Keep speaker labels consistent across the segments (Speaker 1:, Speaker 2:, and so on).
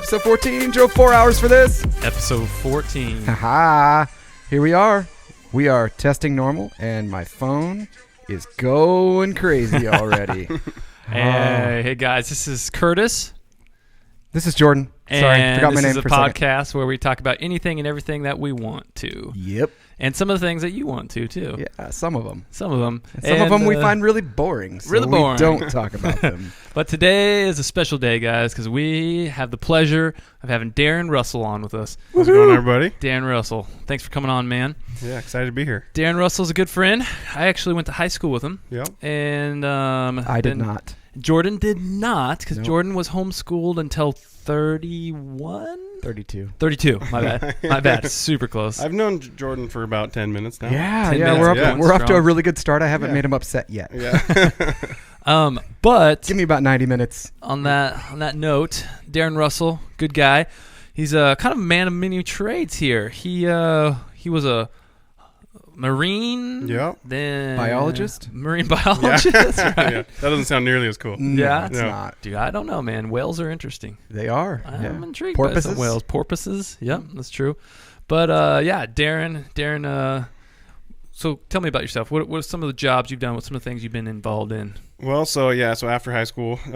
Speaker 1: episode 14. Drove 4 hours for this.
Speaker 2: Episode 14.
Speaker 1: Haha. Here we are. We are testing normal, and my phone is going crazy already.
Speaker 2: Hey guys, this is Curtis.
Speaker 1: This is Jordan. Sorry,
Speaker 2: And
Speaker 1: forgot my name
Speaker 2: this is
Speaker 1: for
Speaker 2: a
Speaker 1: a second.
Speaker 2: podcast where we talk about anything and everything that we want to.
Speaker 1: Yep.
Speaker 2: And some of the things that you want to, too.
Speaker 1: Yeah, some of them.
Speaker 2: Some of them.
Speaker 1: Some of them we find really boring. So
Speaker 2: really boring.
Speaker 1: We don't talk about them.
Speaker 2: But today is a special day, guys, because we have the pleasure of having Darren Russell on with us.
Speaker 3: How's it going, everybody?
Speaker 2: Darren Russell, thanks for coming on, man.
Speaker 3: Yeah, excited to be here.
Speaker 2: Darren Russell's a good friend. I actually went to high school with him.
Speaker 3: Yep.
Speaker 2: And
Speaker 1: I did not.
Speaker 2: Jordan did not, because
Speaker 1: Nope.
Speaker 2: Jordan was homeschooled until 31?
Speaker 1: 32.
Speaker 2: 32. My bad. My bad. Super close.
Speaker 3: I've known Jordan for about 10 minutes now.
Speaker 2: 10
Speaker 1: Yeah,
Speaker 2: minutes.
Speaker 1: we're up to a
Speaker 2: Strong.
Speaker 1: really good start. I haven't
Speaker 3: Yeah.
Speaker 1: made him upset yet.
Speaker 3: Yeah.
Speaker 2: But
Speaker 1: Give me about 90 minutes.
Speaker 2: on that note, Darren Russell, good guy. He's a kind of man of many trades here. He was a Marine.
Speaker 3: Yep.
Speaker 2: Then
Speaker 1: Biologist?
Speaker 2: Marine biologist.
Speaker 3: Yeah.
Speaker 2: Right?
Speaker 3: Yeah. That doesn't sound nearly as cool.
Speaker 1: No,
Speaker 2: Yeah?
Speaker 1: it's
Speaker 3: No.
Speaker 1: not.
Speaker 2: Dude, I don't know, man. Whales are interesting.
Speaker 1: They are.
Speaker 2: I'm
Speaker 1: yeah.
Speaker 2: intrigued by
Speaker 1: Porpoises?
Speaker 2: some whales. Porpoises. Yep, that's true. But yeah, Darren. So tell me about yourself. What are some of the jobs you've done? What's some of the things you've been involved in?
Speaker 3: Well, so after high school, me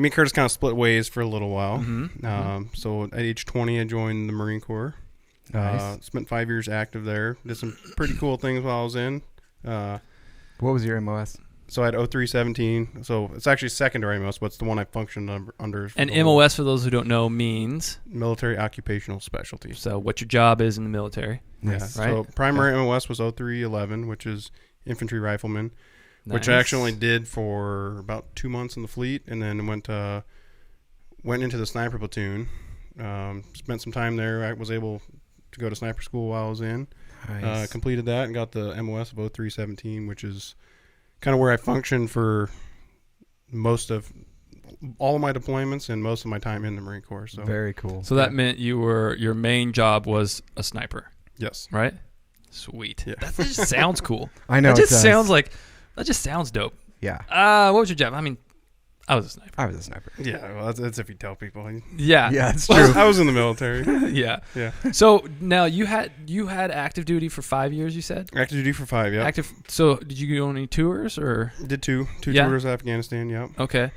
Speaker 3: and Curtis kind of split ways for a little while.
Speaker 2: Mm-hmm.
Speaker 3: So at age 20, I joined the Marine Corps.
Speaker 1: Nice.
Speaker 3: Spent 5 years active there. Did some pretty cool things while I was in.
Speaker 1: What was your MOS?
Speaker 3: So I had 0317. So it's actually secondary MOS, but it's the one I functioned under.
Speaker 2: And MOS, for those who don't know, means
Speaker 3: Military Occupational Specialty.
Speaker 2: so what your job is in the military.
Speaker 1: Nice.
Speaker 3: Yeah.
Speaker 2: Right?
Speaker 3: So primary MOS was 0311, which is infantry rifleman, which I
Speaker 2: Nice.
Speaker 3: actually did for about 2 months in the fleet, and then went into the sniper platoon. Spent some time there. I was able to go to sniper school while I was in.
Speaker 1: Nice.
Speaker 3: Completed that and got the MOS of 0317, which is kind of where I functioned for most of all of my deployments and most of my time in the Marine Corps. So
Speaker 1: Very cool.
Speaker 2: So that meant your main job was a sniper,
Speaker 3: yes.
Speaker 2: right? Sweet.
Speaker 3: Yeah.
Speaker 2: That just sounds cool.
Speaker 1: I know
Speaker 2: That
Speaker 1: it
Speaker 2: just
Speaker 1: does.
Speaker 2: that just sounds dope.
Speaker 1: Yeah,
Speaker 2: What was your job? I mean, I was a sniper.
Speaker 1: I was a sniper.
Speaker 3: Yeah, well, that's if you tell people.
Speaker 2: Yeah.
Speaker 1: Yeah, it's true.
Speaker 3: I was in the military.
Speaker 2: Yeah.
Speaker 3: Yeah.
Speaker 2: So now you had active duty for 5 years, you said?
Speaker 3: Active duty for 5, yeah.
Speaker 2: Active. So did you go on any tours or?
Speaker 3: Did two
Speaker 2: Yeah.
Speaker 3: tours of Afghanistan, yep.
Speaker 2: Okay.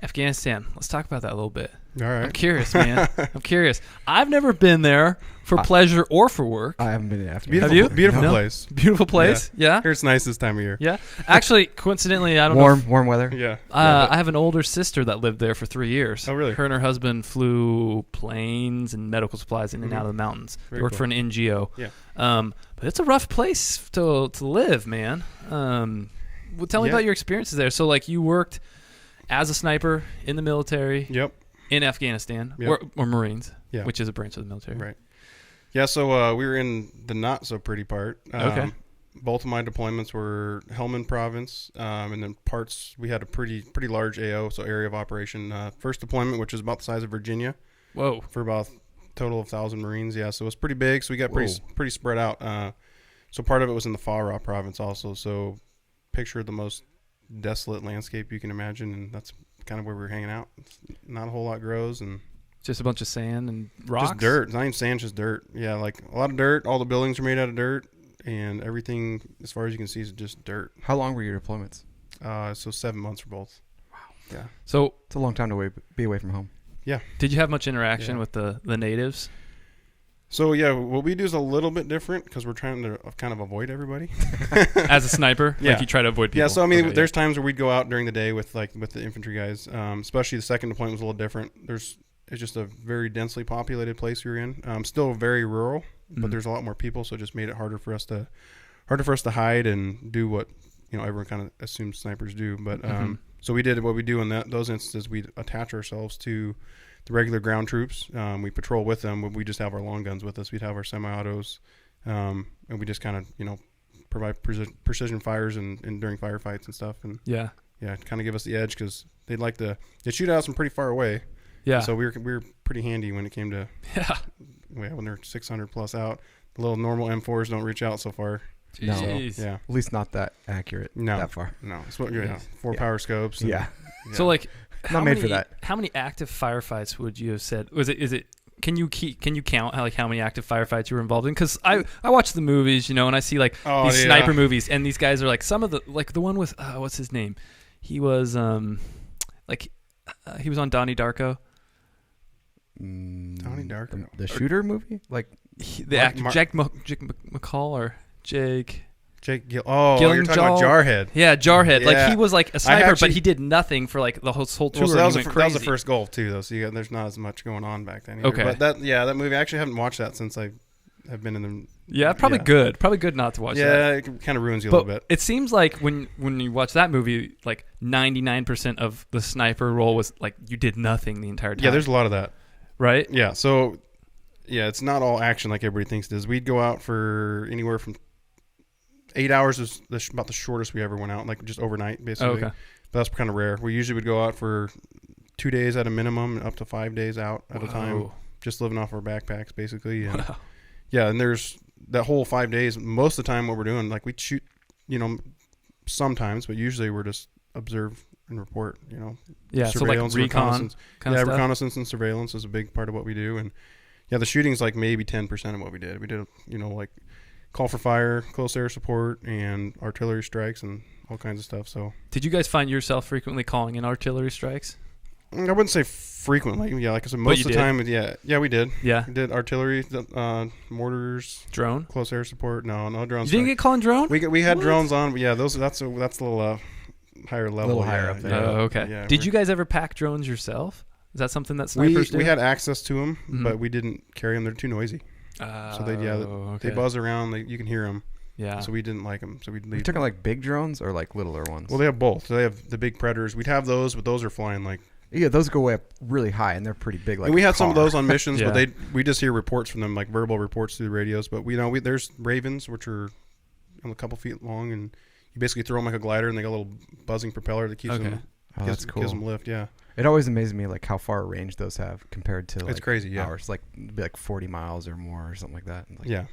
Speaker 2: Afghanistan. Let's talk about that a little bit.
Speaker 3: All
Speaker 2: I'm
Speaker 3: right.
Speaker 2: curious, man. I'm curious. I've never been there for pleasure or for work.
Speaker 1: I haven't been in Afghanistan.
Speaker 3: Beautiful,
Speaker 2: Have you?
Speaker 3: Beautiful
Speaker 2: No.
Speaker 3: place.
Speaker 2: Beautiful place. Yeah.
Speaker 3: Here it's nice this time of year.
Speaker 2: Yeah. Actually, coincidentally, I don't know.
Speaker 1: Warm weather.
Speaker 3: Yeah.
Speaker 2: I have an older sister that lived there for 3 years.
Speaker 3: Oh, really?
Speaker 2: Her and her husband flew planes and medical supplies in and out of the mountains.
Speaker 3: Very
Speaker 2: They worked
Speaker 3: cool.
Speaker 2: for an NGO.
Speaker 3: Yeah.
Speaker 2: But it's a rough place to live, man. Well, tell me
Speaker 3: Yeah.
Speaker 2: about your experiences there. So, like, you worked as a sniper in the military
Speaker 3: Yep.
Speaker 2: in Afghanistan,
Speaker 3: Yep.
Speaker 2: or Marines,
Speaker 3: Yeah.
Speaker 2: which is a branch of the military.
Speaker 3: Right. Yeah, so we were in the not so pretty part.
Speaker 2: Okay.
Speaker 3: Both of my deployments were Helmand Province, and then parts. We had a pretty large AO, so area of operation. First deployment, which is about the size of Virginia,
Speaker 2: Whoa.
Speaker 3: for about a total of 1,000 Marines. Yeah, so it was pretty big. So we got pretty spread out. So part of it was in the Farah Province also. So picture the most desolate landscape you can imagine, and that's kind of where we were hanging out. Not a whole lot grows, and
Speaker 2: Just a bunch of sand and rocks?
Speaker 3: just dirt. It's not even sand, just dirt. Yeah, like a lot of dirt. All the buildings are made out of dirt, and everything, as far as you can see, is just dirt.
Speaker 1: How long were your deployments?
Speaker 3: So 7 months for both. Wow. Yeah.
Speaker 2: So,
Speaker 1: It's a long time to be away from home.
Speaker 2: did you have much interaction
Speaker 3: Yeah.
Speaker 2: with the natives?
Speaker 3: So yeah, what we do is a little bit different because we're trying to kind of avoid everybody.
Speaker 2: As a sniper?
Speaker 3: Yeah.
Speaker 2: Like, you try to avoid people?
Speaker 3: Yeah, so I mean,
Speaker 2: Okay,
Speaker 3: there's times where we'd go out during the day with the infantry guys. Especially the second deployment was a little different. It's just a very densely populated place we were in. Still very rural, but
Speaker 2: Mhm.
Speaker 3: there's a lot more people, so it just made it harder for us to hide and do what everyone kind of assumes snipers do. But so we did what we do in those instances. We attach ourselves to the regular ground troops. We patrol with them, but we just have our long guns with us. We'd have our semi-autos, and we just kind of provide precision fires and during firefights and stuff. And
Speaker 2: Yeah.
Speaker 3: kind of give us the edge because they'd shoot at us from pretty far away.
Speaker 2: Yeah.
Speaker 3: So we were pretty handy when it came to
Speaker 2: Yeah.
Speaker 3: when they're 600 plus out. The little normal M4s don't reach out so far.
Speaker 1: No.
Speaker 2: Jeez.
Speaker 3: So, yeah.
Speaker 1: At least not that accurate.
Speaker 3: No.
Speaker 1: That far.
Speaker 3: No. It's what, yeah.
Speaker 1: Yeah.
Speaker 3: 4 power scopes. And,
Speaker 1: Yeah.
Speaker 2: So, like,
Speaker 1: Not made for that.
Speaker 2: How many active firefights would you have said? Is it? Can you count how many active firefights you were involved in? Because I watch the movies, and I see these sniper movies, and these guys are some of the the one with what's his name? He was he was on Donnie Darko.
Speaker 3: Donnie Darko,
Speaker 1: the shooter movie,
Speaker 2: the actor Jake McCall or Jake.
Speaker 3: You're talking about Jarhead.
Speaker 2: Yeah, Jarhead.
Speaker 3: Yeah.
Speaker 2: He was a sniper, but he did nothing for the whole tour.
Speaker 3: Well, so that was the first Gulf too, though. So there's not as much going on back then. Either.
Speaker 2: Okay.
Speaker 3: But that movie, I actually haven't watched that since I have been in the.
Speaker 2: Yeah, probably good. Probably good not to watch that.
Speaker 3: Yeah, it kind of ruins you a little bit.
Speaker 2: It seems like when you watch that movie, 99% of the sniper role was you did nothing the entire time.
Speaker 3: Yeah, there's a lot of that.
Speaker 2: Right?
Speaker 3: Yeah. So, it's not all action like everybody thinks it is. We'd go out for anywhere from 8 hours is about the shortest we ever went out, just overnight, basically.
Speaker 2: Okay.
Speaker 3: But that's kind of rare. We usually would go out for 2 days at a minimum, and up to 5 days out at a time, just living off our backpacks, basically. And yeah, and there's that whole 5 days. Most of the time, what we're doing, we'd shoot, sometimes, but usually we're just observe and report.
Speaker 2: Yeah,
Speaker 3: surveillance,
Speaker 2: so recon
Speaker 3: reconnaissance.
Speaker 2: kind of stuff.
Speaker 3: Reconnaissance and surveillance is a big part of what we do, and the shooting's maybe 10% of what we did. We did, call for fire, close air support, and artillery strikes, and all kinds of stuff. So,
Speaker 2: did you guys find yourself frequently calling in artillery strikes?
Speaker 3: I wouldn't say frequently. Yeah, like I said, most of the time. Yeah, we did.
Speaker 2: Yeah,
Speaker 3: we did artillery, mortars,
Speaker 2: drone,
Speaker 3: close air support. No drones.
Speaker 2: You didn't get calling drone?
Speaker 3: We had drones on, but yeah, that's a little higher level.
Speaker 1: A little higher up there.
Speaker 2: Oh, okay.
Speaker 3: Yeah,
Speaker 2: did you guys ever pack drones yourself? Is that something that snipers do?
Speaker 3: We had access to them, but we didn't carry them. They're too noisy. So they buzz around. You can hear them.
Speaker 2: Yeah.
Speaker 3: So we didn't like them. So we'd leave.
Speaker 1: You're talking big drones or littler ones?
Speaker 3: Well, they have both. So they have the big Predators. We'd have those, but those are flying
Speaker 1: Yeah, those go way up really high, and they're pretty big.
Speaker 3: And we had some of those on missions,
Speaker 2: Yeah.
Speaker 3: but we just hear reports from them, verbal reports through the radios. But there's Ravens, which are a couple feet long, and you basically throw them like a glider, and they got a little buzzing propeller that keeps them.
Speaker 1: Oh, that's cool.
Speaker 3: Gives them lift. Yeah.
Speaker 1: It always amazes me how far range those have compared to
Speaker 3: it's crazy. Yeah.
Speaker 1: ours, be 40 miles or more or something like that.
Speaker 3: Yeah.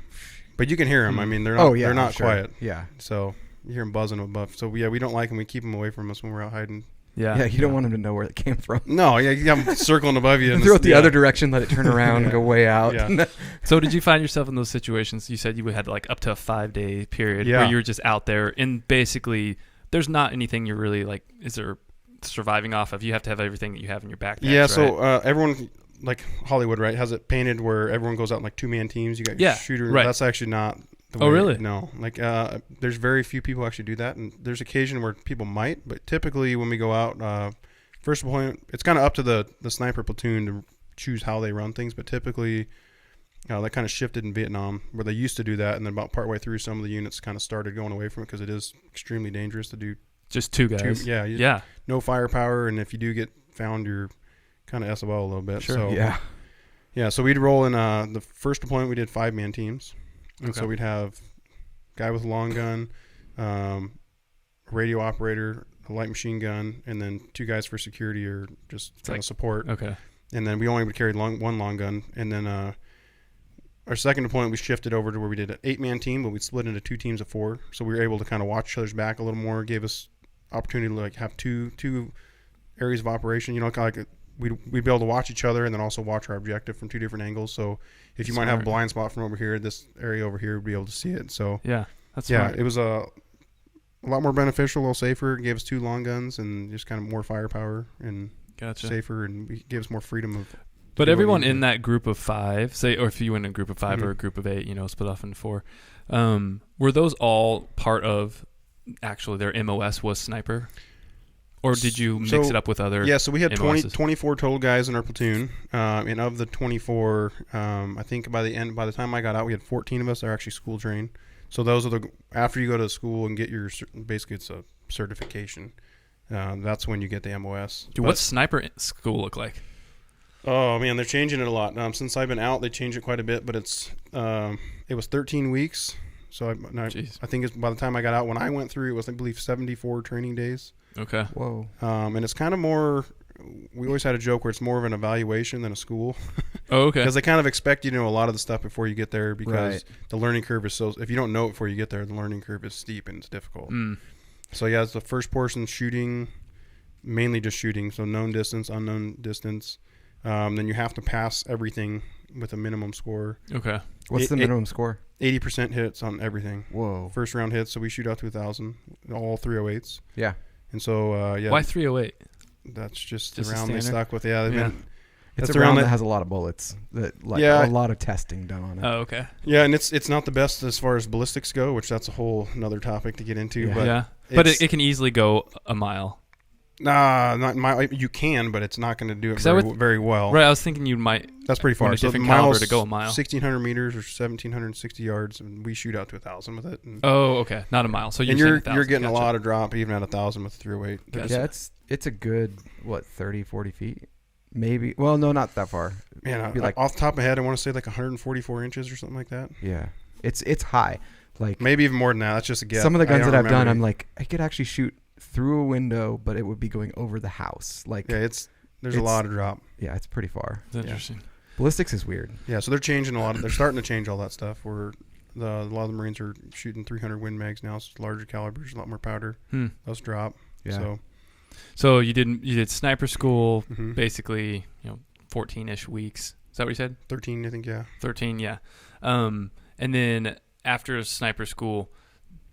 Speaker 3: But you can hear them. I mean, they're not
Speaker 1: sure.
Speaker 3: quiet.
Speaker 1: Yeah.
Speaker 3: So you hear them buzzing above. So we don't like them. We keep them away from us when we're out hiding.
Speaker 2: Yeah.
Speaker 1: Yeah, you don't want them to know where it came from.
Speaker 3: No, yeah, you have them circling above you.
Speaker 1: And throw it the other direction, let it turn around and go way out.
Speaker 3: Yeah.
Speaker 2: So did you find yourself in those situations? You said you had up to a 5-day period where you were just out there, and basically there's not anything you're really is there surviving off of? You have to have everything that you have in your backpack.
Speaker 3: Yeah,
Speaker 2: right?
Speaker 3: so everyone, Hollywood, right, has it painted where everyone goes out in 2-man teams. You got shooter.
Speaker 2: Right.
Speaker 3: That's actually not the way.
Speaker 2: Oh, really?
Speaker 3: No. There's very few people who actually do that, and there's occasion where people might, but typically when we go out, first point, it's kind of up to the sniper platoon to choose how they run things, but typically that kind of shifted in Vietnam, where they used to do that, and then about partway through, some of the units kind of started going away from it because it is extremely dangerous to do.
Speaker 2: Just two guys.
Speaker 3: Yeah. No firepower, and if you do get found, you're kind of SOL a little bit.
Speaker 2: Sure.
Speaker 3: So,
Speaker 1: Yeah.
Speaker 3: Yeah, so we'd roll in the first deployment. We did 5-man teams, and
Speaker 2: Okay.
Speaker 3: so we'd have a guy with a long gun, a radio operator, a light machine gun, and then 2 guys for security or just kind of support.
Speaker 2: Okay.
Speaker 3: And then we only would carry one long gun, and then our second deployment we shifted over to where we did an 8-man team, but we split into 2 teams of 4, so we were able to kind of watch each other's back a little more, gave us opportunity to have two areas of operation. We'd be able to watch each other and then also watch our objective from 2 different angles. So if you might have a blind spot from over here, this area over here would be able to see it. So
Speaker 2: that's smart.
Speaker 3: it was a lot more beneficial, a little safer. It gave us 2 long guns and just kind of more firepower and safer, and it gave us more freedom of.
Speaker 2: But everyone in that group of 5, say, or if you went in a group of 5 or a group of 8, split off into 4, were those all part of actually their MOS was sniper? Or did you mix it up with other?
Speaker 3: Yeah, so we had
Speaker 2: MOSs?
Speaker 3: 24 total guys in our platoon. And of the 24, I think by the time I got out, we had 14 of us that are actually school trained. So those are after you go to school and get your, basically it's a certification. That's when you get the MOS.
Speaker 2: What's sniper school look like?
Speaker 3: Oh man, they're changing it a lot. Since I've been out, they changed it quite a bit. But it was 13 weeks. So I think by the time I got out, when I went through, it was I believe 74 training days.
Speaker 2: Okay.
Speaker 1: Whoa.
Speaker 3: And it's kind of more. We always had a joke where it's more of an evaluation than a school.
Speaker 2: Oh, okay.
Speaker 3: Because they kind of expect you to know a lot of the stuff before you get there, because the learning curve is so. If you don't know it before you get there, the learning curve is steep and it's difficult. So yeah, it's the first person shooting mainly just shooting. So known distance, unknown distance. Then you have to pass everything with a minimum score.
Speaker 2: Okay.
Speaker 1: What's the minimum score?
Speaker 3: 80% hits on everything.
Speaker 1: Whoa.
Speaker 3: First round hits, so we shoot out to 1,000, all 308s.
Speaker 1: Yeah.
Speaker 3: And so,
Speaker 2: Why 308?
Speaker 3: That's just
Speaker 2: a
Speaker 3: the round they
Speaker 2: standard?
Speaker 3: stuck with. Yeah.
Speaker 1: It's
Speaker 3: That's
Speaker 1: a round
Speaker 3: that
Speaker 1: that has a lot of bullets. A lot of testing done on it.
Speaker 2: Oh, okay.
Speaker 3: Yeah, and it's not the best as far as ballistics go, which that's a whole another topic to get into.
Speaker 1: Yeah.
Speaker 2: But it can easily go a mile.
Speaker 3: Nah, not my. You can, but it's not going to do it very well.
Speaker 2: Right, I was thinking you might.
Speaker 3: That's pretty far.
Speaker 2: A different caliber to go a mile.
Speaker 3: 1,600 meters or 1,760 yards, and we shoot out to 1,000 with it.
Speaker 2: Oh, okay, not a mile. So
Speaker 3: you're getting a lot of drop even at 1,000 with the 308.
Speaker 2: Gotcha.
Speaker 1: Yeah, it's a good 30, 40 feet, maybe. Well, no, not that far.
Speaker 3: Man, off the top of my head, I want to say like 144 inches or something like that.
Speaker 1: Yeah, it's high. Like
Speaker 3: maybe even more than that. That's just a guess.
Speaker 1: Some of the guns that I've done, I'm like, I could actually shoot through a window, but it would be going over the house. Like,
Speaker 3: yeah, there's a lot of drop.
Speaker 1: Yeah, it's pretty far.
Speaker 2: That's interesting.
Speaker 1: Ballistics is weird.
Speaker 3: Yeah, so they're changing a lot. They're starting to change all that stuff. Where a lot of the Marines are shooting 300 Win mags now. It's larger calibers, a lot more powder. Those drop.
Speaker 1: Yeah.
Speaker 2: So you did sniper school, basically, 14-ish weeks. Is that what you said?
Speaker 3: 13, I think. Yeah.
Speaker 2: 13, yeah. And then after sniper school,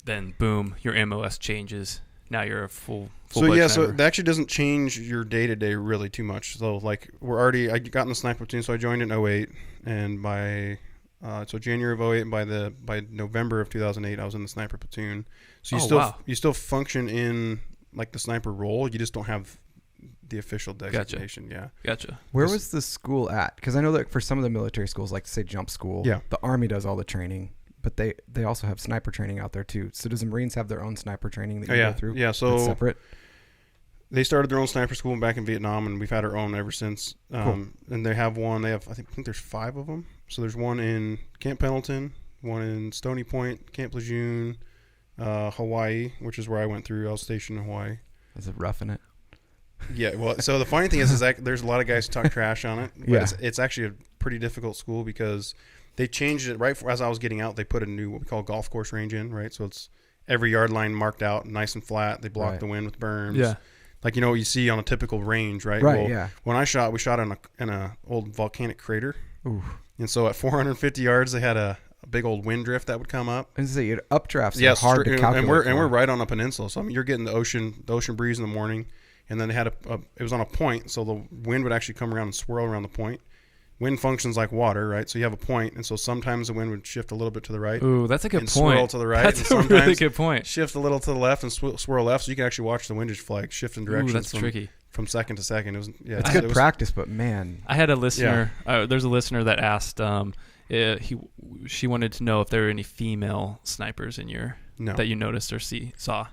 Speaker 2: then boom, your MOS changes. Now you're a full.
Speaker 3: So yeah, so that actually doesn't change your day to day really too much. So like I got in the sniper platoon, so I joined in 08, and by January of 08, and by November of 2008, I was in the sniper platoon. So you still function in like the sniper role. You just don't have the official designation.
Speaker 2: Gotcha.
Speaker 3: Yeah.
Speaker 2: Gotcha.
Speaker 1: Where was the school at? Because I know that for some of the military schools, like say jump school,
Speaker 3: yeah,
Speaker 1: the Army does all the training. But they also have sniper training out there too. So does the Marines have their own sniper training that you go through?
Speaker 3: Yeah, so
Speaker 1: it's separate.
Speaker 3: They started their own sniper school back in Vietnam, and we've had our own ever since.
Speaker 1: Cool.
Speaker 3: And they have one. I think there's 5 of them. So there's one in Camp Pendleton, one in Stony Point, Camp Lejeune, Hawaii, which is where I went through. I was stationed in Hawaii.
Speaker 1: Is it roughing it?
Speaker 3: Yeah. Well, so the funny thing is that there's a lot of guys who talk trash on it. But it's actually a pretty difficult school because they changed it as I was getting out. They put a new what we call golf course range in, right? So it's every yard line marked out, nice and flat. They block the wind with berms.
Speaker 2: Yeah,
Speaker 3: like what you see on a typical range, right?
Speaker 1: Right.
Speaker 3: Well,
Speaker 1: yeah.
Speaker 3: When we shot in a old volcanic crater.
Speaker 1: Ooh.
Speaker 3: And so at 450 yards, they had a big old wind drift that would come up.
Speaker 1: And so you had updrafts.
Speaker 3: Yes,
Speaker 1: hard to calculate.
Speaker 3: And we're right on a peninsula, so I mean you're getting the ocean breeze in the morning, and then they had it was on a point, so the wind would actually come around and swirl around the point. Wind functions like water, right? So you have a point, and so sometimes the wind would shift a little bit to the right.
Speaker 2: Ooh, that's a good
Speaker 3: and
Speaker 2: point.
Speaker 3: Swirl to the right.
Speaker 2: That's
Speaker 3: and
Speaker 2: a really good point.
Speaker 3: Shift a little to the left and swirl left, so you can actually watch the windage flag shift in directions.
Speaker 2: Ooh, that's tricky.
Speaker 3: From second to second.
Speaker 1: It's good practice, but man,
Speaker 2: I had a listener. There's a listener that asked. She wanted to know if there were any female snipers in that you noticed or saw.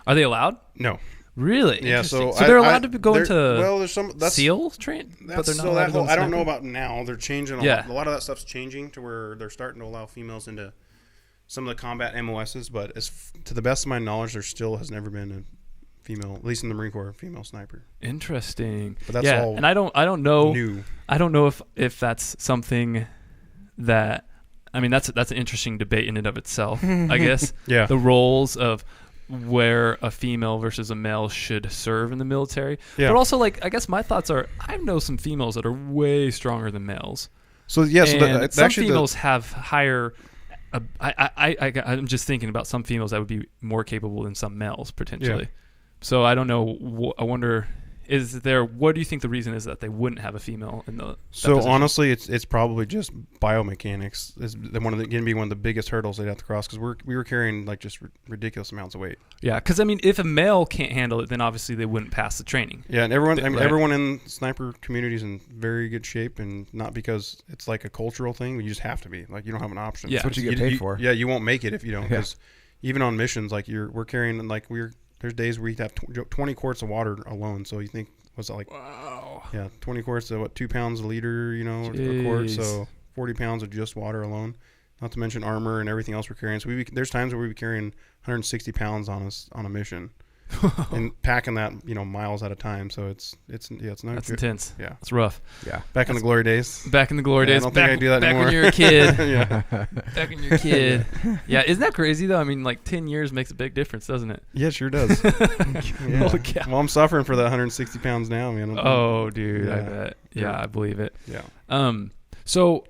Speaker 2: Are they allowed?
Speaker 3: No.
Speaker 2: Really?
Speaker 3: Yeah. So
Speaker 2: they're allowed to go into
Speaker 3: there's some
Speaker 2: SEAL train, but they're not allowed to go
Speaker 3: I don't know about now. They're changing. A lot of that stuff's changing to where they're starting to allow females into some of the combat MOSs. But to the best of my knowledge, there still has never been a female, at least in the Marine Corps, female sniper.
Speaker 2: Interesting.
Speaker 3: But that's all.
Speaker 2: And I don't know.
Speaker 3: New.
Speaker 2: I don't know if that's something that. I mean, that's an interesting debate in and of itself. I guess.
Speaker 3: Yeah.
Speaker 2: The roles of where a female versus a male should serve in the military.
Speaker 3: Yeah.
Speaker 2: But also, I guess my thoughts are, I know some females that are way stronger than males.
Speaker 3: So yeah,
Speaker 2: some females have higher. I'm just thinking about some females that would be more capable than some males potentially.
Speaker 3: Yeah.
Speaker 2: So I don't know. I wonder. What do you think the reason is that they wouldn't have a female in the?
Speaker 3: So honestly, it's probably just biomechanics is one of the biggest hurdles they'd have to cross because we were carrying just ridiculous amounts of weight.
Speaker 2: Yeah, because I mean, if a male can't handle it, then obviously they wouldn't pass the training.
Speaker 3: Yeah, and everyone in sniper community is in very good shape, and not because it's like a cultural thing. You just have to be you don't have an option.
Speaker 2: Yeah,
Speaker 1: that's what you get paid for.
Speaker 3: Yeah, you won't make it if you don't. Because even on missions, we're carrying there's days where you have 20 quarts of water alone. So you think, what's that like?
Speaker 2: Wow.
Speaker 3: Yeah, 20 quarts of 2 pounds a liter, a quart. So 40 pounds of just water alone. Not to mention armor and everything else we're carrying. So there's times where we'd be carrying 160 pounds on a mission. and packing that miles at a time. So it's not.
Speaker 2: That's
Speaker 3: good.
Speaker 2: intense.
Speaker 3: Yeah,
Speaker 2: it's rough.
Speaker 1: Yeah,
Speaker 3: back in the glory days.
Speaker 2: Back in the glory days.
Speaker 3: I don't think I do that
Speaker 2: back
Speaker 3: anymore.
Speaker 2: when you're a kid.
Speaker 3: Yeah.
Speaker 2: Back when you're a kid. Yeah, isn't that crazy though? I mean, like 10 years makes a big difference, doesn't it?
Speaker 3: Yeah, it sure does.
Speaker 2: Yeah. Holy cow.
Speaker 3: Well, I'm suffering for that 160 pounds now, man.
Speaker 2: Oh, dude, I
Speaker 3: Yeah.
Speaker 2: bet. Yeah, I believe it.
Speaker 3: Yeah.
Speaker 2: So,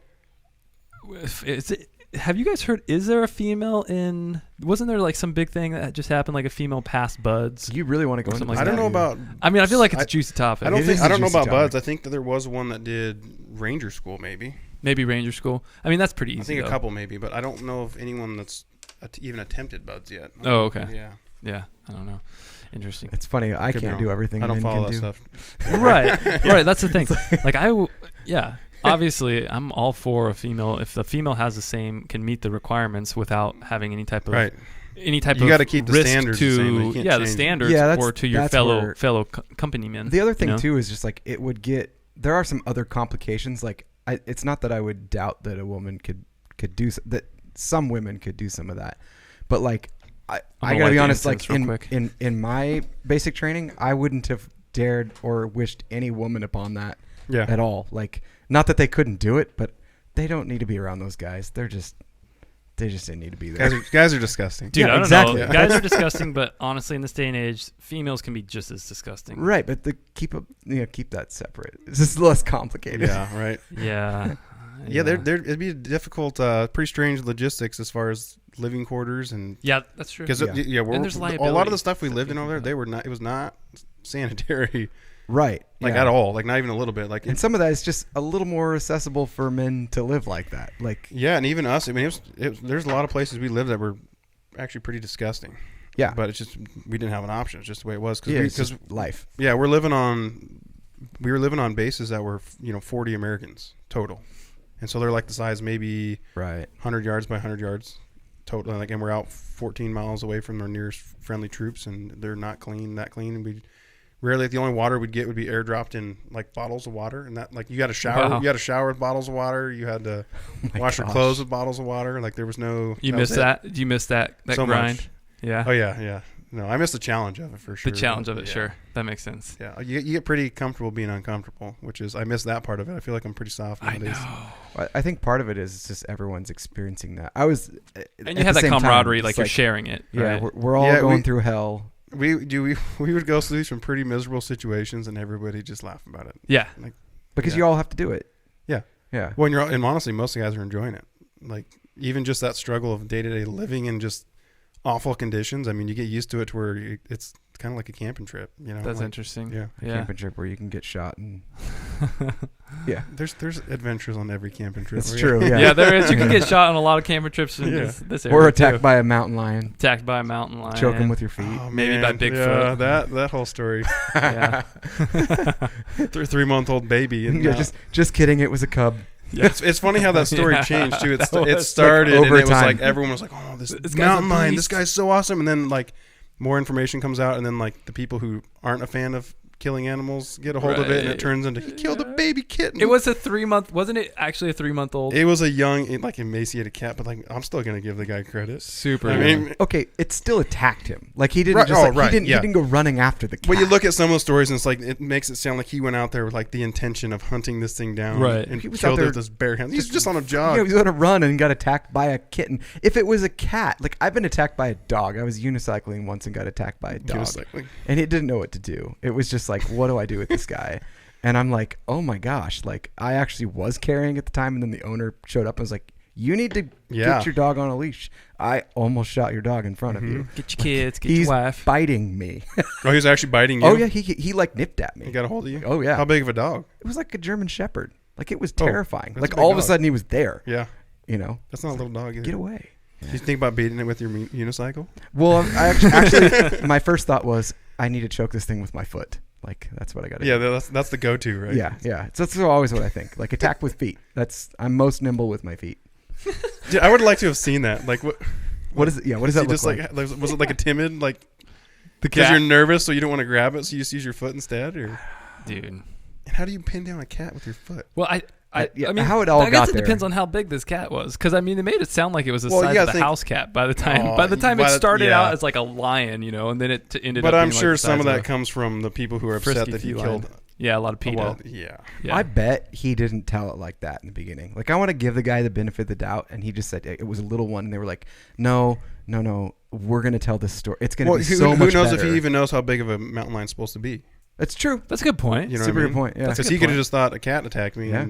Speaker 2: have you guys heard? Is there a female in? Wasn't there like some big thing that just happened, like a female passed buds?
Speaker 1: You really want to go into
Speaker 2: Something
Speaker 1: that?
Speaker 3: I don't know about.
Speaker 2: I mean, I feel like it's a juicy topic.
Speaker 3: I don't
Speaker 1: is
Speaker 3: know
Speaker 1: a juicy
Speaker 3: about
Speaker 1: topic.
Speaker 3: buds. I think that there was one that did Ranger School, maybe.
Speaker 2: Maybe Ranger School. I mean, that's pretty easy.
Speaker 3: I think
Speaker 2: though.
Speaker 3: a couple, maybe, but I don't know of anyone that's even attempted buds yet.
Speaker 2: Oh, okay.
Speaker 3: Yeah.
Speaker 2: Yeah, I don't know. Interesting.
Speaker 1: It's funny. I
Speaker 3: Could be
Speaker 1: can't
Speaker 3: wrong.
Speaker 1: do everything
Speaker 3: I don't
Speaker 1: men
Speaker 3: follow
Speaker 1: can
Speaker 3: that
Speaker 1: do.
Speaker 3: stuff.
Speaker 2: Right. Right. That's the thing. Like yeah. Obviously, I'm all for a female. If the female has the same, can meet the requirements without having any type of
Speaker 3: Right.
Speaker 2: any type
Speaker 3: You
Speaker 2: of
Speaker 3: gotta keep the
Speaker 2: risk
Speaker 3: standards
Speaker 2: to
Speaker 3: the same. You can't
Speaker 2: the
Speaker 3: change.
Speaker 2: standards
Speaker 1: Yeah,
Speaker 2: or to your
Speaker 1: that's
Speaker 2: fellow
Speaker 1: where-
Speaker 2: companymen.
Speaker 1: The other thing
Speaker 2: you know?
Speaker 1: too is just like it would get. There are some other complications. Like it's not that I would doubt that a woman could do that. Some women could do some of that, but like I gotta be honest. Like in my basic training, I wouldn't have dared or wished any woman upon that at all. Like not that they couldn't do it, but they don't need to be around those guys. They just didn't need to be there.
Speaker 3: Guys are disgusting.
Speaker 2: Dude,
Speaker 1: Yeah,
Speaker 2: I don't
Speaker 1: exactly.
Speaker 2: know. Guys are disgusting, but honestly, in this day and age, females can be just as disgusting.
Speaker 1: Right, but keep that separate. It's just less complicated.
Speaker 3: Yeah. Right.
Speaker 2: Yeah.
Speaker 3: Yeah. It'd be a difficult, pretty strange logistics as far as living quarters and.
Speaker 2: Yeah, that's true.
Speaker 3: Because
Speaker 1: Yeah.
Speaker 2: And there's
Speaker 3: a lot of
Speaker 2: liability
Speaker 3: the stuff we lived in over there,
Speaker 2: that.
Speaker 3: they were not. It was not sanitary,
Speaker 1: Right.
Speaker 3: like
Speaker 1: yeah.
Speaker 3: at all. Like not even a little bit. Like
Speaker 1: And some of that is just a little more accessible for men to live like that. Like
Speaker 3: yeah, and even us. I mean, there's a lot of places we lived that were actually pretty disgusting.
Speaker 1: yeah,
Speaker 3: But it's just we didn't have an option. It's just the way it was.
Speaker 1: it's just life.
Speaker 3: Yeah, we were living on bases that were 40 Americans total, and so they're like the size maybe
Speaker 1: Right.
Speaker 3: 100 yards by 100 yards total. Like, and we're out 14 miles away from our nearest friendly troops, and they're not that clean. And we rarely, the only water we'd get would be airdropped in like bottles of water, and that like you had to shower.
Speaker 2: Wow.
Speaker 3: You had to shower with bottles of water. You had to wash your clothes with bottles of water. Like there was no.
Speaker 2: You missed that? Did you miss that
Speaker 3: So
Speaker 2: grind?
Speaker 3: much.
Speaker 2: Yeah.
Speaker 3: Oh yeah. No, I missed the challenge of it for sure.
Speaker 2: The challenge of it,
Speaker 3: Yeah.
Speaker 2: sure. That makes sense.
Speaker 3: Yeah, you get pretty comfortable being uncomfortable, which is I miss that part of it. I feel like I'm pretty soft
Speaker 2: I
Speaker 3: nowadays.
Speaker 2: know.
Speaker 1: I think part of it is just everyone's experiencing that. I was,
Speaker 2: And you have that camaraderie, like you're sharing it.
Speaker 1: Yeah,
Speaker 2: right?
Speaker 1: we're all going through hell.
Speaker 3: We would go through some pretty miserable situations, and everybody just laugh about it.
Speaker 2: Yeah.
Speaker 1: Because
Speaker 3: Yeah.
Speaker 1: you all have to do it.
Speaker 3: Yeah.
Speaker 1: Yeah.
Speaker 3: Well, and honestly, most of the guys are enjoying it. Like even just that struggle of day-to-day living in just awful conditions. I mean, you get used to it to where it's kind of like a camping trip.
Speaker 2: That's
Speaker 3: like,
Speaker 2: interesting.
Speaker 3: Yeah.
Speaker 1: A camping trip where you can get shot and yeah.
Speaker 3: There's adventures on every camping trip.
Speaker 1: It's true. Yeah.
Speaker 2: Yeah, there is. You can get shot on a lot of camping trips in this area.
Speaker 1: Or attacked
Speaker 2: too.
Speaker 1: by a mountain lion.
Speaker 2: Attacked by a mountain lion.
Speaker 1: Choke him with your feet.
Speaker 3: Oh,
Speaker 2: Maybe
Speaker 3: man.
Speaker 2: by Bigfoot.
Speaker 3: Yeah, that whole story.
Speaker 2: Yeah.
Speaker 3: 3-month-old baby. And
Speaker 1: Yeah, just kidding. It was a cub.
Speaker 2: Yeah.
Speaker 3: It's funny how that story
Speaker 2: Yeah.
Speaker 3: changed too.
Speaker 2: That
Speaker 3: It
Speaker 2: was
Speaker 3: started
Speaker 1: like
Speaker 3: and it was
Speaker 1: overtime.
Speaker 3: like everyone was like, "Oh, this
Speaker 2: guy's
Speaker 3: mountain
Speaker 2: a
Speaker 3: lion,
Speaker 2: beast."
Speaker 3: this guy's so awesome!" And then like more information comes out, and then like the people who aren't a fan of killing animals get a hold of it, and
Speaker 2: Right.
Speaker 3: it turns into he killed a baby kitten.
Speaker 2: It was a 3-month. Wasn't it actually a 3-month-old?
Speaker 3: It was a young, like emaciated cat, but like I'm still gonna give the guy credit.
Speaker 2: Super.
Speaker 3: I mean,
Speaker 1: Okay, it still attacked him. Like he didn't
Speaker 3: Right,
Speaker 1: just
Speaker 3: oh,
Speaker 1: like,
Speaker 3: right,
Speaker 1: he
Speaker 3: yeah.
Speaker 1: didn't go running after the cat.
Speaker 3: well, you look at some of those stories, and it's like it makes it sound like he went out there with like the intention of hunting this thing down,
Speaker 2: Right.
Speaker 3: And
Speaker 1: He was
Speaker 3: killed
Speaker 1: out
Speaker 3: it
Speaker 1: there
Speaker 3: with his bare hands. He's just on a jog.
Speaker 1: Yeah, he was on a run and got attacked by a kitten. If it was a cat, like I've been attacked by a dog. I was unicycling once and got attacked by a dog.
Speaker 3: Unicycling.
Speaker 1: And it didn't know what to do. It was just like, what do I do with this guy? And I'm like, oh my gosh. Like I actually was carrying at the time, and then the owner showed up and was like, you need to get your dog on a leash. I almost shot your dog in front of you.
Speaker 2: Get your kids. Get
Speaker 1: He's
Speaker 2: your wife.
Speaker 1: biting me.
Speaker 3: Oh, he was actually biting you.
Speaker 1: Oh yeah, he like nipped at me.
Speaker 3: He got a hold of you.
Speaker 1: Oh yeah.
Speaker 3: How big of a dog?
Speaker 1: It was like a German Shepherd. Like it was
Speaker 3: Oh,
Speaker 1: terrifying.
Speaker 3: that's
Speaker 1: Like
Speaker 3: a big
Speaker 1: all of a
Speaker 3: dog.
Speaker 1: sudden he was there.
Speaker 3: Yeah,
Speaker 1: You know,
Speaker 3: that's not a little dog either.
Speaker 1: get away.
Speaker 3: Do you think about beating it with your unicycle?
Speaker 1: Well, I actually my first thought was I need to choke this thing with my foot. Like that's what I got to
Speaker 3: Yeah,
Speaker 1: do.
Speaker 3: that's the go-to, right?
Speaker 1: Yeah. So that's always what I think. Like attack with feet. I'm most nimble with my feet.
Speaker 3: Dude, I would like to have seen that. Like
Speaker 1: What is it? Yeah. What does that look
Speaker 3: just
Speaker 1: like?
Speaker 3: was it like a timid like
Speaker 2: The
Speaker 3: because
Speaker 2: cat.
Speaker 3: you're nervous so you don't want to grab it so you just use your foot instead, or
Speaker 2: Dude.
Speaker 3: and how do you pin down a cat with your foot?
Speaker 2: Well, I mean,
Speaker 1: how it all
Speaker 2: I guess
Speaker 1: got
Speaker 2: it
Speaker 1: there.
Speaker 2: depends on how big this cat was, because I mean, they made it sound like it was the size of a house cat by the time it started out as like a lion, and then it ended up.
Speaker 3: But I'm
Speaker 2: being
Speaker 3: sure
Speaker 2: like
Speaker 3: some of that comes from the people who are upset that he killed.
Speaker 2: Yeah, a lot of PETA.
Speaker 3: Well, yeah.
Speaker 1: I bet he didn't tell it like that in the beginning. Like, I want to give the guy the benefit of the doubt, and he just said it was a little one, and they were like, no, we're gonna tell this story. It's gonna be so much better.
Speaker 3: Who knows if he even knows how big of a mountain lion's supposed to be?
Speaker 1: That's true.
Speaker 2: That's a good point.
Speaker 1: Super good point. Yeah,
Speaker 3: because he could have just thought a cat attacked me.
Speaker 1: Yeah.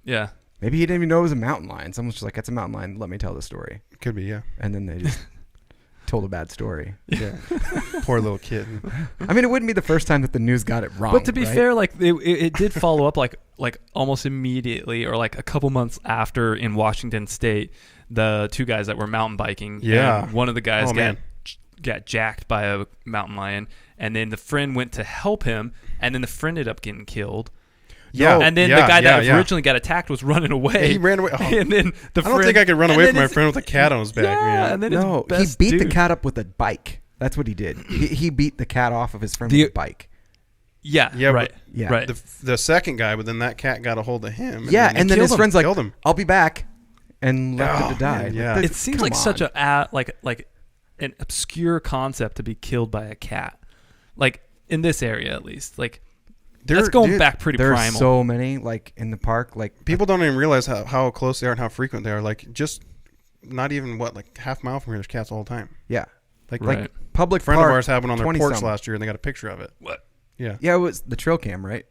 Speaker 2: Yeah.
Speaker 1: Maybe he didn't even know it was a mountain lion. Someone's just like, "That's a mountain lion. Let me tell the story."
Speaker 3: Could be, yeah.
Speaker 1: And then they just told a bad story.
Speaker 3: Yeah. Poor little kitten.
Speaker 1: I mean, it wouldn't be the first time that the news got it wrong.
Speaker 2: But to be
Speaker 1: right?
Speaker 2: fair, like it did follow up like almost immediately, or like a couple months after, in Washington State, the two guys that were mountain biking.
Speaker 3: Yeah.
Speaker 2: And one of the guys got jacked by a mountain lion, and then the friend went to help him, and then the friend ended up getting killed.
Speaker 1: Yeah.
Speaker 2: And then the guy that originally got attacked was running away.
Speaker 3: Yeah, he ran away. Oh.
Speaker 2: And then
Speaker 3: I don't think I could run away from my friend with a cat on his back.
Speaker 2: Yeah,
Speaker 3: man.
Speaker 2: and then
Speaker 1: he beat the cat up with a bike. That's what he did. He beat the cat off of his friend with a bike.
Speaker 2: Yeah, right.
Speaker 1: Yeah.
Speaker 2: Right.
Speaker 3: The second guy, but then that cat got a hold of him.
Speaker 1: And then his friend's like,
Speaker 3: killed him.
Speaker 1: "I'll be back," and left it to die.
Speaker 3: Man, yeah.
Speaker 1: Like,
Speaker 2: It seems like such like an obscure concept to be killed by a cat, like in this area at least. Like that's going back pretty primal.
Speaker 1: There's so many like in the park. Like
Speaker 3: people don't even realize how close they are and how frequent they are. Like just not even like half mile from here, there's cats all the time.
Speaker 1: Yeah,
Speaker 3: like
Speaker 1: public
Speaker 3: friend
Speaker 1: park,
Speaker 3: of ours had one on their porch
Speaker 1: some.
Speaker 3: last year, and they got a picture of it.
Speaker 2: What?
Speaker 3: Yeah.
Speaker 1: Yeah, it was the trail cam, right?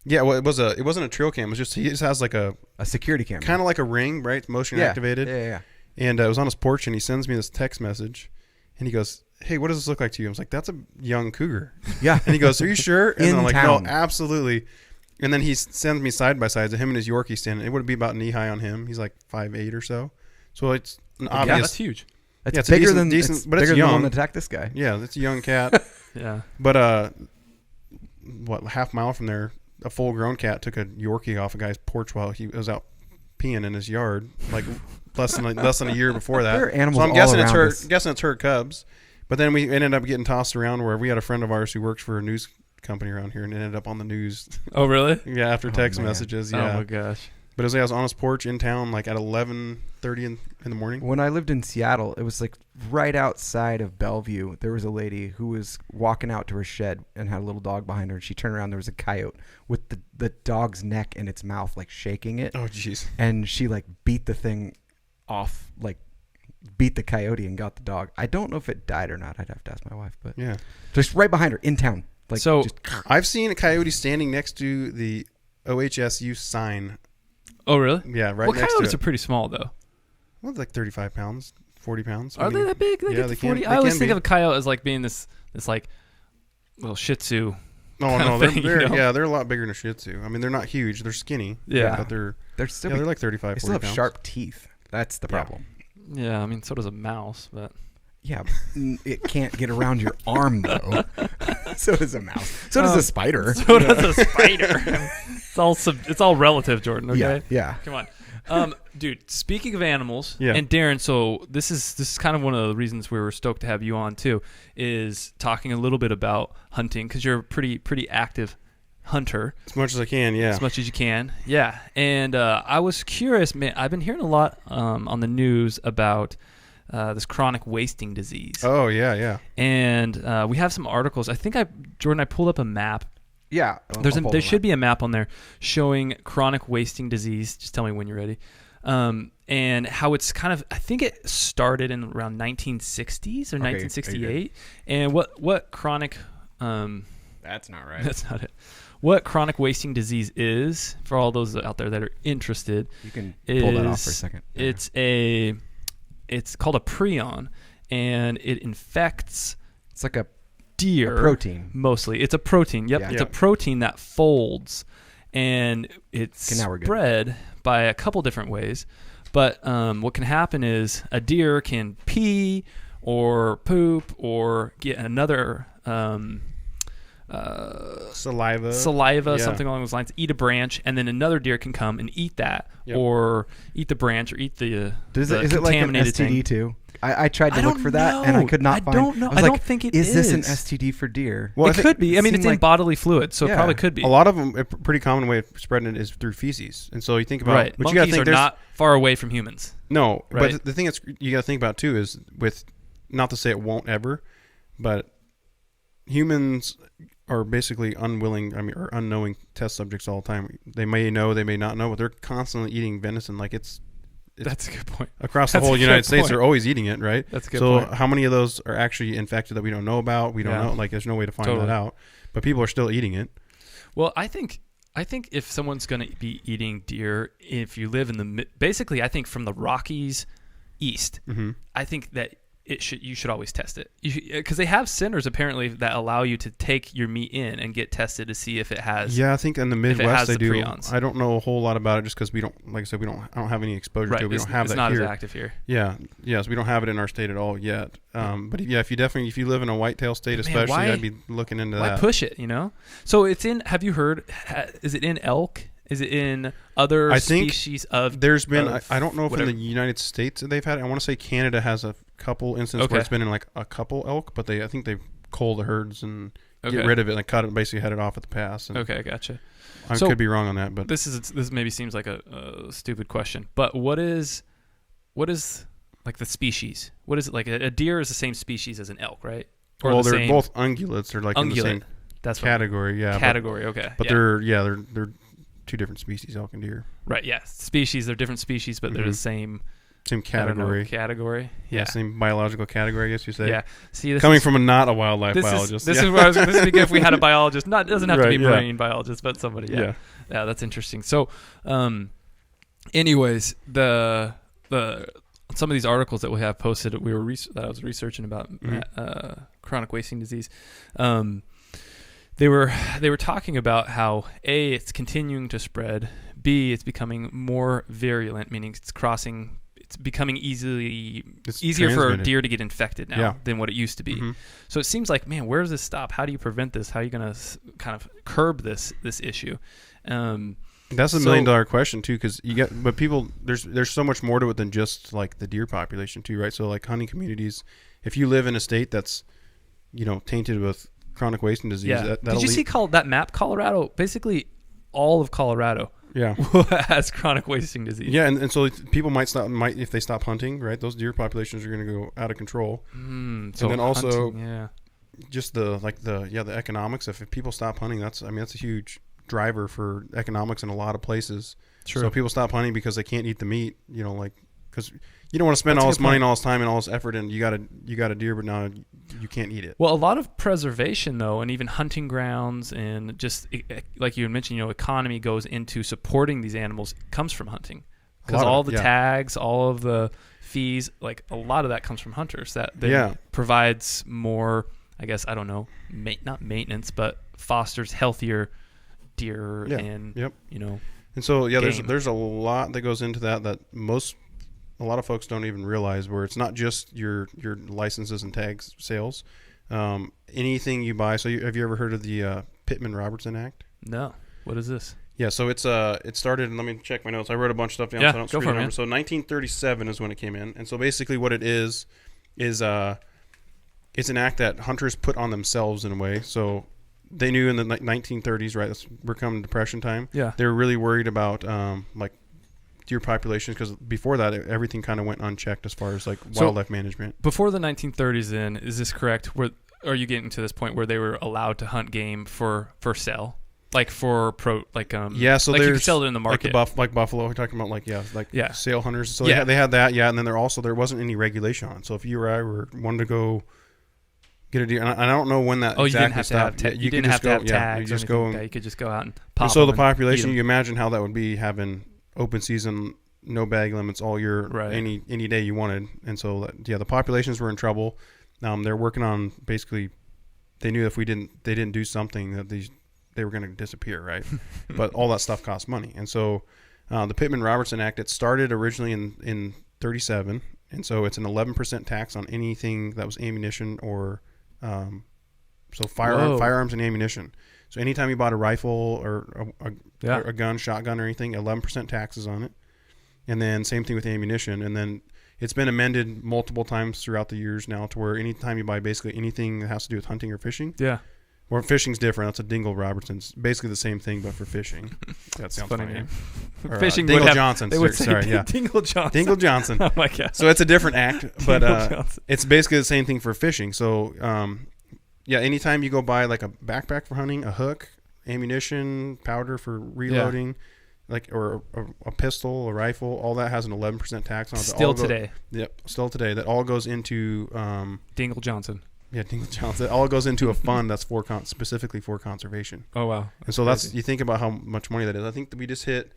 Speaker 3: Yeah, well, it wasn't a trail cam. It was just he just has like a
Speaker 1: security camera,
Speaker 3: kind of like a ring, right? Motion activated.
Speaker 1: Yeah.
Speaker 3: And it was on his porch, and he sends me this text message, and he goes, "Hey, what does this look like to you?" I was like, "That's a young cougar."
Speaker 1: Yeah.
Speaker 3: And he goes, "Are you sure?" And I'm like,
Speaker 1: town.
Speaker 3: "No, absolutely." And then he sends me side by side. So him and his Yorkie standing. It would be about knee high on him. He's like 5'8" or so. So it's an obvious.
Speaker 2: Yeah, that's huge.
Speaker 1: It's bigger than
Speaker 3: decent, but
Speaker 1: bigger
Speaker 3: it's young.
Speaker 1: than the one that attacked this guy.
Speaker 3: Yeah, it's a young cat.
Speaker 2: Yeah.
Speaker 3: But half mile from there, a full-grown cat took a Yorkie off a guy's porch while he was out peeing in his yard, like less than a year before that.
Speaker 1: There are animals
Speaker 3: so I'm
Speaker 1: all
Speaker 3: guessing
Speaker 1: around
Speaker 3: it's guessing it's her cubs. But then we ended up getting tossed around where we had a friend of ours who works for a news company around here and ended up on the news.
Speaker 2: Oh, really?
Speaker 3: Yeah, after text messages. Yeah.
Speaker 2: Oh my gosh.
Speaker 3: But I was on his porch in town like at 11:30 in the morning.
Speaker 1: When I lived in Seattle, it was like right outside of Bellevue. There was a lady who was walking out to her shed and had a little dog behind her. And she turned around. There was a coyote with the dog's neck in its mouth, like shaking it.
Speaker 3: Oh, jeez.
Speaker 1: And she like beat the thing off, like beat the coyote and got the dog. I don't know if it died or not. I'd have to ask my wife. But
Speaker 3: yeah,
Speaker 1: just right behind her in town. Like,
Speaker 2: so
Speaker 3: I've seen a coyote standing next to the OHSU sign.
Speaker 2: Oh, really?
Speaker 3: Yeah, right
Speaker 2: well,
Speaker 3: next to it.
Speaker 2: coyotes are pretty small, though.
Speaker 3: Well, like 35 pounds, 40 pounds.
Speaker 2: Are they that big? They get to 40? I always think of a coyote as like being this like little Shih Tzu.
Speaker 3: Oh no, they're
Speaker 2: thing,
Speaker 3: they're a lot bigger than a Shih Tzu. I mean, they're not huge. They're skinny.
Speaker 2: Yeah,
Speaker 3: but they're
Speaker 1: still
Speaker 3: they're like 35.
Speaker 1: They
Speaker 3: 40
Speaker 1: still have
Speaker 3: pounds.
Speaker 1: sharp teeth. That's the problem.
Speaker 2: Yeah, I mean, so does a mouse, but
Speaker 1: yeah, it can't get around your arm though. So does a mouse. So does a spider.
Speaker 2: So does a spider. It's all relative, Jordan. Okay.
Speaker 1: Yeah.
Speaker 2: Come on, dude. Speaking of animals,
Speaker 3: yeah.
Speaker 2: And Darren, so this is kind of one of the reasons we were stoked to have you on too, is talking a little bit about hunting because you're a pretty active hunter.
Speaker 3: As much as I can, yeah.
Speaker 2: As much as you can, yeah. And I was curious, man. I've been hearing a lot on the news about this chronic wasting disease.
Speaker 3: Oh yeah.
Speaker 2: And we have some articles. I think Jordan, I pulled up a map.
Speaker 1: Yeah.
Speaker 2: There should be a map on there showing chronic wasting disease. Just tell me when you're ready. And how it's kind of, I think it started in around 1960s or 1968. And what chronic
Speaker 1: that's not right.
Speaker 2: That's not it. What chronic wasting disease is, for all those out there that are interested,
Speaker 1: you can pull that off for a second.
Speaker 2: It's called a prion, and it infects.
Speaker 1: It's like a
Speaker 2: deer.
Speaker 1: A protein.
Speaker 2: Mostly. It's a protein. Yep. Yeah. It's a protein that folds, and it's spread by a couple different ways. But what can happen is a deer can pee or poop or get another
Speaker 3: saliva,
Speaker 2: something along those lines, eat a branch, and then another deer can come and eat that, or eat the branch, or eat the
Speaker 1: is it like an STD
Speaker 2: thing.
Speaker 1: Too? I tried to look for that, and I could not find.
Speaker 2: I don't know.
Speaker 1: I
Speaker 2: don't think it is.
Speaker 1: Is this an STD for deer?
Speaker 2: Well, it could be. I mean, it's in bodily fluid, so it probably could be.
Speaker 3: A lot of them, a pretty common way of spreading it is through feces, and so you think about.
Speaker 2: Right.
Speaker 3: But
Speaker 2: monkeys are not far away from humans.
Speaker 3: No, right? But the thing that's you got to think about too is with, not to say it won't ever, but humans are basically or unknowing test subjects all the time. They may know, they may not know, but they're constantly eating venison. Like it's
Speaker 2: that's a good point.
Speaker 3: Across the whole United States, they're always eating it, right?
Speaker 2: That's a good point.
Speaker 3: So how many of those are actually infected that we don't know about? We don't know. Like there's no way to find that out. But people are still eating it.
Speaker 2: Well, I think if someone's going to be eating deer, if you live in basically, I think from the Rockies east, I think that you should always test it, because they have centers apparently that allow you to take your meat in and get tested to see if it has.
Speaker 3: Yeah, I think in the Midwest they do.
Speaker 2: Prions.
Speaker 3: I don't know a whole lot about it just because we don't, like I said, I don't have any exposure to it. We don't have that here.
Speaker 2: It's not as active here.
Speaker 3: Yeah, yes, we don't have it in our state at all yet. But yeah, if you live in a whitetail state, especially, I'd be looking into that.
Speaker 2: Why push it? So it's in. Have you heard? Is it in elk? Is it in other species of?
Speaker 3: There's been. I don't know if in the United States they've had it. I want to say Canada has a couple instances where it's been in like a couple elk, but I think they've culled the herds and get rid of it and cut it, basically headed off at the pass. And
Speaker 2: okay, gotcha.
Speaker 3: I could be wrong on that, but
Speaker 2: this maybe seems like a stupid question, but what is like the species? What is it like? A deer is the same species as an elk, right?
Speaker 3: Or they're both ungulates. They're like in the same category.
Speaker 2: Category. Okay.
Speaker 3: But they're two different species, elk and deer.
Speaker 2: Right. Yeah. Species. They're different species, but they're the same.
Speaker 3: Same category.
Speaker 2: Category.
Speaker 3: Yeah. Same biological category, I guess you say.
Speaker 2: Yeah. See,
Speaker 3: coming from not a wildlife biologist.
Speaker 2: This is where this would be good if we had a biologist. It doesn't have to be marine biologist, but somebody. Yeah. That's interesting. So, anyways, the some of these articles that we have posted, that I was researching about chronic wasting disease. They were talking about how A, it's continuing to spread. B, it's becoming more virulent, meaning it's becoming easier for a deer to get infected now than what it used to be. So it seems like, man, where does this stop? How do you prevent this? How are you going to kind of curb this issue?
Speaker 3: That's $1 million question too, because but people, there's so much more to it than just like the deer population too, right? So like hunting communities, if you live in a state that's, tainted with chronic wasting disease,
Speaker 2: did you see that map? Colorado, basically all of Colorado.
Speaker 3: Yeah,
Speaker 2: has chronic wasting disease.
Speaker 3: Yeah, and so people might if they stop hunting, right? Those deer populations are going to go out of control.
Speaker 2: So
Speaker 3: and then also,
Speaker 2: hunting,
Speaker 3: just the economics. If people stop hunting, that's a huge driver for economics in a lot of places.
Speaker 2: True.
Speaker 3: So people stop hunting because they can't eat the meat. Because you don't want to spend all this money and all this time and all this effort, and you got a deer, but now you can't eat it.
Speaker 2: Well, a lot of preservation, though, and even hunting grounds, and just like you had mentioned, economy goes into supporting these animals, comes from hunting, because all the tags, all of the fees, like a lot of that comes from hunters. That provides more, I guess, I don't know, not maintenance, but fosters healthier deer and
Speaker 3: And so
Speaker 2: game.
Speaker 3: there's a lot that goes into that a lot of folks don't even realize, where it's not just your licenses and tags sales. Anything you buy. So have you ever heard of the Pittman-Robertson Act?
Speaker 2: No. What is this?
Speaker 3: Yeah, so it started, and let me check my notes. I wrote a bunch of stuff down, so I don't screw the numbers. So 1937 is when it came in. And so basically what it is it's an act that hunters put on themselves in a way. So they knew in the 1930s, right? We're coming Depression time.
Speaker 2: Yeah.
Speaker 3: They were really worried about like deer populations, because before that everything kind of went unchecked as far as like wildlife management.
Speaker 2: Before the 1930s, then, is this correct? Are you getting to this point where they were allowed to hunt game for sale, like for so like you could sell it in the market,
Speaker 3: like buffalo? We're talking about sale hunters. So they had that, and then there wasn't any regulation on it. So if you or I wanted to go get a deer, and I don't know when that exactly stopped.
Speaker 2: You didn't have to have tags. You just go. You could just go out and pop.
Speaker 3: And so the population, you imagine how that would be, having open season, no bag limits all year, any day you wanted. And so the populations were in trouble. They're working on, basically, they knew if they didn't do something, that they were going to disappear, right? But all that stuff costs money. And so the Pittman-Robertson Act, it started originally in 37, and so it's an 11% tax on anything that was ammunition or So firearms and ammunition. So anytime you bought a rifle or a gun, shotgun or anything, 11% taxes on it. And then same thing with ammunition. And then it's been amended multiple times throughout the years now to where anytime you buy basically anything that has to do with hunting or fishing.
Speaker 2: Yeah.
Speaker 3: Well, fishing's different. That's a Dingle Robertson's. Basically the same thing, but for fishing. That sounds funny. Name. Or,
Speaker 2: fishing
Speaker 3: Dingle Johnson.
Speaker 2: Sorry, yeah. Dingle Johnson.
Speaker 3: Dingle Johnson.
Speaker 2: Oh, my God.
Speaker 3: So it's a different act, but it's basically the same thing for fishing. So, anytime you go buy like a backpack for hunting, a hook, ammunition, powder for reloading, or a pistol, a rifle, all that has an 11% tax on it.
Speaker 2: Still today.
Speaker 3: Still today. That all goes into
Speaker 2: Dingle Johnson.
Speaker 3: Yeah, Dingle Johnson. It all goes into a fund that's specifically for conservation.
Speaker 2: Oh, wow.
Speaker 3: And so you think about how much money that is. I think that we just hit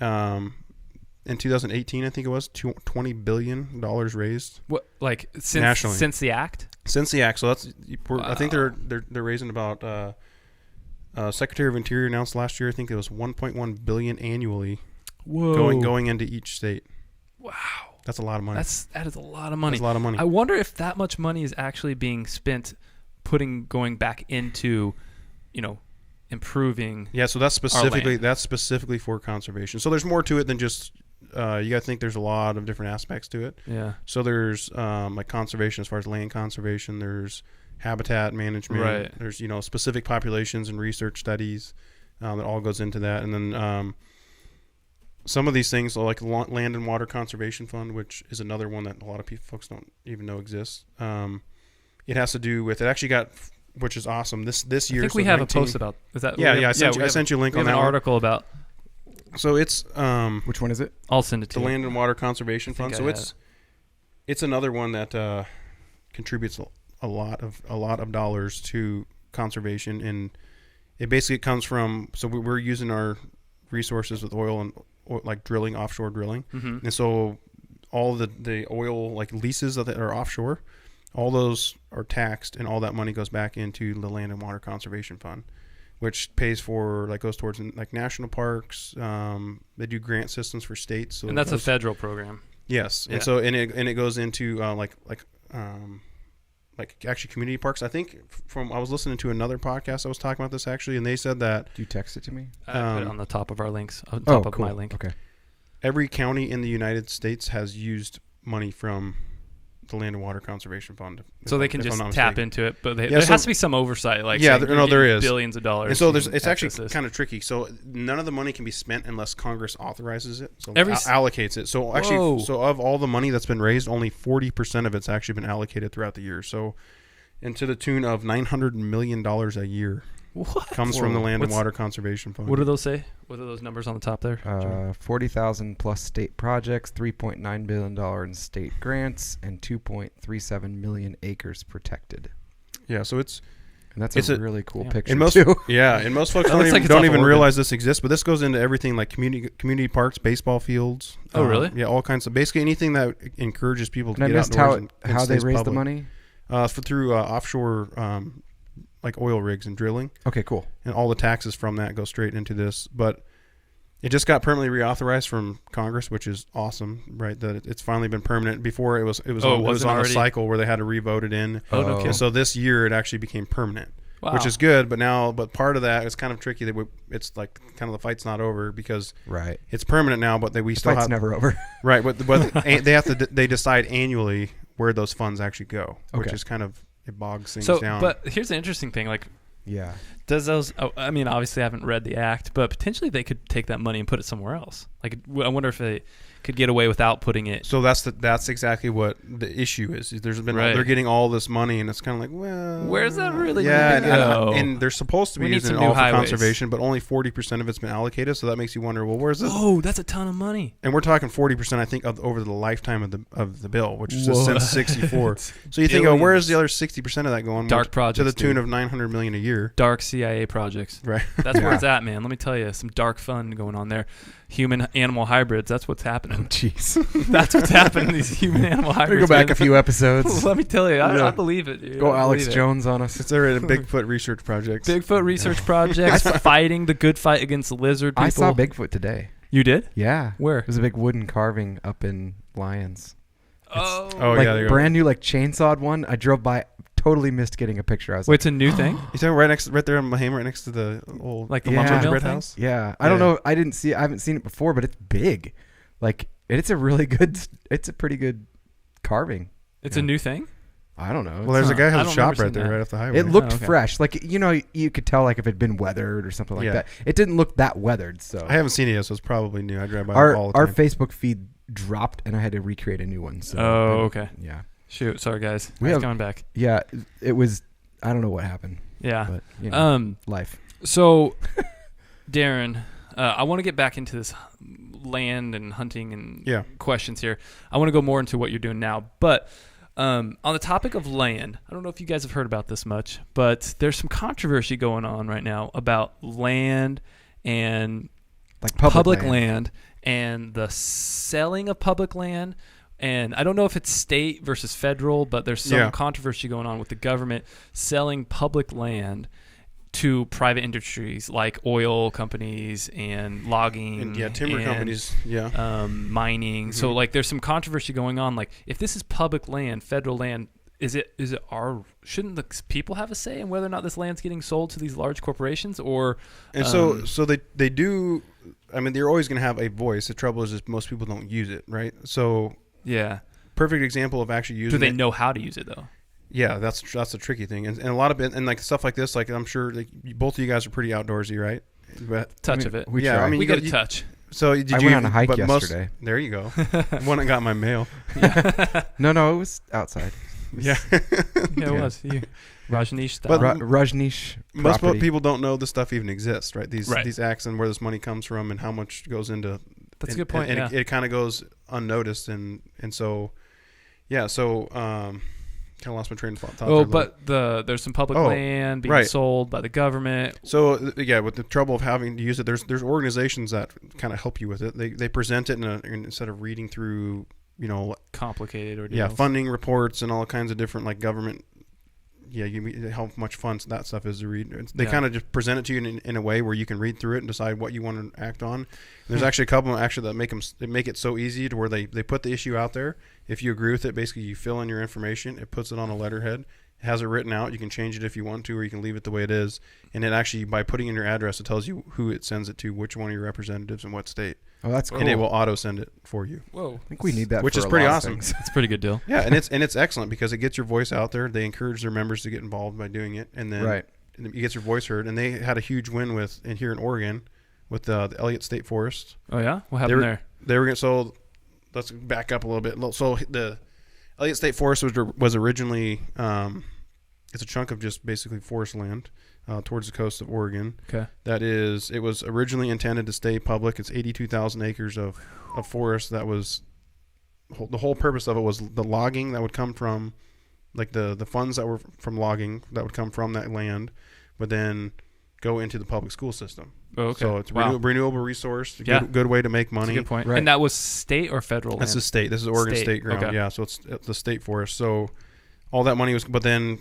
Speaker 3: in 2018, I think it was $20 billion raised.
Speaker 2: What, like
Speaker 3: nationally
Speaker 2: since the act?
Speaker 3: Since the act. So I think they're raising about Secretary of Interior announced last year, I think it was $1.1 billion annually.
Speaker 2: Whoa.
Speaker 3: Going into each state.
Speaker 2: Wow.
Speaker 3: That's a lot of money.
Speaker 2: That is a lot of money.
Speaker 3: That's a lot of money.
Speaker 2: I wonder if that much money is actually being spent going back into, improving.
Speaker 3: Yeah, so that's specifically for conservation. So there's more to it than just you got to think there's a lot of different aspects to it.
Speaker 2: Yeah.
Speaker 3: So there's like conservation as far as land conservation, there's habitat management,
Speaker 2: right.
Speaker 3: There's specific populations and research studies that all goes into that, and then some of these things like Land and Water Conservation Fund, which is another one that a lot of folks don't even know exists. It has to do with it. Actually got, which is awesome. This year.
Speaker 2: I think we have a post about. Is that?
Speaker 3: Yeah. I sent you a link on that.
Speaker 2: An article about.
Speaker 3: So it's
Speaker 1: which one is it?
Speaker 2: I'll send it to you.
Speaker 3: The Land and Water Conservation Fund. So it's another one that contributes a lot of dollars to conservation, and it basically comes from. So we're using our resources with oil and like drilling, offshore drilling, and so all the oil like leases that are offshore, all those are taxed, and all that money goes back into the Land and Water Conservation Fund, which pays for goes towards like national parks. They do grant systems for states, so
Speaker 2: and that's a federal program.
Speaker 3: Yes, yeah. And so and it goes into like actually community parks. I think I was listening to another podcast I was talking about this actually, and they said that.
Speaker 1: Do you text it to me?
Speaker 2: I put it on the top of our links. On top of my link.
Speaker 1: Okay.
Speaker 3: Every county in the United States has used money from the Land and Water Conservation Fund.
Speaker 2: So they can just tap into it, but there has to be some oversight.
Speaker 3: There is
Speaker 2: billions of dollars.
Speaker 3: And so it's actually kind of tricky. So none of the money can be spent unless Congress authorizes it. So allocates it. So actually, of all the money that's been raised, only 40% of it's actually been allocated throughout the year. So, and to the tune of $900 million a year.
Speaker 2: What?
Speaker 3: Comes from the Land and Water Conservation Fund.
Speaker 2: What do those say? What are those numbers on the top there?
Speaker 1: 40,000 plus state projects, $3.9 billion in state grants, and 2.37 million acres protected.
Speaker 3: Yeah, so
Speaker 1: that's a really cool picture
Speaker 3: and most,
Speaker 1: too.
Speaker 3: Yeah, and most folks don't even realize this exists, but this goes into everything like community parks, baseball fields.
Speaker 2: Oh, really?
Speaker 3: Yeah, all kinds of basically anything that encourages people to get outdoors.
Speaker 1: How they raise the money?
Speaker 3: Through offshore. Like oil rigs and drilling.
Speaker 1: Okay, cool.
Speaker 3: And all the taxes from that go straight into this. But it just got permanently reauthorized from Congress, which is awesome, right? That it's finally been permanent. Before it was on a cycle where they had to re-vote it in.
Speaker 2: Oh, no kidding.
Speaker 3: And so this year it actually became permanent,
Speaker 2: which
Speaker 3: is good. But part of that is kind of tricky. That it's like kind of the fight's not over because it's permanent now, but we still
Speaker 1: fight's never over.
Speaker 3: Right, but they decide annually where those funds actually go, which is kind of. It bogs things down.
Speaker 2: But here's the interesting thing. Does those? I mean, obviously, I haven't read the act, but potentially they could take that money and put it somewhere else. I wonder if they could get away without putting it.
Speaker 3: So that's exactly what the issue is. There's been they're getting all this money, and it's kind of like, well,
Speaker 2: where's that really?
Speaker 3: And they're supposed to be using it all for conservation, but only 40% of it's been allocated. So that makes you wonder, well, where's this?
Speaker 2: Oh, that's a ton of money.
Speaker 3: And we're talking 40%, I think, over the lifetime of the bill, which is just since '64. So you think, where's the other 60% of that going?
Speaker 2: Dark projects
Speaker 3: to the tune of $900 million a year.
Speaker 2: Dark CIA projects.
Speaker 3: Right.
Speaker 2: That's where it's at, man. Let me tell you, some dark fun going on there. Human-animal hybrids. That's what's happening.
Speaker 1: Oh, jeez.
Speaker 2: That's what's happening. These human-animal hybrids.
Speaker 1: Go back a few episodes.
Speaker 2: Let me tell you, I believe it. Dude.
Speaker 1: Go Alex Jones on us.
Speaker 3: It's already a Bigfoot research project.
Speaker 2: Bigfoot research projects. Fighting the good fight against lizard people.
Speaker 1: I saw Bigfoot today.
Speaker 2: You did?
Speaker 1: Yeah.
Speaker 2: Where?
Speaker 1: There's a big wooden carving up in Lyons.
Speaker 3: Yeah.
Speaker 1: Brand new, chainsawed one. I drove by. totally missed getting a picture. I was
Speaker 2: Wait,
Speaker 1: like,
Speaker 2: it's a new thing?
Speaker 3: You talking right there on Mahama, right next to the old
Speaker 2: Like the
Speaker 1: Yeah.
Speaker 2: lumber mill thing?
Speaker 3: house?
Speaker 1: yeah. I don't know. I haven't seen it before, but it's big. Like it's a pretty good carving.
Speaker 2: It's a new thing?
Speaker 1: I don't know.
Speaker 3: Well, there's a guy who
Speaker 2: I
Speaker 3: has a
Speaker 2: don't
Speaker 3: shop
Speaker 2: remember
Speaker 3: right there,
Speaker 2: seeing that.
Speaker 3: right off the highway.
Speaker 1: It looked
Speaker 2: okay.
Speaker 1: fresh. Like, you could tell like if it'd been weathered or something like
Speaker 3: Yeah.
Speaker 1: that. It didn't look that weathered. So
Speaker 3: I haven't seen it yet, so it's probably new. I drive by all the
Speaker 1: our
Speaker 3: time.
Speaker 1: Facebook feed dropped and I had to recreate a new one. So
Speaker 2: Okay.
Speaker 1: Yeah.
Speaker 2: Shoot. Sorry, guys.
Speaker 1: We
Speaker 2: It's
Speaker 1: have-
Speaker 2: coming back.
Speaker 1: Yeah. It was. I don't know what happened.
Speaker 2: Yeah.
Speaker 1: But life.
Speaker 2: So, Darren, I want to get back into this land and hunting and questions here. I want to go more into what you're doing now. But on the topic of land, I don't know if you guys have heard about this much, but there's some controversy going on right now about land and
Speaker 1: Like
Speaker 2: public land and the selling of public land. And I don't know if it's state versus federal, but there's some controversy going on with the government selling public land to private industries like oil companies and logging
Speaker 3: and timber companies,
Speaker 2: mining. So like there's some controversy going on. Like if this is public land, federal land, is it shouldn't the people have a say in whether or not this land's getting sold to these large corporations or
Speaker 3: so they do. I mean, they're always going to have a voice. The trouble is just most people don't use it, right? So
Speaker 2: yeah,
Speaker 3: perfect example of actually using.
Speaker 2: Do they know how to use it though?
Speaker 3: Yeah, that's the tricky thing, and a lot of it, and like stuff like this, like I'm sure like both of you guys are pretty outdoorsy, right? But
Speaker 2: of it.
Speaker 1: We
Speaker 2: get a touch.
Speaker 3: So
Speaker 1: I went on a hike yesterday.
Speaker 3: There you go. Went and got my mail.
Speaker 1: No, it was outside.
Speaker 3: Yeah,
Speaker 2: it was. Rajneesh style.
Speaker 3: But
Speaker 1: Rajneesh.
Speaker 3: Most
Speaker 1: property.
Speaker 3: people don't know this stuff even exists, right? These acts and where this money comes from and how much goes into.
Speaker 2: That's a good point.
Speaker 3: And it kind of goes unnoticed, and so, yeah. So kind of lost my train of thought.
Speaker 2: Oh, but there's some public land being sold by the government.
Speaker 3: So yeah, with the trouble of having to use it, there's organizations that kind of help you with it. They present it instead of reading through
Speaker 2: complicated or
Speaker 3: funding reports and all kinds of different like government. Yeah, how much fun that stuff is to read. They kind of just present it to you in a way where you can read through it and decide what you want to act on. And there's actually a couple that make it so easy to where they put the issue out there. If you agree with it, basically you fill in your information. It puts it on a letterhead. It has it written out. You can change it if you want to, or you can leave it the way it is. And it actually, by putting in your address, it tells you who it sends it to, which one of your representatives, and what state.
Speaker 1: Oh, that's cool.
Speaker 3: And it will auto send it for you.
Speaker 2: Whoa,
Speaker 1: I think we need that,
Speaker 3: which
Speaker 1: for
Speaker 3: is
Speaker 1: a
Speaker 3: pretty
Speaker 1: lot of
Speaker 3: awesome.
Speaker 1: things.
Speaker 2: It's a pretty good deal.
Speaker 3: Yeah, and it's excellent because it gets your voice out there. They encourage their members to get involved by doing it, and then it gets your voice heard. And they had a huge win here in Oregon with the Elliott State Forest.
Speaker 2: Oh yeah, what happened there?
Speaker 3: They were getting sold. Let's back up a little bit. So the Elliott State Forest was originally it's a chunk of just basically forest land towards the coast of Oregon.
Speaker 2: Okay.
Speaker 3: It was originally intended to stay public. It's 82,000 acres of forest. That was the whole purpose of it was the logging that would come from, like the funds that were from logging that would come from that land, would then go into the public school system.
Speaker 2: Oh, okay.
Speaker 3: So it's a renewable resource. Good way to make money.
Speaker 2: That's a good point.
Speaker 1: Right.
Speaker 2: And that was state or federal?
Speaker 3: That's the state. This is Oregon State ground.
Speaker 2: Okay.
Speaker 3: Yeah. So it's the state forest. So all that money was, but then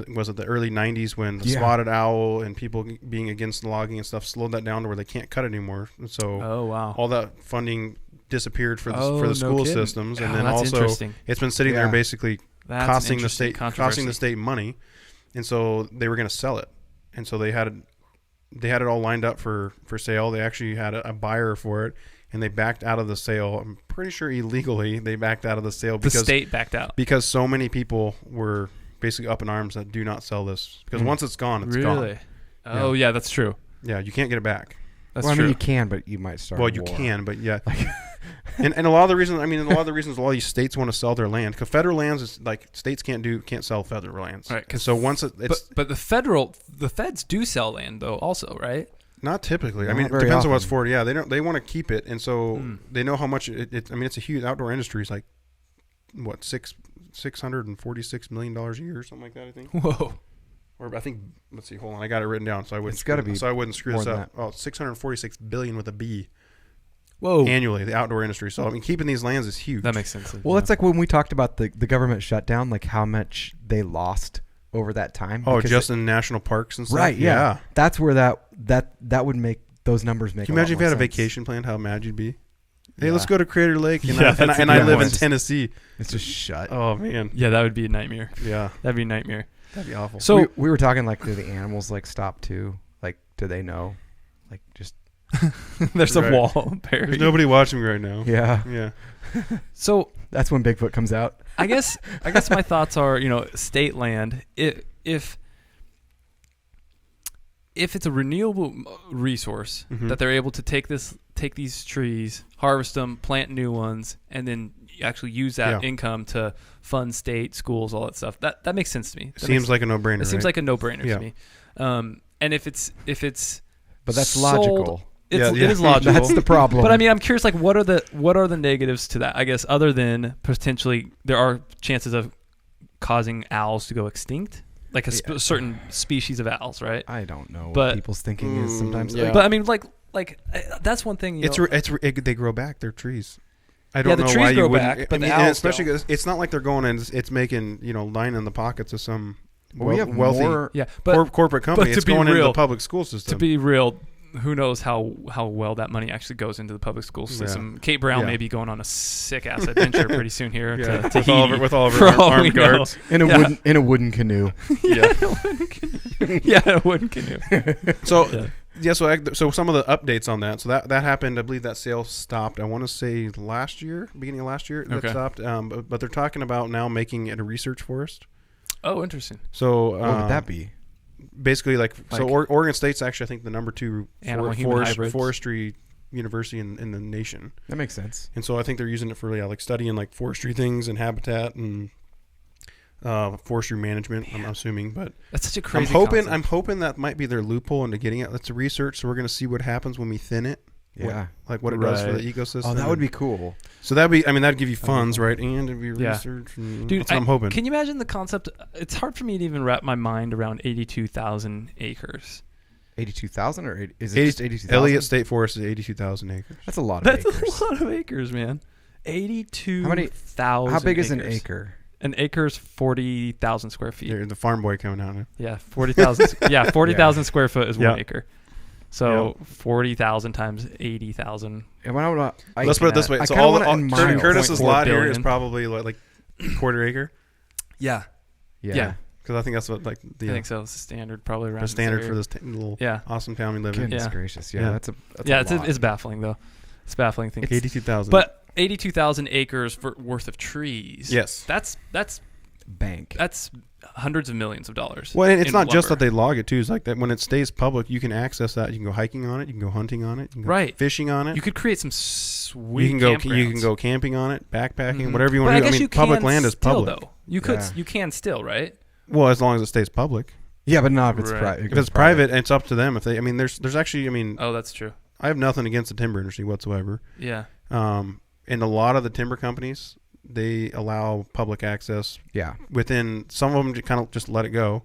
Speaker 3: was it the early 90s when the spotted owl and people being against logging and stuff slowed that down to where they can't cut anymore. And so all that funding disappeared for the school systems, and then also it's been sitting there basically costing the state money, and so they were going to sell it, and so they had it all lined up for sale. They actually had a buyer for it, and they backed out of the sale. I'm pretty sure illegally they backed out of the sale because
Speaker 2: the state backed out
Speaker 3: because so many people were basically up in arms that do not sell this because once it's gone, it's gone.
Speaker 2: Really? Oh yeah, that's true.
Speaker 3: Yeah, you can't get it back.
Speaker 2: That's
Speaker 1: true. I mean,
Speaker 3: you
Speaker 1: can, but you might start.
Speaker 3: Well, you can, but yeah. and a lot of the reasons, a lot of these states want to sell their land because federal lands is like states can't sell federal lands.
Speaker 2: Right.
Speaker 3: So once it's
Speaker 2: but the feds do sell land though also, right?
Speaker 3: Not typically.
Speaker 1: Not
Speaker 3: it depends on what's for it. Yeah, they want to keep it, and so they know how much it. It's a huge outdoor industry. It's like what $646 million a year, something like that. I think.
Speaker 2: Whoa.
Speaker 3: Or I think, let's see, hold on. I got it written down, so I wouldn't.
Speaker 1: It's got to be.
Speaker 3: So I wouldn't screw this up.
Speaker 1: That.
Speaker 3: Oh, $646 billion with a B.
Speaker 2: Whoa.
Speaker 3: Annually, the outdoor industry. So keeping these lands is huge.
Speaker 2: That makes sense.
Speaker 1: Well, it's like when we talked about the government shutdown, like how much they lost over that time.
Speaker 3: Oh, just in national parks and stuff.
Speaker 1: Right. Yeah. That's where that would make those numbers make.
Speaker 3: Can you imagine if you had a vacation planned? How mad you'd be. Hey, let's go to Crater Lake, and I live in Tennessee.
Speaker 1: It's just shut.
Speaker 3: Oh man.
Speaker 2: Yeah, that would be a nightmare.
Speaker 3: Yeah,
Speaker 2: that'd be a nightmare.
Speaker 3: That'd be awful.
Speaker 1: So we were talking like, do the animals like stop too? Like, do they know? Like, just
Speaker 2: there's a wall buried.
Speaker 3: There's nobody watching me right now.
Speaker 1: Yeah.
Speaker 2: So
Speaker 1: that's when Bigfoot comes out.
Speaker 2: I guess my thoughts are, state land. If it's a renewable resource that they're able to take these trees, harvest them, plant new ones, and then actually use that income to fund state schools, all that stuff. That makes sense to me.
Speaker 3: Seems like a no-brainer.
Speaker 2: It seems like a no-brainer to me. And if it's
Speaker 1: but that's
Speaker 2: sold,
Speaker 1: logical.
Speaker 2: It is logical.
Speaker 1: That's the problem.
Speaker 2: But I mean, I'm curious, like, what are the negatives to that? I guess other than potentially there are chances of causing owls to go extinct, like a certain species of owls, right?
Speaker 1: I don't know
Speaker 2: but,
Speaker 1: what people's thinking is sometimes.
Speaker 2: Yeah. But I mean, like that's one thing.
Speaker 3: They grow back. They're trees. I don't know
Speaker 2: trees
Speaker 3: why you
Speaker 2: grow
Speaker 3: wouldn't.
Speaker 2: back, but the owls
Speaker 3: especially because it's not like they're going and it's making line in the pockets of some wealthy corporate company. It's going into the public school system.
Speaker 2: To be real, who knows how well that money actually goes into the public school system. Yeah. Kate Brown may be going on a sick ass adventure pretty soon here to Tahiti
Speaker 3: with all of her armed guards
Speaker 1: in a wooden canoe.
Speaker 2: Yeah, a wooden canoe.
Speaker 3: So some of the updates on that. So that happened. I believe that sale stopped. I want to say beginning of last year that stopped. But they're talking about now making it a research forest.
Speaker 2: Oh, interesting.
Speaker 3: So
Speaker 1: what would that be?
Speaker 3: Basically, Oregon State's actually, I think, the number 2 forestry university in the nation.
Speaker 1: That makes sense.
Speaker 3: And so I think they're using it for studying like forestry things and habitat and forestry management. I'm assuming, but
Speaker 2: that's such a crazy.
Speaker 3: I'm hoping that might be their loophole into getting it. That's a research, so we're going to see what happens when we thin it.
Speaker 1: Yeah,
Speaker 3: what it does for the ecosystem.
Speaker 1: Oh, that would be cool.
Speaker 3: So that'd give you funds, right? And it'd be research. And
Speaker 2: dude,
Speaker 3: that's what I'm hoping.
Speaker 2: Can you imagine the concept? It's hard for me to even wrap my mind around 82,000 acres.
Speaker 1: 82,000 or is it just 82,000?
Speaker 3: Elliott State Forest is 82,000 acres.
Speaker 1: That's a lot of acres.
Speaker 2: That's a lot of acres, man. 82,000.
Speaker 1: How big is
Speaker 2: acres.
Speaker 1: an acre?
Speaker 2: An acre is 40,000 square feet.
Speaker 3: You're the farm boy coming out now.
Speaker 2: Yeah, 40,000. 40,000 square foot is 1 acre. So 40,000 times 80,000.
Speaker 3: Let's put it this way. So Curtis's lot here is probably like quarter acre.
Speaker 2: Yeah.
Speaker 3: Because I think that's what I
Speaker 2: think so. It's the standard, probably around
Speaker 3: the standard for this little awesome town we live in.
Speaker 1: Goodness gracious. That's a lot.
Speaker 2: It's baffling though. It's baffling thing.
Speaker 3: 82,000.
Speaker 2: But 82,000 acres worth of trees.
Speaker 3: Yes.
Speaker 2: That's
Speaker 1: bank.
Speaker 2: That's hundreds of millions of dollars.
Speaker 3: Well, it's not just that they log it too. It's like that when it stays public, you can access that. You can go hiking on it. You can go hunting on it. You can go fishing on it.
Speaker 2: You could create some sweet.
Speaker 3: You can go camping on it, backpacking, whatever you want to do. I mean, public land is public.
Speaker 2: Though. You can still, right?
Speaker 3: Well, as long as it stays public.
Speaker 1: Yeah, but not if it's private.
Speaker 3: If it's private, it's up to them. If they, there's actually,
Speaker 2: oh, that's true.
Speaker 3: I have nothing against the timber industry whatsoever.
Speaker 2: Yeah.
Speaker 3: And a lot of the timber companies, they allow public access.
Speaker 1: Yeah.
Speaker 3: Within some of them, kind of just let it go,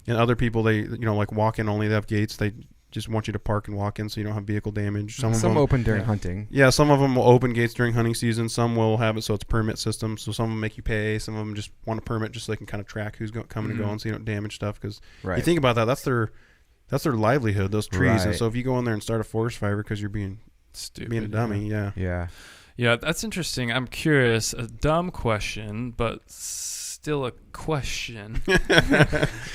Speaker 3: and other people they like walk in only. They have gates. They just want you to park and walk in so you don't have vehicle damage. Some of them
Speaker 1: open during hunting.
Speaker 3: Yeah, some of them will open gates during hunting season. Some will have it so it's a permit system. So some of them make you pay. Some of them just want a permit just so they can kind of track who's coming and going so you don't damage stuff. Because you think about that, that's their livelihood. Those trees. Right. And so if you go in there and start a forest fire because you're being stupid, being a dummy,
Speaker 2: Yeah, that's interesting. I'm curious. A dumb question, but still a question.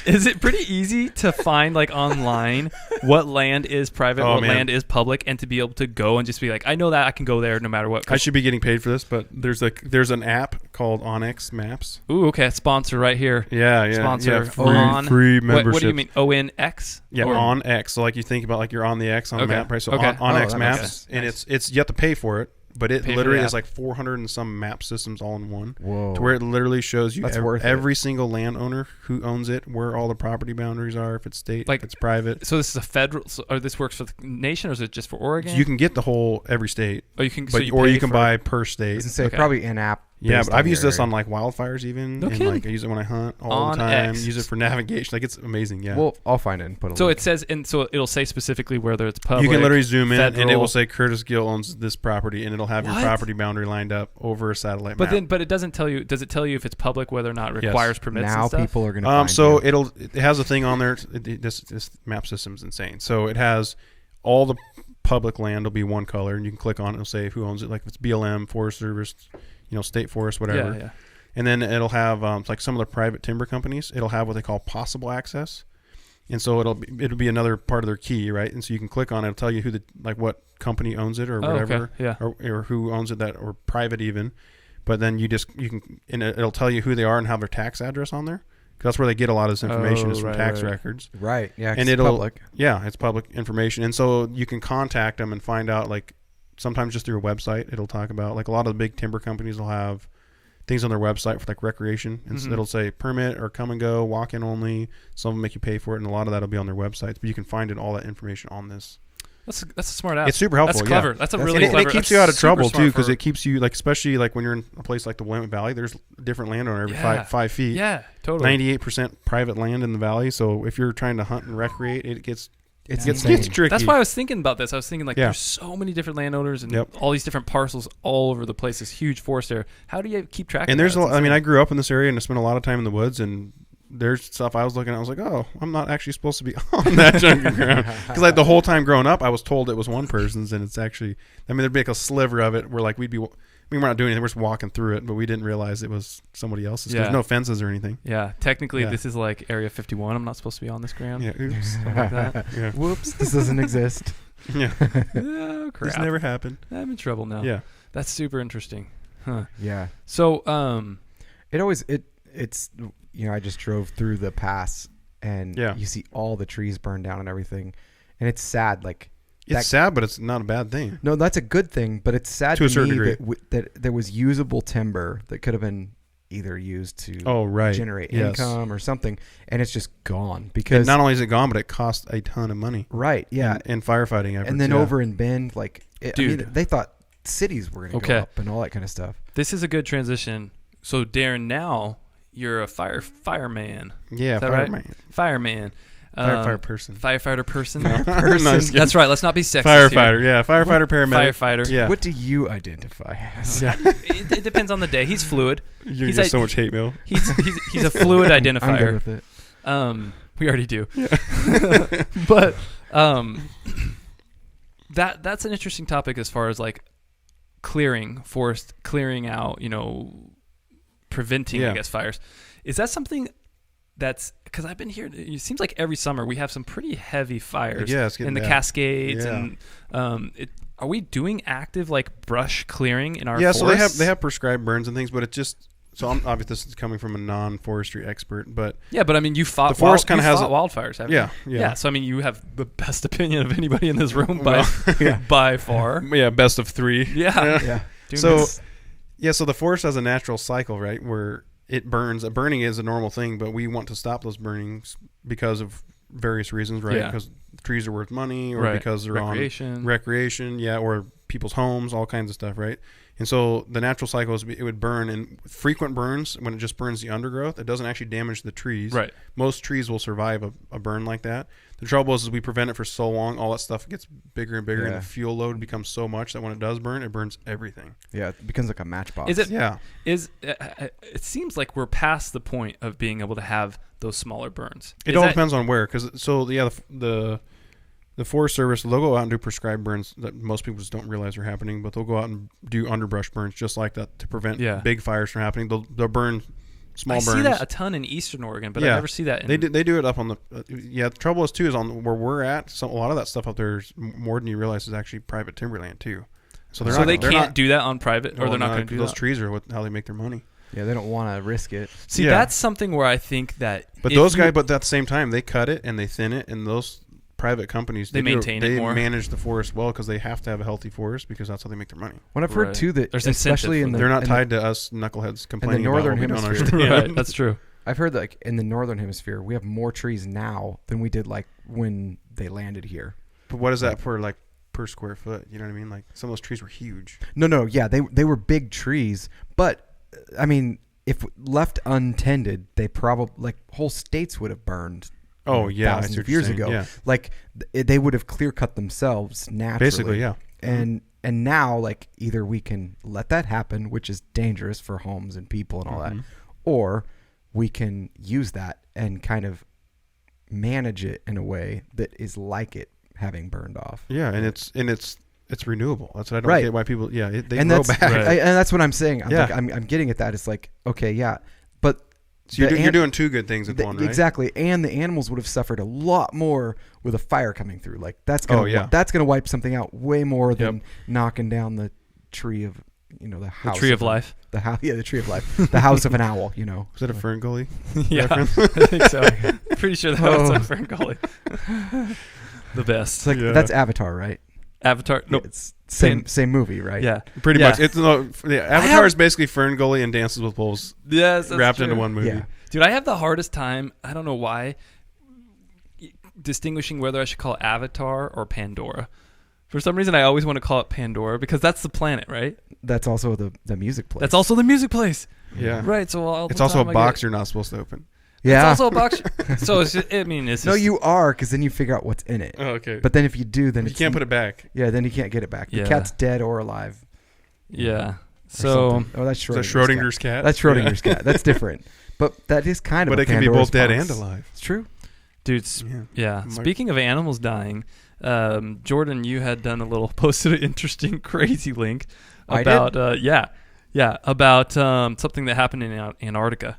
Speaker 2: Is it pretty easy to find online what land is private, what land is public, and to be able to go and just be like, I know that I can go there no matter what?
Speaker 3: I should be getting paid for this, but there's an app called Onyx Maps.
Speaker 2: Ooh, okay, sponsor right here.
Speaker 3: Yeah.
Speaker 2: Sponsor
Speaker 3: free membership.
Speaker 2: What do you mean? ONX?
Speaker 3: Yeah, on X. So you think about you're on the X on the map, right? So Onyx Maps, and it's you have to pay for it. But it literally is like 400 and some map systems all in one.
Speaker 1: Whoa.
Speaker 3: To where it literally shows you every single landowner who owns it, where all the property boundaries are, if it's state, if it's private.
Speaker 2: So this is a federal, or this works for the nation, or is it just for Oregon?
Speaker 3: So you can get every state.
Speaker 2: Oh, you can,
Speaker 3: you can buy per state.
Speaker 1: Probably in app.
Speaker 3: Yeah, but I've used this on wildfires even. No kidding. I use it when I hunt all the time.
Speaker 2: X.
Speaker 3: Use it for navigation. It's amazing. Yeah.
Speaker 1: Well, I'll find it and put it.
Speaker 2: So it says, and so it'll say specifically whether it's public.
Speaker 3: You can literally zoom in
Speaker 2: federal.
Speaker 3: and it will say Curtis Gill owns this property, and it'll have your property boundary lined up over a satellite map.
Speaker 2: But it doesn't tell you. Does it tell you if it's public, whether or not it requires permits?
Speaker 1: Now
Speaker 2: and stuff?
Speaker 1: People are going to. Find
Speaker 3: so it has a thing on there. This map system's insane. So it has all the public land will be one color, and you can click on it. It'll say who owns it. Like if it's BLM, Forest Service, state forest, whatever.
Speaker 2: Yeah.
Speaker 3: And then it'll have like some of the private timber companies. It'll have what they call possible access, and so it'll be another part of their key, right? And so you can click on it. It'll tell you who what company owns it or whatever, or who owns it, that or private even. But then you can and it'll tell you who they are and have their tax address on there. Because that's where they get a lot of this information is from tax records.
Speaker 1: Right. Yeah.
Speaker 3: And it's public. Yeah, it's public information, and so you can contact them and find out. Like sometimes just through a website, it'll talk about like a lot of the big timber companies will have things on their website for like recreation, and so it'll say permit or come and go, walk in only. Some of them make you pay for it, and a lot of that'll be on their websites. But you can find all that information on this.
Speaker 2: That's a smart app.
Speaker 3: It's super helpful.
Speaker 2: That's clever.
Speaker 3: Yeah.
Speaker 2: That's really clever.
Speaker 3: And it keeps you out of trouble too, because it keeps you like, especially like when you're in a place like the Willamette Valley, there's a different landowner every 5 feet.
Speaker 2: Yeah, totally.
Speaker 3: 98% private land in the valley. So if you're trying to hunt and recreate, it gets tricky.
Speaker 2: That's why I was thinking about this. I was thinking like there's so many different landowners and all these different parcels all over the place. This huge forest area. How do you keep track?
Speaker 3: And
Speaker 2: of that?
Speaker 3: I mean, I grew up in this area and I spent a lot of time in the woods, and there's stuff I was looking at. I was like, oh, I'm not actually supposed to be on that jungle ground. Because like the whole time growing up, I was told it was one person's, and it's actually, I mean, there'd be like a sliver of it where like we're not doing anything. We're just walking through it, but we didn't realize it was somebody else's. There's no fences or anything.
Speaker 2: Yeah. Technically, this is like Area 51. I'm not supposed to be on this ground.
Speaker 3: Yeah. Oops.
Speaker 2: Something like that.
Speaker 3: Yeah.
Speaker 1: Whoops. This doesn't exist.
Speaker 3: Yeah.
Speaker 2: Oh, crap.
Speaker 3: This never happened.
Speaker 2: I'm in trouble now.
Speaker 3: Yeah.
Speaker 2: That's super interesting. Huh.
Speaker 1: Yeah.
Speaker 2: So,
Speaker 1: it's I just drove through the pass, and you see all the trees burned down and everything, and it's sad. Like
Speaker 3: it's sad, but it's not a bad thing.
Speaker 1: No, that's a good thing, but it's sad
Speaker 3: to a certain degree
Speaker 1: that there was usable timber that could have been either used to generate income or something, and it's just gone because
Speaker 3: and not only is it gone, but it costs a ton of money.
Speaker 1: Right? Yeah,
Speaker 3: in firefighting efforts.
Speaker 1: And then over in Bend, like they thought cities were going to go up and all that kind of stuff.
Speaker 2: This is a good transition. So Darren, now you're a fireman.
Speaker 3: Yeah,
Speaker 2: fireman. Right? Fireman.
Speaker 3: Firefighter person.
Speaker 2: Firefighter person.
Speaker 3: person.
Speaker 2: That's right. Let's not be sexist.
Speaker 3: Firefighter.
Speaker 2: Here.
Speaker 3: Yeah, firefighter, paramedic.
Speaker 2: Firefighter.
Speaker 3: Yeah.
Speaker 1: What do you identify as?
Speaker 2: It depends on the day. He's fluid.
Speaker 3: You get so much hate mail.
Speaker 2: He's a fluid identifier.
Speaker 1: I'm good with it.
Speaker 2: We already do. Yeah. But that's an interesting topic as far as like forest clearing out, preventing, I guess, fires. Is that something that's, because I've been here, it seems like every summer we have some pretty heavy fires in the Cascades. And are we doing active like brush clearing in our forests?
Speaker 3: So they have prescribed burns and things, but it just, so obviously this is coming from a non-forestry expert, but
Speaker 2: I mean, you fought
Speaker 3: the forest kind of has
Speaker 2: wildfires, haven't you?
Speaker 3: Yeah.
Speaker 2: So I mean, you have the best opinion of anybody in this room by far.
Speaker 3: Yeah, best of three.
Speaker 2: Yeah.
Speaker 3: So the forest has a natural cycle, right, where it burns. Burning is a normal thing, but we want to stop those burnings because of various reasons, right? Because trees are worth money, or because they're on recreation, or people's homes, all kinds of stuff, right? And so the natural cycle is it would burn, and frequent burns, when it just burns the undergrowth, it doesn't actually damage the trees.
Speaker 2: Right.
Speaker 3: Most trees will survive a burn like that. The trouble is we prevent it for so long, all that stuff gets bigger and bigger, and the fuel load becomes so much that when it does burn, it burns everything.
Speaker 1: Yeah, it becomes like a matchbox.
Speaker 2: Is it? Yeah. It seems like we're past the point of being able to have those smaller burns.
Speaker 3: It all depends on where, because the Forest Service, they'll go out and do prescribed burns that most people just don't realize are happening, but they'll go out and do underbrush burns just like that to prevent big fires from happening. They'll burn small burns.
Speaker 2: I see that a ton in Eastern Oregon, but I never see that.
Speaker 3: They do it up on the the trouble is too is on where we're at. So a lot of that stuff up there is more than you realize is actually private timberland too. So
Speaker 2: they can't do that on private, or they're not going to do
Speaker 3: those
Speaker 2: that.
Speaker 3: trees are how they make their money.
Speaker 1: Yeah, they don't want to risk it.
Speaker 2: See, that's something where I think that.
Speaker 3: But those guys, but at the same time, they cut it and they thin it, and those private companies
Speaker 2: they maintain it more.
Speaker 3: They manage the forest well because they have to have a healthy forest because that's how they make their money.
Speaker 1: What I've heard too that
Speaker 2: there's
Speaker 1: especially
Speaker 3: they're not tied to us knuckleheads complaining
Speaker 1: in the northern
Speaker 3: about
Speaker 1: hemisphere.
Speaker 2: Right, that's true.
Speaker 1: I've heard that like in the northern hemisphere we have more trees now than we did like when they landed here.
Speaker 3: But what is that for like per square foot? You know what I mean? Like some of those trees were huge.
Speaker 1: No, yeah, they were big trees, but I mean, if left untended, they probably like whole states would have burned.
Speaker 3: Oh yeah,
Speaker 1: thousands of years ago.
Speaker 3: Yeah.
Speaker 1: Like they would have clear cut themselves naturally.
Speaker 3: Basically, yeah.
Speaker 1: And now like either we can let that happen, which is dangerous for homes and people and all that, or we can use that and kind of manage it in a way that is like it having burned off.
Speaker 3: Yeah, and it's it's renewable. That's what I don't get why people. Yeah, they
Speaker 1: and
Speaker 3: grow back.
Speaker 1: And that's what I'm saying. I'm getting at that. It's like, okay, yeah, but
Speaker 3: so you're doing two good things with one, right?
Speaker 1: Exactly, and the animals would have suffered a lot more with a fire coming through. Like that's gonna wipe something out way more than knocking down the tree of the house.
Speaker 2: The tree of life.
Speaker 1: The house, the tree of life. The house of an owl.
Speaker 3: Was that a Fern Gully?
Speaker 2: Yeah, I think so. Pretty sure that was a Fern Gully. The best.
Speaker 1: It's like that's Avatar, right?
Speaker 2: Avatar. No,
Speaker 1: it's same movie, right?
Speaker 2: Yeah,
Speaker 3: pretty much. It's Avatar is basically Fern Gully and Dances with Wolves.
Speaker 2: Yes, that's
Speaker 3: wrapped
Speaker 2: true.
Speaker 3: into one movie.
Speaker 1: Yeah.
Speaker 2: Dude, I have the hardest time. I don't know why. Distinguishing whether I should call it Avatar or Pandora. For some reason, I always want to call it Pandora because that's the planet, right?
Speaker 1: That's also the music place.
Speaker 2: That's also the music place.
Speaker 3: Yeah.
Speaker 2: Right. So
Speaker 3: it's also a box you're not supposed to open.
Speaker 1: Yeah.
Speaker 2: It's also a box. So it's just, it's just,
Speaker 1: no, you are, because then you figure out what's in it.
Speaker 3: Oh, okay.
Speaker 1: But then if you do, then
Speaker 3: you can't put it back.
Speaker 1: Yeah, then you can't get it back. The cat's dead or alive.
Speaker 2: Yeah. So
Speaker 1: that's
Speaker 3: Schrodinger's cat.
Speaker 1: That's Schrodinger's cat. That's different. But that is kind of.
Speaker 3: But it can be both dead and alive.
Speaker 1: It's true.
Speaker 2: Dude. Yeah. Speaking of animals dying, Jordan, you had done posted an interesting, crazy link about about something that happened in Antarctica.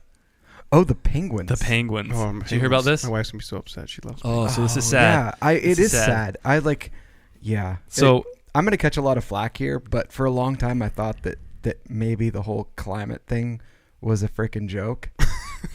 Speaker 1: Oh, the penguins.
Speaker 2: The penguins. Oh, did you hear about this?
Speaker 3: My wife's gonna be so upset. She loves.
Speaker 2: Oh, so this is sad.
Speaker 1: Yeah, it is sad. I like. Yeah.
Speaker 2: So
Speaker 1: I'm gonna catch a lot of flack here, but for a long time I thought that maybe the whole climate thing was a freaking joke.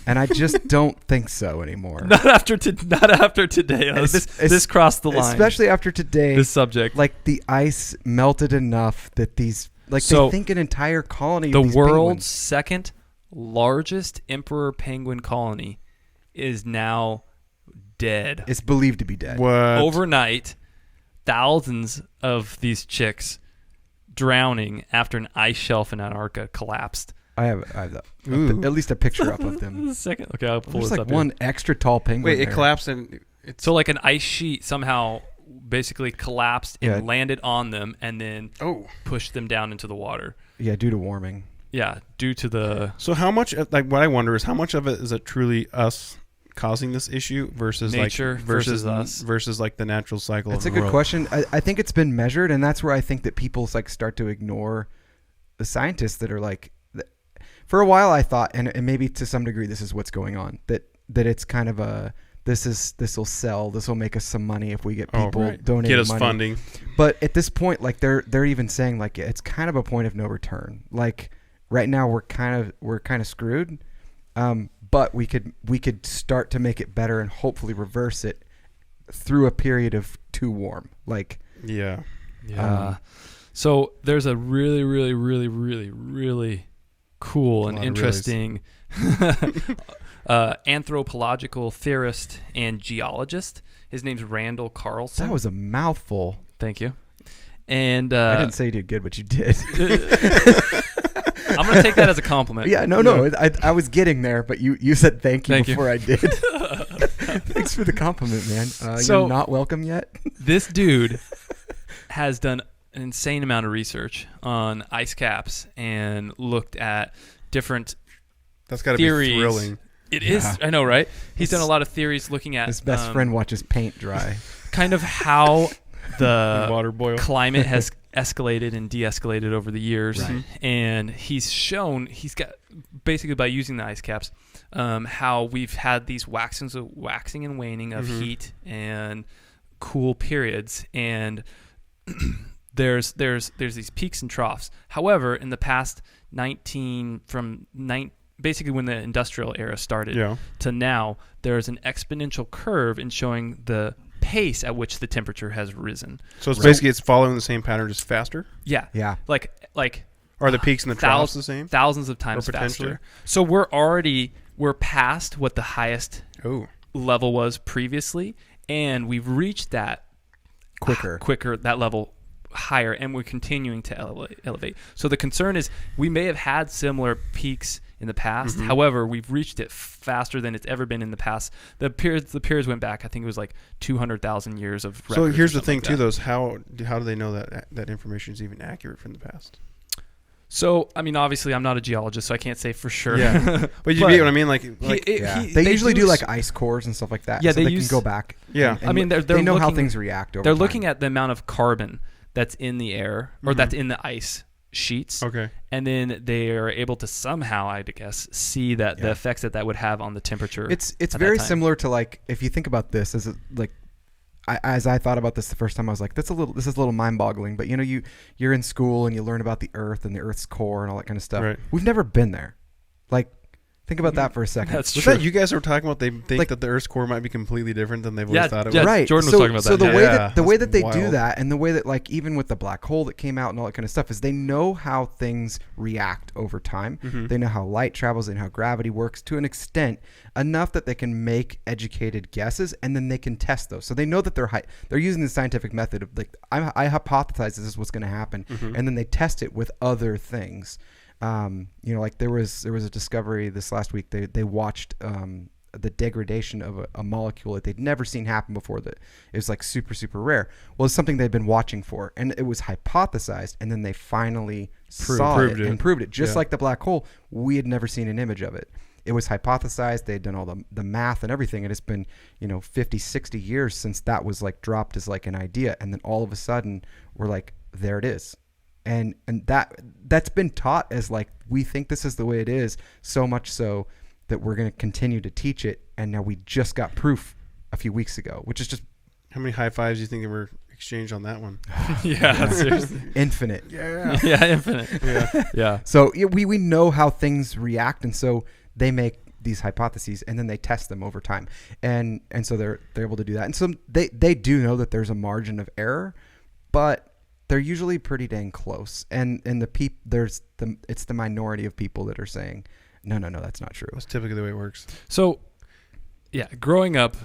Speaker 1: And I just don't think so anymore.
Speaker 2: Not after today. This crossed the line.
Speaker 1: Especially after today.
Speaker 2: This subject.
Speaker 1: Like the ice melted enough that they think an entire colony of these
Speaker 2: world's
Speaker 1: penguins.
Speaker 2: Second largest emperor penguin colony is now dead.
Speaker 1: It's believed to be dead.
Speaker 3: What?
Speaker 2: Overnight, thousands of these chicks drowning after an ice shelf in Antarctica collapsed.
Speaker 1: I have at least a picture up of them.
Speaker 2: Second, okay, I'll pull
Speaker 1: There's
Speaker 2: this
Speaker 1: like
Speaker 2: up
Speaker 1: one
Speaker 2: here.
Speaker 1: extra tall penguin.
Speaker 3: Wait,
Speaker 1: there.
Speaker 3: it collapsed and it's
Speaker 2: so like an ice sheet somehow basically collapsed and landed on them and then pushed them down into the water.
Speaker 1: Yeah, due to warming.
Speaker 2: Yeah, due to the.
Speaker 3: So how much? Like, what I wonder is how much of it is it truly us causing this issue versus
Speaker 2: nature versus us
Speaker 3: versus like the natural cycle.
Speaker 1: That's
Speaker 3: of
Speaker 1: a
Speaker 3: the
Speaker 1: good
Speaker 3: world.
Speaker 1: question. I think it's been measured, and that's where I think that people start to ignore the scientists that are like. For a while, I thought, and maybe to some degree, this is what's going on. That it's kind of a this will sell. This will make us some money if we get people donating
Speaker 3: get us
Speaker 1: money.
Speaker 3: funding.
Speaker 1: But at this point, like they're even saying like it's kind of a point of no return. Like right now, we're kind of screwed. But we could start to make it better and hopefully reverse it through a period of too warm. Like
Speaker 3: yeah.
Speaker 2: So there's a really, really, really, really, really cool and interesting anthropological theorist and geologist. His name's Randall Carlson.
Speaker 1: That was a mouthful.
Speaker 2: Thank you. And
Speaker 1: I didn't say you did good, but you did.
Speaker 2: I'm gonna take that as a compliment.
Speaker 1: Yeah, no. I was getting there, but you said thank you before I did. Thanks for the compliment, man. You're not welcome yet.
Speaker 2: This dude has done an insane amount of research on ice caps and looked at different
Speaker 3: That's got to
Speaker 2: theories.
Speaker 3: be thrilling.
Speaker 2: It is. I know, right? He's done a lot of theories looking at
Speaker 1: his best friend watches paint dry.
Speaker 2: Kind of how the
Speaker 3: water boil.
Speaker 2: Climate has escalated and de-escalated over the years.
Speaker 1: Right.
Speaker 2: And he's got basically by using the ice caps how we've had these waxing and waning of heat and cool periods, and there's these peaks and troughs. However, in the past basically when the industrial era started to now, there's an exponential curve in showing the pace at which the temperature has risen.
Speaker 3: So it's basically it's following the same pattern, just faster.
Speaker 1: Yeah.
Speaker 2: Like
Speaker 3: are the peaks and the troughs the same?
Speaker 2: Thousands of times faster. So we're past what the highest level was previously, and we've reached that quicker that level higher, and we're continuing to elevate. So the concern is we may have had similar peaks in the past. However, we've reached it faster than it's ever been in the past. The periods went back. I think it was like 200,000 years of records.
Speaker 3: So here's the thing too, though, is how do they know that information is even accurate from the past?
Speaker 2: So, I mean, obviously, I'm not a geologist, so I can't say for sure.
Speaker 3: Yeah, but you get what I mean.
Speaker 1: They usually do like ice cores and stuff like that.
Speaker 2: Yeah,
Speaker 1: so they can go back.
Speaker 2: Yeah, I mean, they know
Speaker 1: how things react over
Speaker 2: They're
Speaker 1: time.
Speaker 2: looking at the amount of carbon that's in the air or that's in the ice sheets.
Speaker 3: Okay.
Speaker 2: And then they are able to somehow, I guess, see that the effects that would have on the temperature.
Speaker 1: It's very similar to, like, if you think about this as as I thought about this the first time, I was like, this is a little mind-boggling. But you're in school and you learn about the Earth and the Earth's core and all that kind of stuff.
Speaker 3: Right.
Speaker 1: We've never been there. Like, think about that for a second.
Speaker 2: That's
Speaker 3: Was
Speaker 2: true.
Speaker 3: that you guys were talking about? They think that the Earth's core might be completely different than they've always thought it was.
Speaker 1: Right.
Speaker 2: Jordan was talking about
Speaker 1: so
Speaker 2: that.
Speaker 1: The way that they
Speaker 3: wild.
Speaker 1: do that, and the way that, like, even with the black hole that came out and all that kind of stuff, is they know how things react over time.
Speaker 3: Mm-hmm.
Speaker 1: They know how light travels and how gravity works to an extent, enough that they can make educated guesses, and then they can test those. So they know that they're using the scientific method of, like, I hypothesize this is what's going to happen, and then they test it with other things. Like there was a discovery this last week. They watched the degradation of a molecule that they'd never seen happen before. That it was like super, super rare. Well, it's something they'd been watching for, and it was hypothesized, and then they finally saw it and proved it. Just like the black hole, we had never seen an image of it. It was hypothesized. They had done all the math and everything, and it's been 50, 60 years since that was like dropped as like an idea, and then all of a sudden we're like, there it is. And that's been taught as like, we think this is the way it is, so much so that we're going to continue to teach it. And now we just got proof a few weeks ago, which is just...
Speaker 3: How many high fives do you think were exchanged on that one?
Speaker 2: Yeah, seriously.
Speaker 1: Infinite.
Speaker 3: Yeah.
Speaker 2: Yeah, infinite. Yeah.
Speaker 1: So we know how things react, and so they make these hypotheses and then they test them over time. And so they're able to do that. And so they do know that there's a margin of error, but they're usually pretty dang close, and it's the minority of people that are saying, no, that's not true.
Speaker 3: That's typically the way it works.
Speaker 2: So, yeah, growing up,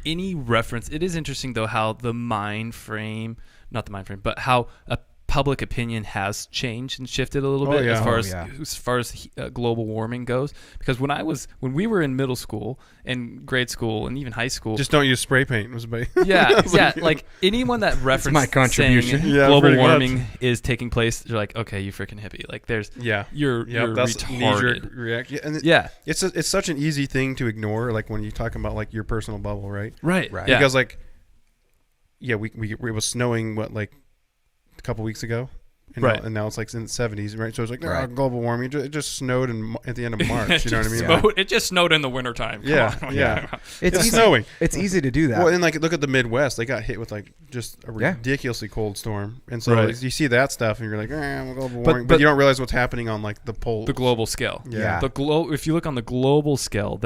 Speaker 2: any reference, it is interesting though how not the mind frame, but how a public opinion has changed and shifted a little bit as far as global warming goes. Because when we were in middle school and grade school and even high school,
Speaker 3: just don't use spray paint. Was
Speaker 2: like anyone that referenced
Speaker 1: my contribution.
Speaker 2: Saying global warming is taking place, you're like, okay, you freaking hippie. Like there's you're
Speaker 3: that's
Speaker 2: retarded.
Speaker 3: It's such an easy thing to ignore. Like when you talk about like your personal bubble, right?
Speaker 2: Right.
Speaker 1: Yeah.
Speaker 3: Because like, it was snowing like a couple weeks ago, and now it's like in the 70s, right? So it's like global warming. It just snowed at the end of March. You know what I mean?
Speaker 2: It just snowed in the wintertime.
Speaker 3: It's snowing.
Speaker 1: It's easy to do that.
Speaker 3: Well, and like look at the Midwest. They got hit with like just a ridiculously cold storm, and so you see that stuff, and you're like, global warming, but you don't realize what's happening on like the global scale.
Speaker 1: Yeah.
Speaker 2: If you look on the global scale,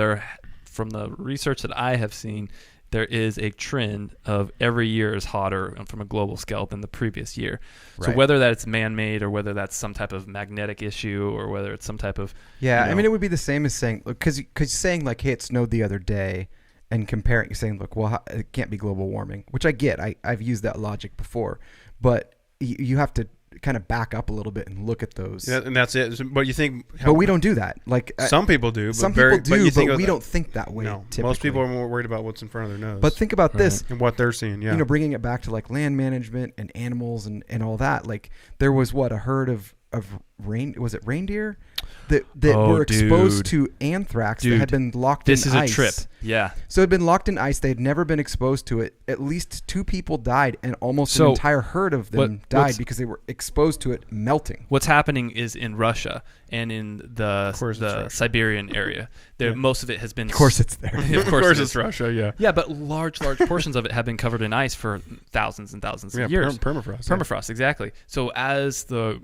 Speaker 2: from the research that I have seen, there is a trend of every year is hotter from a global scale than the previous year. Right. So whether that's man-made or whether that's some type of magnetic issue or whether it's some type of...
Speaker 1: Yeah, I mean, it would be the same as saying... Because saying like, hey, it snowed the other day and comparing, saying, look, well, it can't be global warming, which I get. I've used that logic before. But you have to kind of back up a little bit and look at those.
Speaker 3: Yeah, and that's it. But you think...
Speaker 1: But we don't do that. Like
Speaker 3: some people do.
Speaker 1: But we don't think that way.
Speaker 3: No,
Speaker 1: typically.
Speaker 3: Most people are more worried about what's in front of their nose.
Speaker 1: But think about this.
Speaker 3: And what they're seeing,
Speaker 1: bringing it back to like land management and animals and all that. Like there was a herd of reindeer that were exposed to anthrax that had been locked in ice.
Speaker 2: This is a trip. Yeah.
Speaker 1: So it had been locked in ice. They had never been exposed to it. At least 2 people died, and almost an entire herd of them died because they were exposed to it melting.
Speaker 2: What's happening is in Russia and in the Siberian area. Most of it has been...
Speaker 1: Of course it's there.
Speaker 2: Of course
Speaker 3: it's Russia, yeah.
Speaker 2: Yeah, but large portions of it have been covered in ice for thousands and thousands of years. Permafrost, exactly. So as the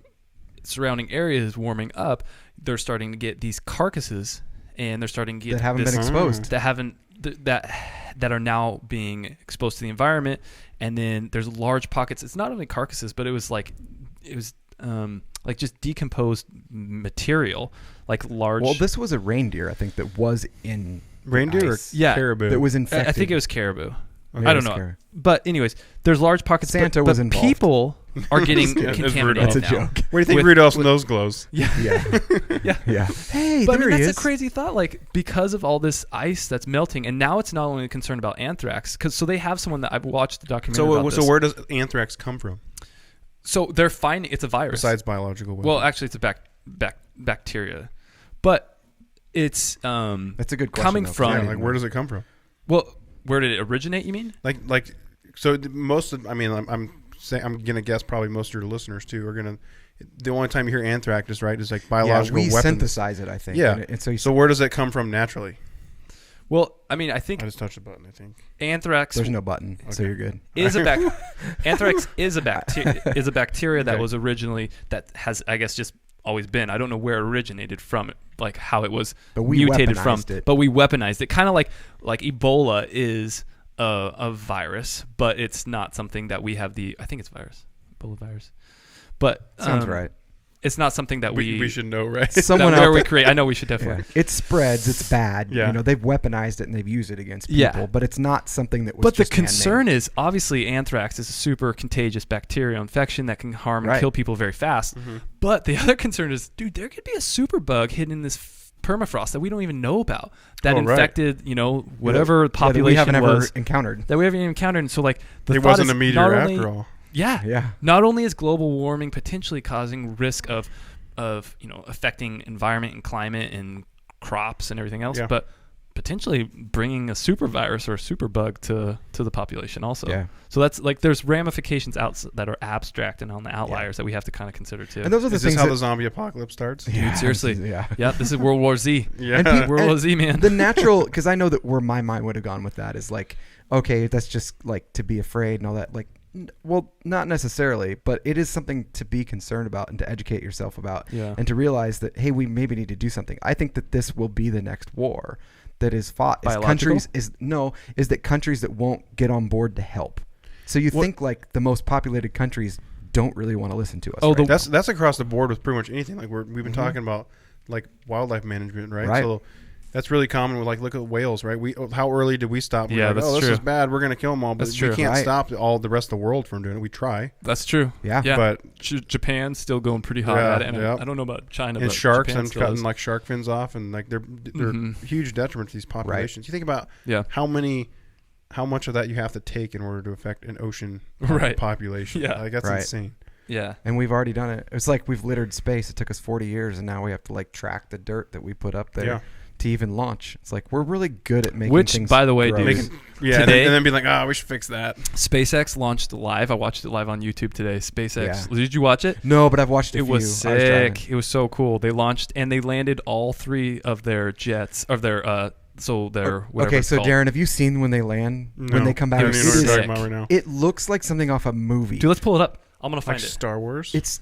Speaker 2: surrounding area is warming up, they're starting to get these carcasses, and they're starting to get
Speaker 1: that haven't been exposed,
Speaker 2: that are now being exposed to the environment. And then there's large pockets. It's not only carcasses, but it was just decomposed material, like large.
Speaker 1: Well, this was a reindeer, I think, that was in
Speaker 3: reindeer
Speaker 1: ice.
Speaker 3: Or caribou
Speaker 1: that was infected.
Speaker 2: I think it was caribou.
Speaker 1: Okay,
Speaker 2: I don't know. But anyways, there's large pockets.
Speaker 1: Santa was involved.
Speaker 2: People are getting contaminated.
Speaker 1: That's a joke.
Speaker 3: What do you think Rudolph's nose glows?
Speaker 1: Yeah. Hey,
Speaker 2: but
Speaker 1: there he is.
Speaker 2: That's a crazy thought. Like, because of all this ice that's melting, and now it's not only concerned about anthrax. So they have someone that I've watched the documentary about this.
Speaker 3: So where does anthrax come from?
Speaker 2: So they're finding it's a virus.
Speaker 3: Besides biological weapons.
Speaker 2: Well, actually, it's a bacteria, but it's
Speaker 1: that's a good question.
Speaker 2: Coming from
Speaker 3: where does it come from?
Speaker 2: Well, where did it originate? You mean?
Speaker 3: So most of, I'm I'm gonna guess probably most of your listeners too are gonna. The only time you hear anthrax is right is like biological
Speaker 1: we
Speaker 3: weapons.
Speaker 1: synthesize it, I think.
Speaker 3: Yeah.
Speaker 1: And
Speaker 3: so where does it come from naturally?
Speaker 2: Well, I mean, I think
Speaker 3: I just touched the button. I think
Speaker 2: anthrax.
Speaker 1: There's no button, so you're good.
Speaker 2: Anthrax is a bacteria that
Speaker 3: Okay.
Speaker 2: was originally that has, I guess, just always been. I don't know where it originated from, like how it was mutated from. But we weaponized it, kind of like Ebola is a virus, but it's not something that we have I think it's Ebola virus. But
Speaker 1: Sounds right.
Speaker 2: It's not something that we
Speaker 3: should know, right?
Speaker 1: Someone
Speaker 2: where
Speaker 1: out
Speaker 2: we create. I know we should definitely.
Speaker 1: Yeah. It spreads. It's bad.
Speaker 3: Yeah.
Speaker 1: You know, they've weaponized it and they've used it against people.
Speaker 2: Yeah.
Speaker 1: But it's not something that was.
Speaker 2: But the
Speaker 1: just
Speaker 2: concern
Speaker 1: man-made.
Speaker 2: is obviously anthrax is a super contagious bacterial infection that can harm and
Speaker 1: Right.
Speaker 2: kill people very fast.
Speaker 3: Mm-hmm.
Speaker 2: But the other concern is, dude, there could be a superbug hidden in this permafrost that we don't even know about that infected, whatever population
Speaker 1: that we haven't ever
Speaker 2: was
Speaker 1: encountered.
Speaker 2: that we haven't even encountered. And so, like, the
Speaker 3: It
Speaker 2: thought
Speaker 3: wasn't
Speaker 2: is
Speaker 3: a meteor
Speaker 2: not only-
Speaker 3: after all.
Speaker 2: Yeah,
Speaker 1: Yeah.
Speaker 2: Not only is global warming potentially causing risk of affecting environment and climate and crops and everything else,
Speaker 3: Yeah.
Speaker 2: but potentially bringing a super virus or a super bug to the population also.
Speaker 1: Yeah.
Speaker 2: So that's like there's ramifications that are abstract and on the outliers that we have to kind of consider too.
Speaker 1: And those are the
Speaker 3: Is this
Speaker 1: things
Speaker 3: how
Speaker 1: that,
Speaker 3: the zombie apocalypse starts?
Speaker 2: Dude, seriously.
Speaker 1: Yeah.
Speaker 2: Yeah, this is World War Z.
Speaker 3: Yeah.
Speaker 1: And people-
Speaker 2: World War Z, man.
Speaker 1: The natural, because I know that where my mind would have gone with that is like, okay, that's just like to be afraid and all that. Like, well, not necessarily, but it is something to be concerned about and to educate yourself about,
Speaker 2: Yeah.
Speaker 1: and to realize that, hey, we maybe need to do something. I think that this will be the next war that is fought. Is that countries that won't get on board to help. So you think like the most populated countries don't really want to listen to us.
Speaker 2: Oh,
Speaker 1: right?
Speaker 3: That's across the board with pretty much anything. Like we've been
Speaker 1: Mhm.
Speaker 3: talking about like wildlife management, right?
Speaker 1: Right.
Speaker 3: So that's really common with, like, look at whales, right? How early did we stop?
Speaker 2: Yeah,
Speaker 3: We're like,
Speaker 2: that's
Speaker 3: this
Speaker 2: true.
Speaker 3: is bad. We're going to kill them all. But
Speaker 2: That's
Speaker 3: we
Speaker 2: true.
Speaker 3: can't
Speaker 1: Right.
Speaker 3: stop all the rest of the world from doing it. We try.
Speaker 2: That's true.
Speaker 1: Yeah.
Speaker 2: Yeah.
Speaker 3: But
Speaker 2: Japan's still going pretty hot
Speaker 3: Yeah,
Speaker 2: at it. And
Speaker 3: yeah.
Speaker 2: I don't know about China,
Speaker 3: and
Speaker 2: but
Speaker 3: sharks
Speaker 2: Japan
Speaker 3: and
Speaker 2: still
Speaker 3: cutting
Speaker 2: is.
Speaker 3: like shark fins off, and like they're
Speaker 2: Mhm.
Speaker 3: huge detriment to these populations. You think about
Speaker 2: Yeah.
Speaker 3: how much of that you have to take in order to affect an ocean
Speaker 2: Right.
Speaker 3: population.
Speaker 2: Yeah.
Speaker 3: Like that's
Speaker 1: Right.
Speaker 3: insane.
Speaker 2: Yeah.
Speaker 1: And we've already done it. It's like we've littered space. It took us 40 years, and now we have to like track the dirt that we put up there
Speaker 3: Yeah.
Speaker 1: to even launch. It's like we're really good at making
Speaker 2: Which,
Speaker 1: things.
Speaker 2: by the way,
Speaker 1: gross.
Speaker 2: dude,
Speaker 3: Making, yeah,
Speaker 2: Today-
Speaker 3: and then be like, we should fix that.
Speaker 2: SpaceX launched live. I watched it live on YouTube today. SpaceX.
Speaker 1: Yeah.
Speaker 2: Did you watch it?
Speaker 1: No, but I've watched a
Speaker 2: It
Speaker 1: few.
Speaker 2: was
Speaker 1: I was driving.
Speaker 2: sick. It was so cool. They launched and they landed all three of their jets, or their whatever
Speaker 1: Okay,
Speaker 2: it's
Speaker 1: so
Speaker 2: called.
Speaker 1: Darren, have you seen when they land?
Speaker 3: No,
Speaker 1: When they come back?
Speaker 3: I don't even know what
Speaker 2: It
Speaker 3: you're
Speaker 2: is
Speaker 3: talking about right now.
Speaker 1: It looks like something off a movie.
Speaker 2: Dude, let's pull it up. I'm gonna
Speaker 3: Like
Speaker 2: find it.
Speaker 3: Star Wars.
Speaker 1: It's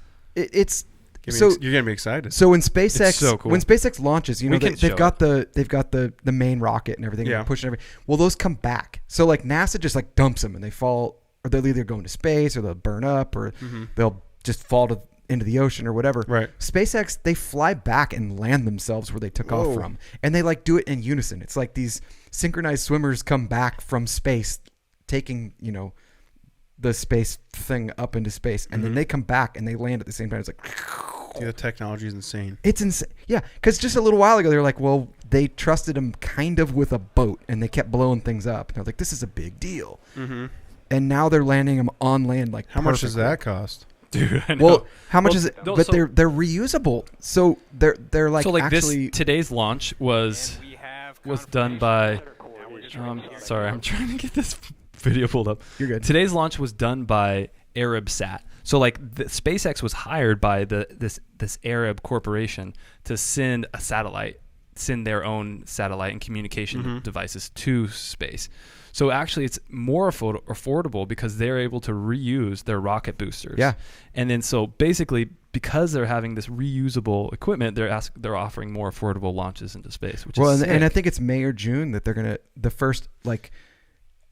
Speaker 3: You're
Speaker 1: so
Speaker 3: gonna be excited.
Speaker 1: so when SpaceX
Speaker 2: so cool.
Speaker 1: when SpaceX launches, you know
Speaker 2: We can
Speaker 1: they've
Speaker 2: show
Speaker 1: got the main rocket and everything.
Speaker 3: Yeah.
Speaker 1: They're pushing everything. Well, those come back. So like NASA just like dumps them and they fall, or they'll either go into space or they'll burn up or they'll just fall into the ocean or whatever.
Speaker 3: Right.
Speaker 1: SpaceX, they fly back and land themselves where they took
Speaker 3: Whoa.
Speaker 1: off from, and they like do it in unison. It's like these synchronized swimmers come back from space, taking the space thing up into space, and then they come back and they land at the same time. It's like
Speaker 3: Dude, the technology is insane.
Speaker 1: it's insane. Yeah, because just a little while ago they were like, well, they trusted him kind of with a boat, and they kept blowing things up. And they're like, this is a big deal.
Speaker 3: Mm-hmm.
Speaker 1: And now they're landing them on land. Like,
Speaker 3: How much does
Speaker 1: perfectly.
Speaker 3: that cost?
Speaker 2: Dude, I know.
Speaker 1: Well, how much
Speaker 2: Well,
Speaker 1: is it?
Speaker 2: no,
Speaker 1: But
Speaker 2: so-
Speaker 1: they're reusable. So they're like,
Speaker 2: so like
Speaker 1: actually.
Speaker 2: this today's launch was done by. Sorry, I'm trying to get this video pulled up.
Speaker 1: You're good.
Speaker 2: Today's launch was done by ArabSat. So like SpaceX was hired by this Arab corporation to send their own satellite and communication devices to space. So actually it's more affordable because they're able to reuse their rocket boosters.
Speaker 1: Yeah.
Speaker 2: And then so basically because they're having this reusable equipment, they're offering more affordable launches into space, which
Speaker 1: Well,
Speaker 2: is
Speaker 1: and I
Speaker 2: sick.
Speaker 1: think it's May or June that the first like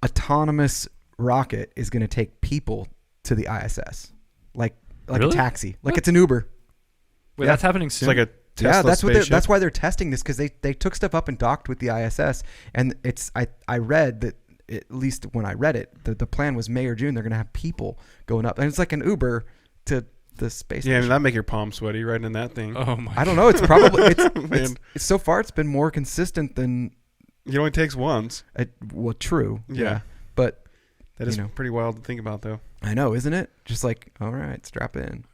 Speaker 1: autonomous rocket is gonna take people to the ISS, like
Speaker 2: Really?
Speaker 1: a taxi, like
Speaker 2: What?
Speaker 1: it's an Uber.
Speaker 2: Wait,
Speaker 1: yeah.
Speaker 2: that's happening
Speaker 3: It's
Speaker 2: soon.
Speaker 3: like a Tesla
Speaker 1: Yeah,
Speaker 3: spaceship.
Speaker 1: that's why they're testing this, because they took stuff up and docked with the ISS, and I read that, at least when I read it, the plan was May or June they're gonna have people going up, and it's like an Uber to the space
Speaker 3: Yeah, I mean,
Speaker 1: station.
Speaker 3: that'd make your palms sweaty riding in that thing.
Speaker 2: Oh my!
Speaker 1: I don't know. It's probably
Speaker 3: Man.
Speaker 1: it's so far it's been more consistent than
Speaker 3: It only takes once.
Speaker 1: well, true.
Speaker 3: Yeah.
Speaker 1: But
Speaker 3: That is
Speaker 1: You know.
Speaker 3: pretty wild to think about, though.
Speaker 1: I know, isn't it? Just like, all right, strap in.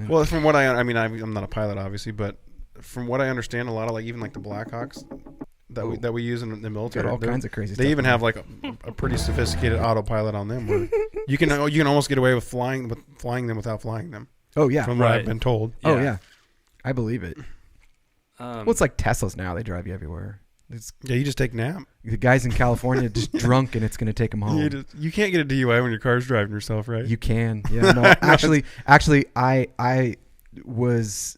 Speaker 3: Well, from what I'm not a pilot, obviously, but from what I understand, a lot of like even like the Blackhawks, that we use in the military.
Speaker 1: Got all kinds of crazy stuff.
Speaker 3: They even have like a pretty sophisticated autopilot on them where you can almost get away with flying them without flying them.
Speaker 1: Oh yeah,
Speaker 3: from what I've been told.
Speaker 1: Oh yeah, I believe it. Well, it's like Teslas now; they drive you everywhere.
Speaker 3: You just take a nap.
Speaker 1: The guys in California just drunk, and it's going to take them home.
Speaker 3: You can't get a DUI when your car's driving yourself, right?
Speaker 1: You can. Yeah. No, actually, I was.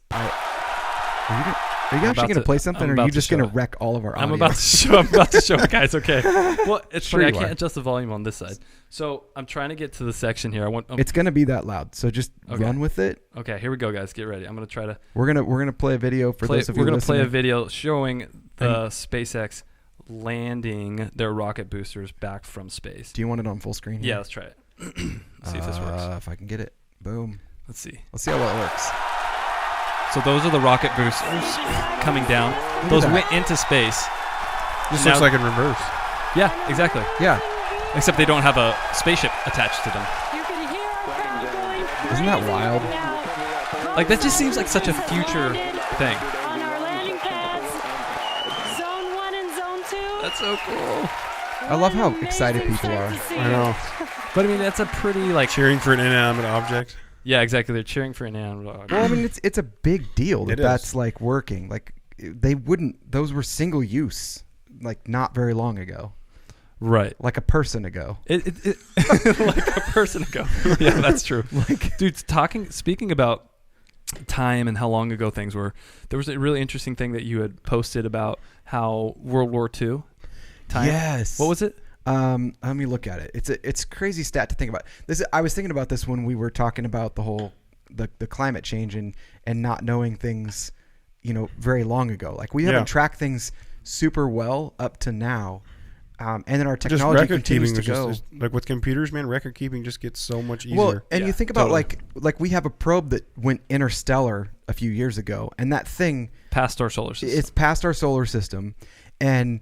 Speaker 1: Are you actually going to play something, or are you just going to wreck all of our audio?
Speaker 2: I'm about to show it, guys. Okay. Well, it's funny. I can't adjust the volume on this side. So I'm trying to get to the section here.
Speaker 1: It's going to be that loud, so just run with it.
Speaker 2: Okay, here we go, guys. Get ready. I'm going to try to.
Speaker 1: We're gonna play a video for those of you.
Speaker 2: We're going to play a video showing the SpaceX landing their rocket boosters back from space.
Speaker 1: Do you want it on full screen here?
Speaker 2: Yeah, let's try it. Let's see if this works.
Speaker 1: If I can get it. Boom.
Speaker 2: Let's see
Speaker 1: how well it works.
Speaker 2: So those are the rocket boosters coming down. Those went into space.
Speaker 3: This looks like in reverse.
Speaker 2: Yeah, exactly.
Speaker 1: Yeah.
Speaker 2: Except they don't have a spaceship attached to them.
Speaker 1: Isn't that wild?
Speaker 2: Like, that just seems like such a future thing.
Speaker 4: Zone 1 and Zone 2.
Speaker 2: That's so cool.
Speaker 1: I love how excited people are.
Speaker 3: I know.
Speaker 2: But I mean, that's a pretty
Speaker 3: cheering for an inanimate object.
Speaker 2: Yeah, exactly. They're cheering for an inanimate object.
Speaker 1: Well, I mean, it's a big deal that's like working. Like they wouldn't. Those were single use, like not very long ago.
Speaker 2: Right.
Speaker 1: Like a person ago.
Speaker 2: Like a person ago. Yeah, that's true. Dude, speaking about time and how long ago things were, there was a really interesting thing that you had posted about how World War II time.
Speaker 1: Yes.
Speaker 2: What was it?
Speaker 1: Let me look at it. It's a crazy stat to think about. I was thinking about this when we were talking about the whole the climate change and not knowing things, very long ago. Like we haven't tracked things super well up to now. And then our technology continues to go.
Speaker 3: Like with computers, man, record keeping just gets so much easier.
Speaker 1: Well, and you think about like we have a probe that went interstellar a few years ago, and that thing
Speaker 2: past our solar system.
Speaker 1: It's past our solar system, and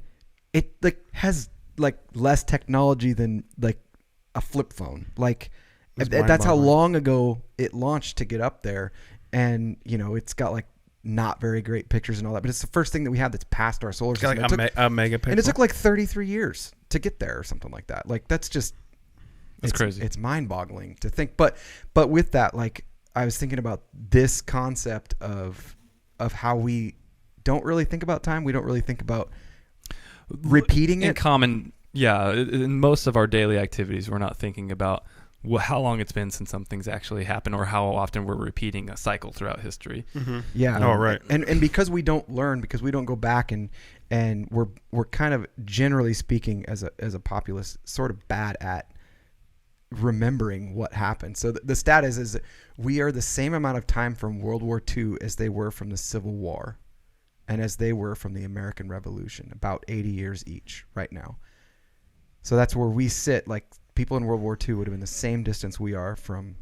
Speaker 1: it has less technology than a flip phone. That's how long ago it launched to get up there, and it's got not very great pictures and all that, but it's the first thing that we have that's past our solar system.
Speaker 3: Like a megapixel.
Speaker 1: And it took 33 years to get there or something like that. That's just
Speaker 2: it's crazy.
Speaker 1: It's mind-boggling to think. But with that, I was thinking about this concept of how we don't really think about time. We don't really think about repeating it.
Speaker 2: In most of our daily activities, we're not thinking about how long it's been since something's actually happened, or how often we're repeating a cycle throughout history.
Speaker 1: Mm-hmm. Yeah.
Speaker 3: Oh, right.
Speaker 1: And because we don't learn, because we don't go back and we're kind of, generally speaking, as a populace, sort of bad at remembering what happened. So the stat is that we are the same amount of time from World War II as they were from the Civil War, and as they were from the American Revolution, about 80 years each right now. So that's where we sit. People in World War II would have been the same distance we are from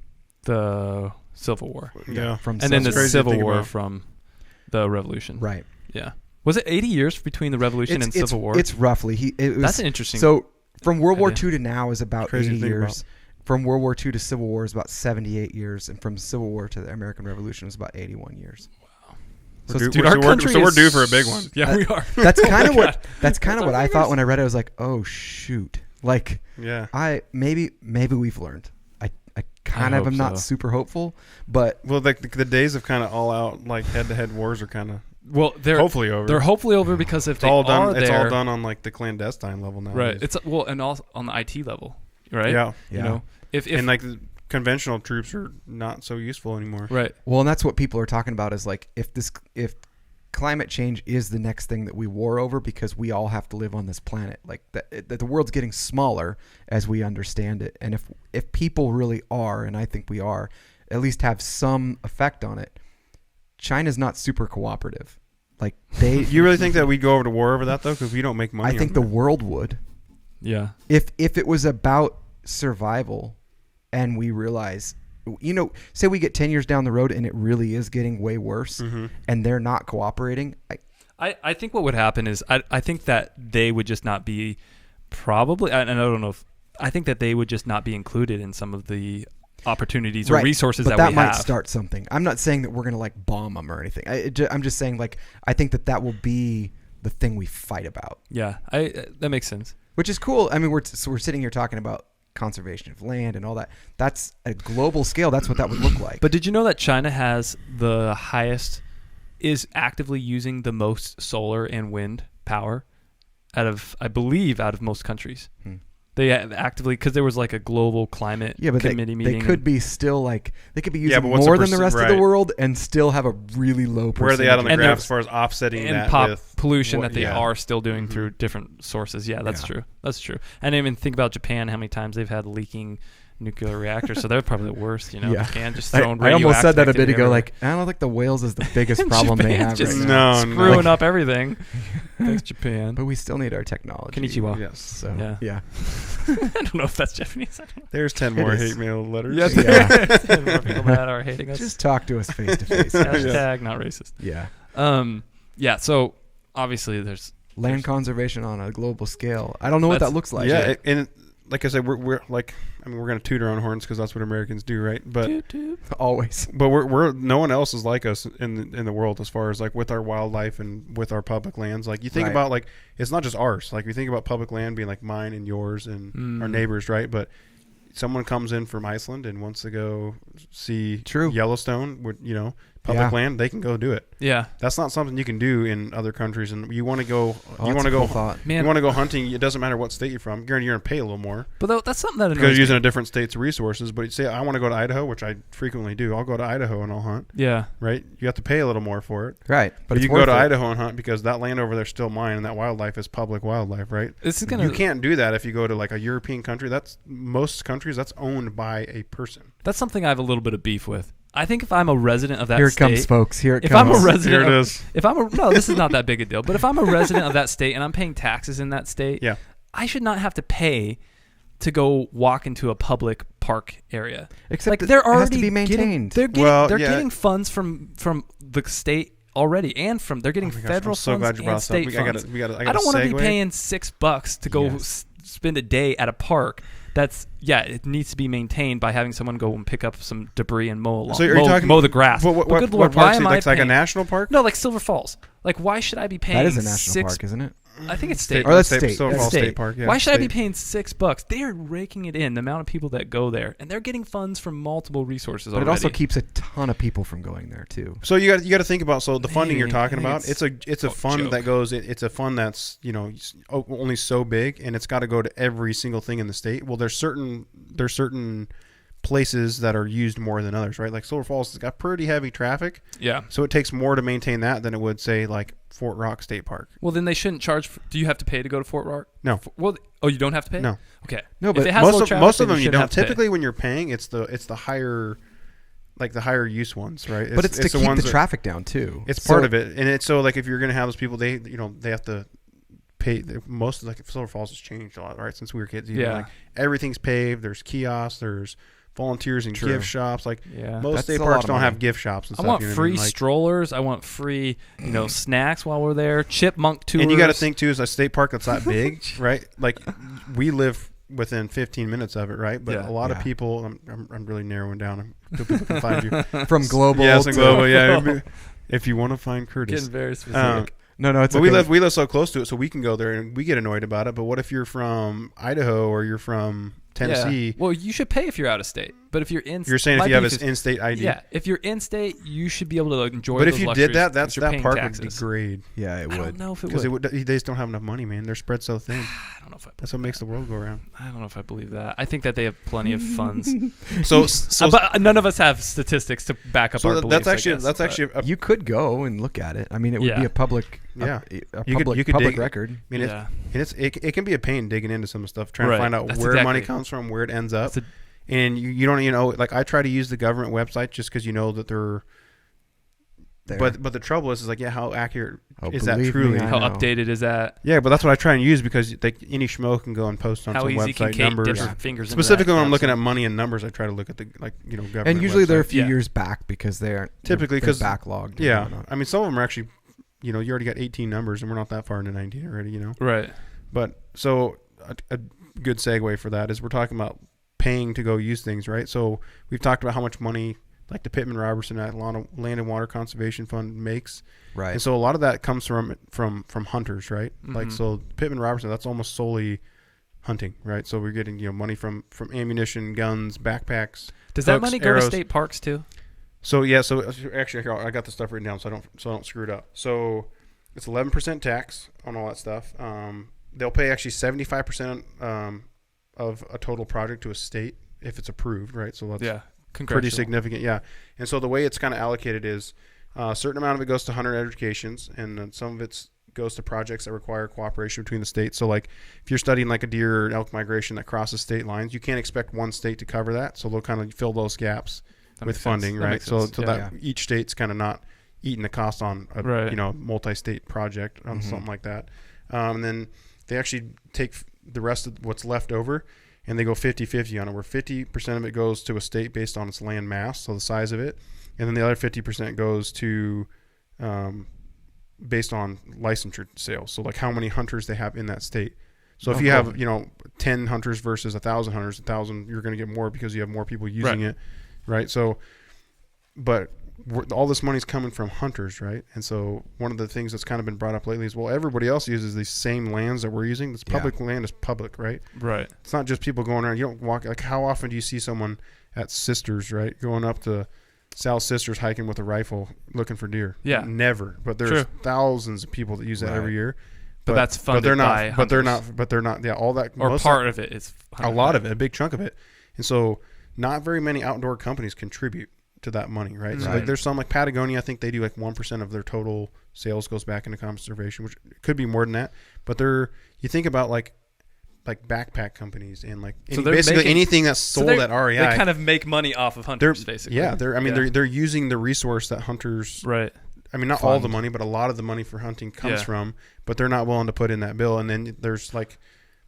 Speaker 2: the Civil War.
Speaker 3: Yeah.
Speaker 2: Then the Civil War from the Revolution.
Speaker 1: Right.
Speaker 2: Yeah. Was it 80 years between the Revolution and Civil War?
Speaker 1: It's roughly.
Speaker 2: That's an interesting.
Speaker 1: So from World War II to now is about 80 years. From World War II to Civil War is about 78 years, and from Civil War to the American Revolution is about 81 years.
Speaker 2: Wow.
Speaker 3: So we're due for a big one.
Speaker 2: Yeah, we are.
Speaker 1: That's kind of what I thought when I read it. I was like, oh shoot. Maybe we've learned. I kind of am not super hopeful, but
Speaker 3: the days of kind of all out head-to-head wars are kind of
Speaker 2: they're
Speaker 3: hopefully over.
Speaker 2: They're hopefully over because if
Speaker 3: it's all done on the clandestine level now.
Speaker 2: Right. And also on the IT level, right?
Speaker 3: Yeah.
Speaker 2: If
Speaker 3: the conventional troops are not so useful anymore.
Speaker 2: Right.
Speaker 1: Well, and that's what people are talking about is if climate change is the next thing that we war over, because we all have to live on this planet, that the world's getting smaller as we understand it, and if people really are, and I think we are, at least have some effect on it, China's not super cooperative.
Speaker 3: You really think that we'd go over to war over that though? Because we don't make money.
Speaker 1: I think the world would.
Speaker 2: Yeah.
Speaker 1: If it was about survival, and we realize, say we get 10 years down the road and it really is getting way worse, and they're not cooperating.
Speaker 2: I think what would happen is I think that they would just not be probably, and I don't know if, I think that they would just not be included in some of the opportunities or resources that we have.
Speaker 1: But that might start something. I'm not saying that we're going to bomb them or anything. I'm just saying I think that will be the thing we fight about.
Speaker 2: Yeah, that makes sense.
Speaker 1: Which is cool. I mean, we're sitting here talking about conservation of land and all that. That's a global scale. That's what that would look like.
Speaker 2: But did you know that China has the highest, is actively using the most solar and wind power out of most countries? They actively, because there was like a global climate committee meeting.
Speaker 1: They could be still like, they could be using more than the rest of the world and still have a really low percentage.
Speaker 3: Where are they at on the graph as far as offsetting
Speaker 2: and
Speaker 3: that with
Speaker 2: pollution that they are still doing through different sources? Yeah, that's true. That's true. And I even think about Japan, how many times they've had leaking nuclear reactors, so they're probably the worst. Japan just throwing.
Speaker 1: I almost said that a bit ago. Like, I don't think the whales is the biggest problem they have
Speaker 2: just
Speaker 1: right now.
Speaker 2: Screwing up everything. Thanks, Japan.
Speaker 1: But we still need our technology.
Speaker 2: Konnichiwa.
Speaker 3: Yes.
Speaker 1: So yeah.
Speaker 2: I don't know if that's Japanese.
Speaker 3: There's 10 more hate mail letters.
Speaker 2: Yes. 10 more people that are hating us.
Speaker 1: Just talk to us face to face.
Speaker 2: Hashtag not racist.
Speaker 1: Yeah.
Speaker 2: Yeah. So obviously there's
Speaker 1: land conservation on a global scale. I don't know what that looks like.
Speaker 3: Yeah, and like I said, we're like, I mean, we're gonna toot our own horns because that's what Americans do, right? But
Speaker 1: always.
Speaker 3: But we're no one else is like us in the world as far as like with our wildlife and with our public lands. Like you think about like it's not just ours. Like we think about public land being like mine and yours and our neighbors, right? But someone comes in from Iceland and wants to go see Yellowstone, public land, they can go do it.
Speaker 2: Yeah,
Speaker 3: that's not something you can do in other countries. And you want to go, you want to go hunting. It doesn't matter what state you're from. You're gonna pay a little more.
Speaker 2: But that's something that
Speaker 3: because you're using a different state's resources. But you say I want to go to Idaho, which I frequently do. I'll go to Idaho and I'll hunt.
Speaker 2: Yeah,
Speaker 3: right. You have to pay a little more for it.
Speaker 1: Right,
Speaker 3: but you can go to Idaho and hunt because that land over there is still mine, and that wildlife is public wildlife. Right. You can't do that if you go to like a European country. That's most countries. That's owned by a person.
Speaker 2: That's something I have a little bit of beef with. I think if I'm a resident of that
Speaker 1: state...
Speaker 2: Here
Speaker 1: it comes, folks. Here it comes.
Speaker 2: If I'm a resident...
Speaker 3: Here it is.
Speaker 2: No, this is not that big a deal. But if I'm a resident of that state and I'm paying taxes in that state, I should not have to pay to go walk into a public park area.
Speaker 1: Except they're already has to be maintained.
Speaker 2: They're getting funds from the state already, and they're getting federal funds and state funds. I don't want to be paying $6 to go spend a day at a park. It needs to be maintained by having someone go and pick up some debris and mow the grass.
Speaker 3: But good Lord, why am I paying? Like a national park?
Speaker 2: No, like Silver Falls. Like, why should I be paying?
Speaker 1: That is a national park, isn't it?
Speaker 2: I think it's state.
Speaker 1: Or that's state.
Speaker 3: Silver Falls State Park. Yeah,
Speaker 2: why should I be paying $6? They are raking it in, the amount of people that go there, and they're getting funds from multiple resources.
Speaker 1: But it also keeps a ton of people from going there too.
Speaker 3: So you got to think about the funding you're talking about. It's a fund
Speaker 2: joke.
Speaker 3: That goes. It's a fund that's only so big, and it's got to go to every single thing in the state. Well, there's certain places that are used more than others, right? Like Silver Falls has got pretty heavy traffic.
Speaker 2: Yeah.
Speaker 3: So it takes more to maintain that than it would say like Fort Rock State Park.
Speaker 2: Well, then they shouldn't charge. Do you have to pay to go to Fort Rock?
Speaker 3: No.
Speaker 2: You don't have to pay?
Speaker 3: No.
Speaker 2: Okay.
Speaker 3: No, but most of them you don't. Typically, when you're paying, it's the higher, like the higher use ones, right?
Speaker 1: But it's to keep the traffic down too.
Speaker 3: It's part of it, and it's so like if you're going to have those people, they have to pay. Most like Silver Falls has changed a lot, right? Since we were kids, like everything's paved. There's kiosks. There's volunteers and gift shops. Like most state parks don't have gift shops and stuff.
Speaker 2: I want free strollers. I want free, snacks while we're there. Chipmunk tours.
Speaker 3: And you got to think too, is a state park that's that big, right? Like we live within 15 minutes of it, right? But a lot of people, I'm really narrowing down so people can find you
Speaker 1: from global.
Speaker 3: Yeah, from global. Yeah, if you want to find Curtis,
Speaker 2: getting very specific.
Speaker 3: No, it's. But okay. we live so close to it, so we can go there and we get annoyed about it. But what if you're from Idaho or you're from Tennessee?
Speaker 2: Yeah. Well, you should pay if you're out of state. But if you're in,
Speaker 3: you're saying if you have an in-state ID.
Speaker 2: Yeah, if you're in state, you should be able to enjoy.
Speaker 3: But
Speaker 2: those
Speaker 3: if you did that, that park would degrade.
Speaker 1: Yeah, it would.
Speaker 2: I don't know if it
Speaker 3: would because they just don't have enough money, man. They're spread so thin.
Speaker 2: I don't know if I.
Speaker 3: That's what makes the world go around.
Speaker 2: I don't know if I believe that. I think that they have plenty of funds.
Speaker 3: But
Speaker 2: none of us have statistics to back up our beliefs.
Speaker 3: That's actually.
Speaker 1: You could go and look at it. I mean, it would be a public.
Speaker 3: Yeah,
Speaker 1: public record.
Speaker 3: I mean, it can be a pain digging into some stuff, trying to find out where money comes from, where it ends up. And you don't, like I try to use the government website just because that they're there. But the trouble is like, how accurate is that truly?
Speaker 2: How updated is that?
Speaker 3: Yeah, but that's what I try and use because any schmo can go and post on some website numbers. Specifically when I'm looking at money and numbers, I try to look at the government.
Speaker 1: And usually
Speaker 3: website.
Speaker 1: They're a few years back because they're
Speaker 3: typically because
Speaker 1: backlogged.
Speaker 3: Yeah, I mean some of them are actually, you already got 18 numbers and we're not that far into 19 already.
Speaker 2: Right.
Speaker 3: But so a good segue for that is we're talking about paying to go use things, right? So we've talked about how much money like the Pittman Robertson Act, Land and Water Conservation Fund makes.
Speaker 1: Right.
Speaker 3: And so a lot of that comes from hunters, right?
Speaker 2: Mm-hmm.
Speaker 3: Like, so Pittman Robertson, that's almost solely hunting, right? So we're getting, money from ammunition, guns, backpacks.
Speaker 2: Does that
Speaker 3: hooks,
Speaker 2: money go
Speaker 3: arrows.
Speaker 2: to state parks too?
Speaker 3: So actually I got the stuff written down so I don't screw it up. So it's 11% tax on all that stuff. They'll pay actually 75% of a total project to a state if it's approved, right? So that's pretty significant, yeah. And so the way it's kind of allocated is a certain amount of it goes to hunter educations, and then some of it goes to projects that require cooperation between the states. So like if you're studying like a deer or elk migration that crosses state lines, you can't expect one state to cover that. So they'll kind of fill those gaps with funding, right? So that each state's kind of not eating the cost on a multi-state project on something like that. And then they actually take the rest of what's left over and they go 50-50 on it, where 50% of it goes to a state based on its land mass, so the size of it, and then the other 50% goes to based on licensure sales, so like how many hunters they have in that state. So if you have 10 hunters versus 1,000 hunters, 1,000 you're going to get more because you have more people using it, right? So, but all this money's coming from hunters, right? And so one of the things that's kind of been brought up lately is, well, everybody else uses these same lands that we're using. This public land is public, right?
Speaker 2: Right.
Speaker 3: It's not just people going around. You don't walk, like how often do you see someone at Sisters, right, going up to Sal's Sisters hiking with a rifle looking for deer?
Speaker 2: Yeah.
Speaker 3: Never. But there's thousands of people that use that every year.
Speaker 2: But that's funded by hunters.
Speaker 3: But they're not, all that.
Speaker 2: Or part of it is
Speaker 3: a lot of it, a big chunk of it. And so not very many outdoor companies contribute to that money, right? So like there's some like Patagonia, I think they do like 1% of their total sales goes back into conservation, which could be more than that. But you think about like backpack companies and like basically anything that's sold at REI.
Speaker 2: They kind of make money off of hunters, basically.
Speaker 3: Yeah, they're using the resource that hunters.
Speaker 2: Right.
Speaker 3: I mean, not all the money, but a lot of the money for hunting comes from. But they're not willing to put in that bill. And then there's like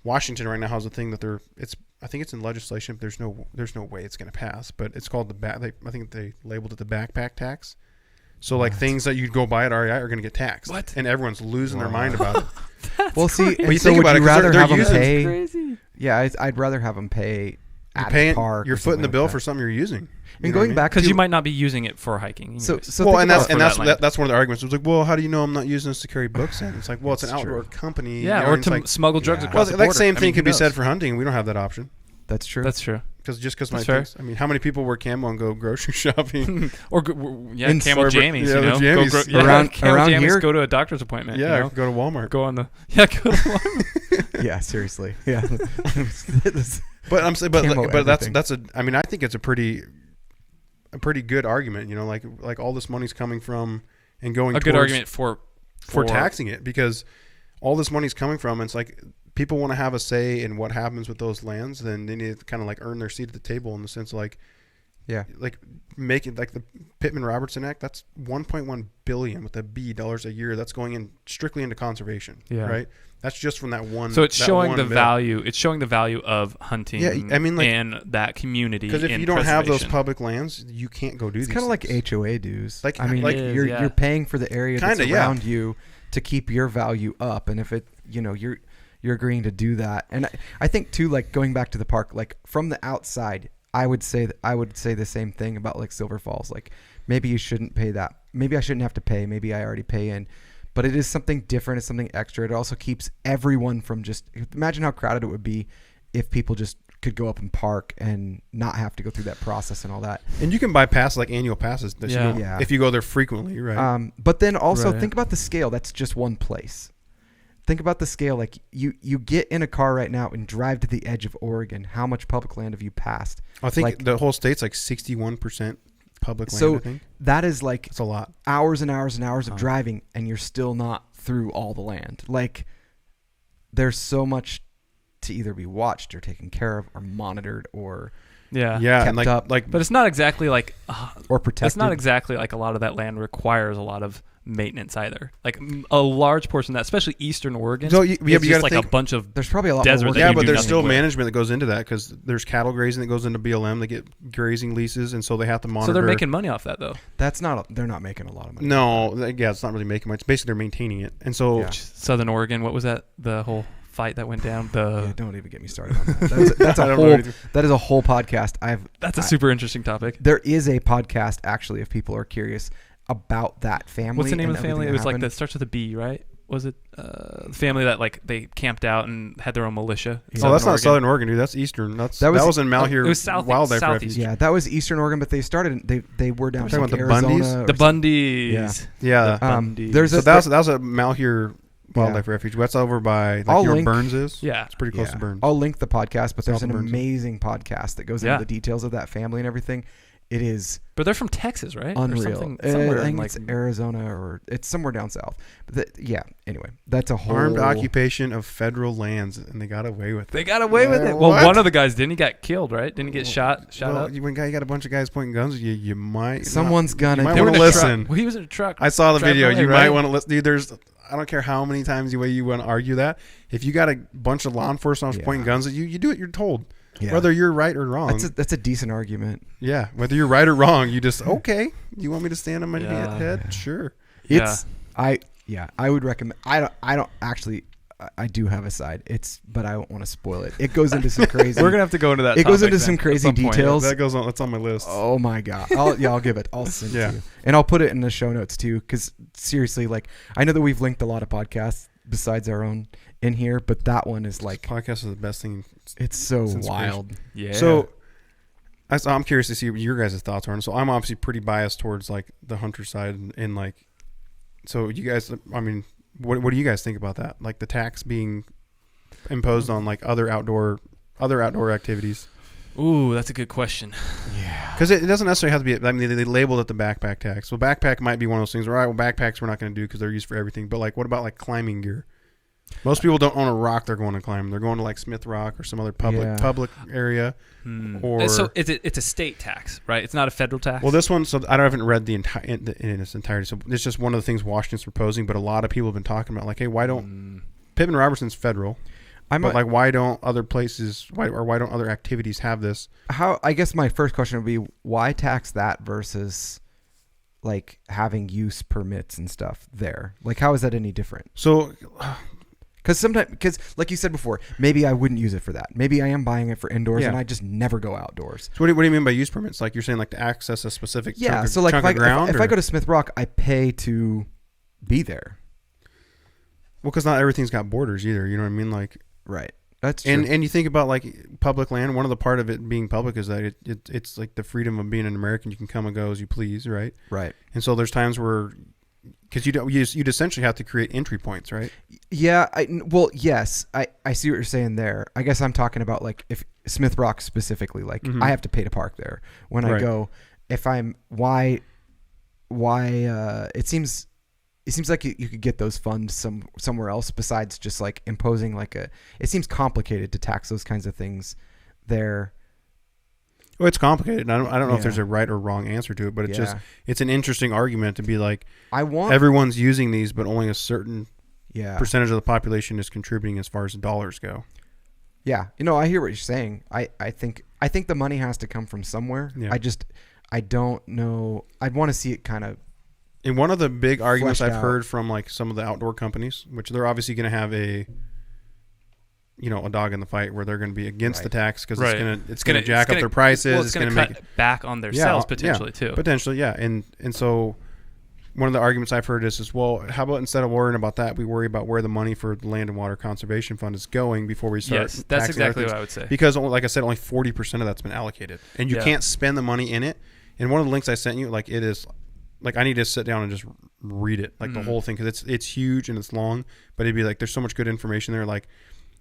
Speaker 3: Washington right now has a thing that I think it's in legislation. But there's no way it's going to pass. But it's called I think they labeled it the backpack tax. So like things that you'd go buy at REI are going to get taxed.
Speaker 2: What?
Speaker 3: And everyone's losing their mind about it.
Speaker 1: Well, see,
Speaker 3: but you think about it,
Speaker 1: rather have them
Speaker 2: That's
Speaker 1: pay?
Speaker 2: crazy.
Speaker 1: Yeah, I'd rather have them pay.
Speaker 3: You're footing the bill for something you're using.
Speaker 1: And going back,
Speaker 2: because you might not be using it for hiking.
Speaker 1: So
Speaker 3: that's one of the arguments. It was like, well, how do you know I'm not using this to carry books in? It's like, well, it's an outdoor company.
Speaker 2: Yeah, or to smuggle drugs across the border.
Speaker 3: That same thing could be said for hunting. We don't have that option.
Speaker 1: That's true.
Speaker 2: That's true.
Speaker 3: Because my things, I mean, how many people wear camo and go grocery shopping?
Speaker 2: Or camo jammies,
Speaker 1: around
Speaker 2: here,
Speaker 1: here,
Speaker 2: go to a doctor's appointment.
Speaker 3: Yeah, go to Walmart.
Speaker 2: Go to Walmart.
Speaker 1: Yeah, seriously. Yeah.
Speaker 3: But I'm saying, but that's I mean, I think it's a pretty good argument. Like all this money's coming from and going.
Speaker 2: A good argument for
Speaker 3: taxing it, because all this money's coming from. And it's like, people want to have a say in what happens with those lands, then they need to kind of like earn their seat at the table, in the sense of like make it like the Pittman Robertson Act. That's $1.1 billion with a B dollars a year. That's going in strictly into conservation. Yeah. Right. That's just from that one.
Speaker 2: So it's showing the value. It's showing the value of hunting.
Speaker 3: Yeah, I mean, like,
Speaker 2: and that community.
Speaker 3: Because if you don't have those public lands, you can't go do these.
Speaker 1: It's kind of like HOA dues.
Speaker 3: Like,
Speaker 1: I mean, you're paying for the area that's around you to keep your value up, and if it, you're agreeing to do that. And I think too, like going back to the park, like from the outside, I would say the same thing about like Silver Falls. Like maybe you shouldn't pay that. Maybe I shouldn't have to pay. Maybe I already pay in. But it is something different. It's something extra. It also keeps everyone from just imagine how crowded it would be if people just could go up and park and not have to go through that process and all that.
Speaker 3: And you can bypass like annual passes if you go there frequently, right?
Speaker 1: But then also think about the scale. That's just one place. Think about the scale. Like you get in a car right now and drive to the edge of Oregon. How much public land have you passed?
Speaker 3: I think the whole state's like 61% public land.
Speaker 1: So
Speaker 3: I think
Speaker 1: that is like
Speaker 3: it's a lot.
Speaker 1: Hours and hours and hours of driving, and you're still not through all the land. Like there's so much to either be watched or taken care of or monitored or kept up.
Speaker 2: But it's not exactly like
Speaker 1: or protected.
Speaker 2: It's not exactly like a lot of that land requires a lot of maintenance either. Like a large portion of that, especially Eastern Oregon,
Speaker 3: so you
Speaker 2: just like a bunch of
Speaker 1: there's probably a lot
Speaker 2: desert.
Speaker 3: Yeah, but there's still management that goes into that, because there's cattle grazing that goes into BLM. They get grazing leases, and so they have to monitor.
Speaker 2: So they're making money off that, though.
Speaker 1: They're not making a lot of money.
Speaker 3: No, it's not really making money. It's basically they're maintaining it, and so
Speaker 2: Southern Oregon. What was that? The whole fight that went down.
Speaker 1: Yeah, don't even get me started on that. That is a whole podcast.
Speaker 2: That's a super interesting topic.
Speaker 1: There is a podcast actually, if people are curious about that family.
Speaker 2: What's the name of the family? It was
Speaker 1: happened.
Speaker 2: like that starts with a B, right? Was it the family that like they camped out and had their own militia?
Speaker 3: Yeah. Oh, that's not Southern Oregon, dude. That's Eastern. That was in Malheur Wildlife Refuge.
Speaker 1: Yeah, that was Eastern Oregon, but they started. They were down
Speaker 3: to
Speaker 1: like
Speaker 3: Arizona.
Speaker 2: The Bundys.
Speaker 3: Yeah.
Speaker 2: Bundys.
Speaker 3: That was a Malheur Wildlife Refuge. That's over by where Burns is.
Speaker 2: Yeah,
Speaker 3: it's pretty close to Burns.
Speaker 1: I'll link the podcast, but there's an amazing podcast that goes into the details of that family and everything. It is,
Speaker 2: but they're from Texas, right?
Speaker 1: Unreal. I think it's Arizona or it's somewhere down south. But anyway, that's a whole
Speaker 3: armed occupation of federal lands, and they got away with it.
Speaker 2: They got away with it. Well, one of the guys didn't. He got killed, right? Didn't he get shot up?
Speaker 3: When you got a bunch of guys pointing guns at you, you might
Speaker 1: someone's gonna.
Speaker 3: You might want to listen.
Speaker 2: Well, he was in a truck.
Speaker 3: I saw the video. You might want to listen, dude. I don't care how many times you want to argue that. If you got a bunch of law enforcement officers pointing guns at you, you do what you're told. Yeah. Whether you're right or wrong.
Speaker 1: That's a decent argument.
Speaker 3: Yeah. Whether you're right or wrong, you just, okay. You want me to stand on my head? Sure.
Speaker 1: I would recommend. I don't actually. I do have a side. But I don't want to spoil it. It goes into some crazy.
Speaker 2: We're gonna have to go into that.
Speaker 1: It goes into some crazy details.
Speaker 3: That goes on. That's on my list.
Speaker 1: Oh my god. I'll give it. I'll send it to you, and I'll put it in the show notes too. Because seriously, like I know that we've linked a lot of podcasts besides our own in here, but that one is like
Speaker 3: this podcast is the best thing.
Speaker 1: It's so wild.
Speaker 2: Yeah.
Speaker 3: So I'm curious to see what your guys' thoughts are. And so I'm obviously pretty biased towards like the hunter side and like. So you guys, I mean, what do you guys think about that? Like the tax being imposed on like other outdoor activities.
Speaker 2: Ooh, that's a good question.
Speaker 1: Yeah.
Speaker 3: Because it doesn't necessarily have to be. I mean, they labeled it the backpack tax. Well, backpack might be one of those things. All right, well, backpacks we're not going to do because they're used for everything. But like, what about like climbing gear? Most people don't own a rock they're going to climb. They're going to like Smith Rock or some other public area.
Speaker 2: Or so it's a state tax, right? It's not a federal tax.
Speaker 3: Well, this one, so I haven't read the entire in its entirety. So it's just one of the things Washington's proposing. But a lot of people have been talking about like, hey, why don't Pittman Robertson's federal? But like, why don't other places? Why don't other activities have this?
Speaker 1: I guess my first question would be why tax that versus like having use permits and stuff there? Like, how is that any different?
Speaker 3: So.
Speaker 1: Because like you said before, maybe I wouldn't use it for that. Maybe I am buying it for indoors and I just never go outdoors.
Speaker 3: So what do you mean by use permits? Like you're saying like to access a specific chunk
Speaker 1: so like
Speaker 3: chunk of ground?
Speaker 1: If I go to Smith Rock, I pay to be there.
Speaker 3: Well, because not everything's got borders either. You know what I mean? Like
Speaker 1: right. That's true.
Speaker 3: And you think about like public land. One of the part of it being public is that it's like the freedom of being an American. You can come and go as you please, right?
Speaker 1: Right.
Speaker 3: And so there's times where. Because you'd essentially have to create entry points, right?
Speaker 1: Yeah. Yes. I see what you're saying there. I guess I'm talking about like if Smith Rock specifically, like I have to pay to park there when I go. If I'm why it seems like you could get those funds somewhere else besides just like imposing like it seems complicated to tax those kinds of things there.
Speaker 3: Well, it's complicated. I don't know if there's a right or wrong answer to it, but it's an interesting argument to be like, everyone's using these, but only a certain percentage of the population is contributing as far as dollars go.
Speaker 1: Yeah, I hear what you're saying. I think the money has to come from somewhere. Yeah. I don't know. I'd want to see it kind of.
Speaker 3: And one of the big arguments I've heard from like some of the outdoor companies, which they're obviously going to have a dog in the fight where they're going to be against the tax because it's going to jack up their prices.
Speaker 2: Well, it's going to make it back on their sales potentially too.
Speaker 3: Potentially, yeah. And so one of the arguments I've heard is well, how about instead of worrying about that, we worry about where the money for the Land and Water Conservation Fund is going before we start.
Speaker 2: Yes, that's exactly what I would say.
Speaker 3: Because, like I said, only 40% of that's been allocated, and you can't spend the money in it. And one of the links I sent you, like it is. Like I need to sit down and just read it, like the whole thing, because it's huge and it's long. But it'd be like there's so much good information there. Like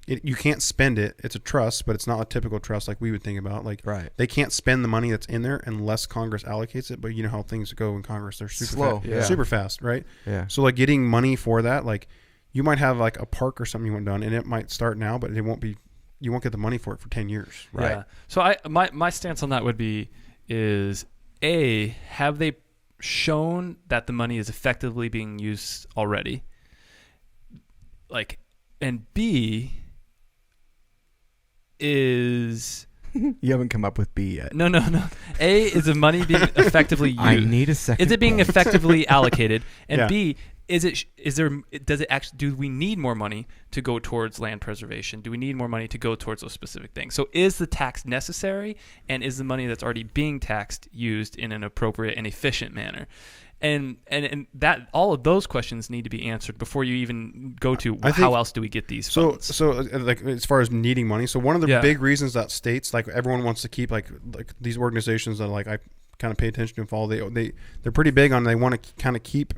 Speaker 3: you can't spend it. It's a trust, but it's not a typical trust like we would think about. Like they can't spend the money that's in there unless Congress allocates it. But you know how things go in Congress; they're super
Speaker 1: slow,
Speaker 3: super fast, right?
Speaker 1: Yeah.
Speaker 3: So like getting money for that, like you might have like a park or something you want done, and it might start now, but it won't be. You won't get the money for it for 10 years, right?
Speaker 2: Yeah. So my stance on that would be is have they shown that the money is effectively being used already, like, and B is
Speaker 1: you haven't come up with B yet.
Speaker 2: No. A is the money being effectively used.
Speaker 1: I need a second.
Speaker 2: Is it being effectively allocated? And B, do we need more money to go towards land preservation? Do we need more money to go towards those specific things? So is the tax necessary, and is the money that's already being taxed used in an appropriate and efficient manner? And that all of those questions need to be answered before you even go to how else do we get these funds?
Speaker 3: So like as far as needing money, so one of the big reasons that states, like everyone wants to keep like these organizations that like I kind of pay attention to and follow, they're pretty big on, they want to kind of keep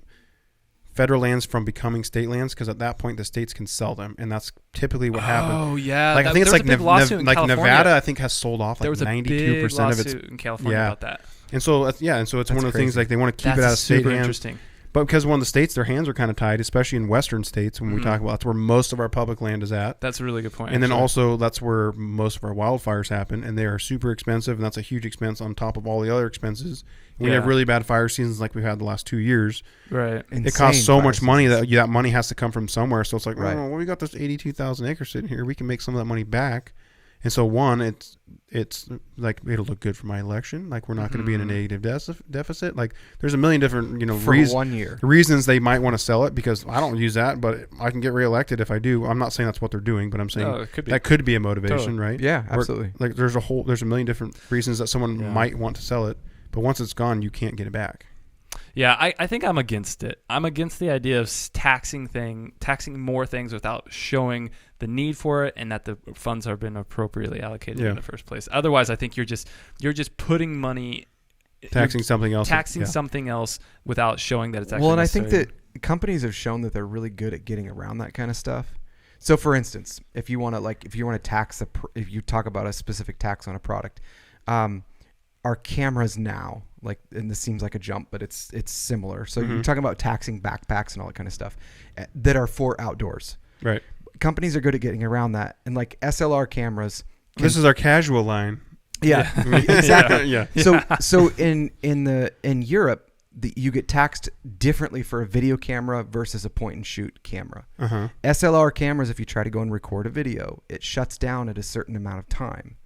Speaker 3: federal lands from becoming state lands, because at that point the states can sell them, and that's typically what happened.
Speaker 2: Oh yeah,
Speaker 3: like I think it's like Nevada I think has sold off like 92% of its
Speaker 2: in California about that.
Speaker 3: And so it's one of the things, like they want to keep it out of state hands. Interesting. But because one of the states, their hands are kind of tied, especially in western states. When we talk about, that's where most of our public land is at.
Speaker 2: That's a really good point.
Speaker 3: And then also that's where most of our wildfires happen, and they are super expensive, and that's a huge expense on top of all the other expenses. When we have really bad fire seasons like we've had the last 2 years,
Speaker 2: right?
Speaker 3: It costs so much money that money has to come from somewhere. So it's like, well, we got this 82,000 acres sitting here. We can make some of that money back. And so it's like, it'll look good for my election. Like, we're not going to be in a negative deficit. Like, there's a million different,
Speaker 1: for 1 year
Speaker 3: reasons they might want to sell it, because I don't use that, but I can get reelected if I do. I'm not saying that's what they're doing, but I'm saying that could be a motivation, right?
Speaker 1: Yeah, absolutely.
Speaker 3: Like, there's a million different reasons that someone might want to sell it, but once it's gone, you can't get it back.
Speaker 2: Yeah, I think I'm against it. I'm against the idea of taxing more things without showing the need for it and that the funds have been appropriately allocated in the first place. Otherwise, I think you're just putting money,
Speaker 3: taxing something
Speaker 2: else without showing that it's actually.
Speaker 1: Well, and
Speaker 2: necessary.
Speaker 1: I think that companies have shown that they're really good at getting around that kind of stuff. So, for instance, if you want to tax if you talk about a specific tax on a product, our cameras now, and this seems like a jump, but it's similar. So you're talking about taxing backpacks and all that kind of stuff that are for outdoors.
Speaker 3: Right.
Speaker 1: Companies are good at getting around that, and like SLR cameras.
Speaker 3: This is our casual line.
Speaker 1: Yeah, exactly.
Speaker 3: Yeah.
Speaker 1: So in Europe, you get taxed differently for a video camera versus a point and shoot camera. SLR cameras, if you try to go and record a video, it shuts down at a certain amount of time.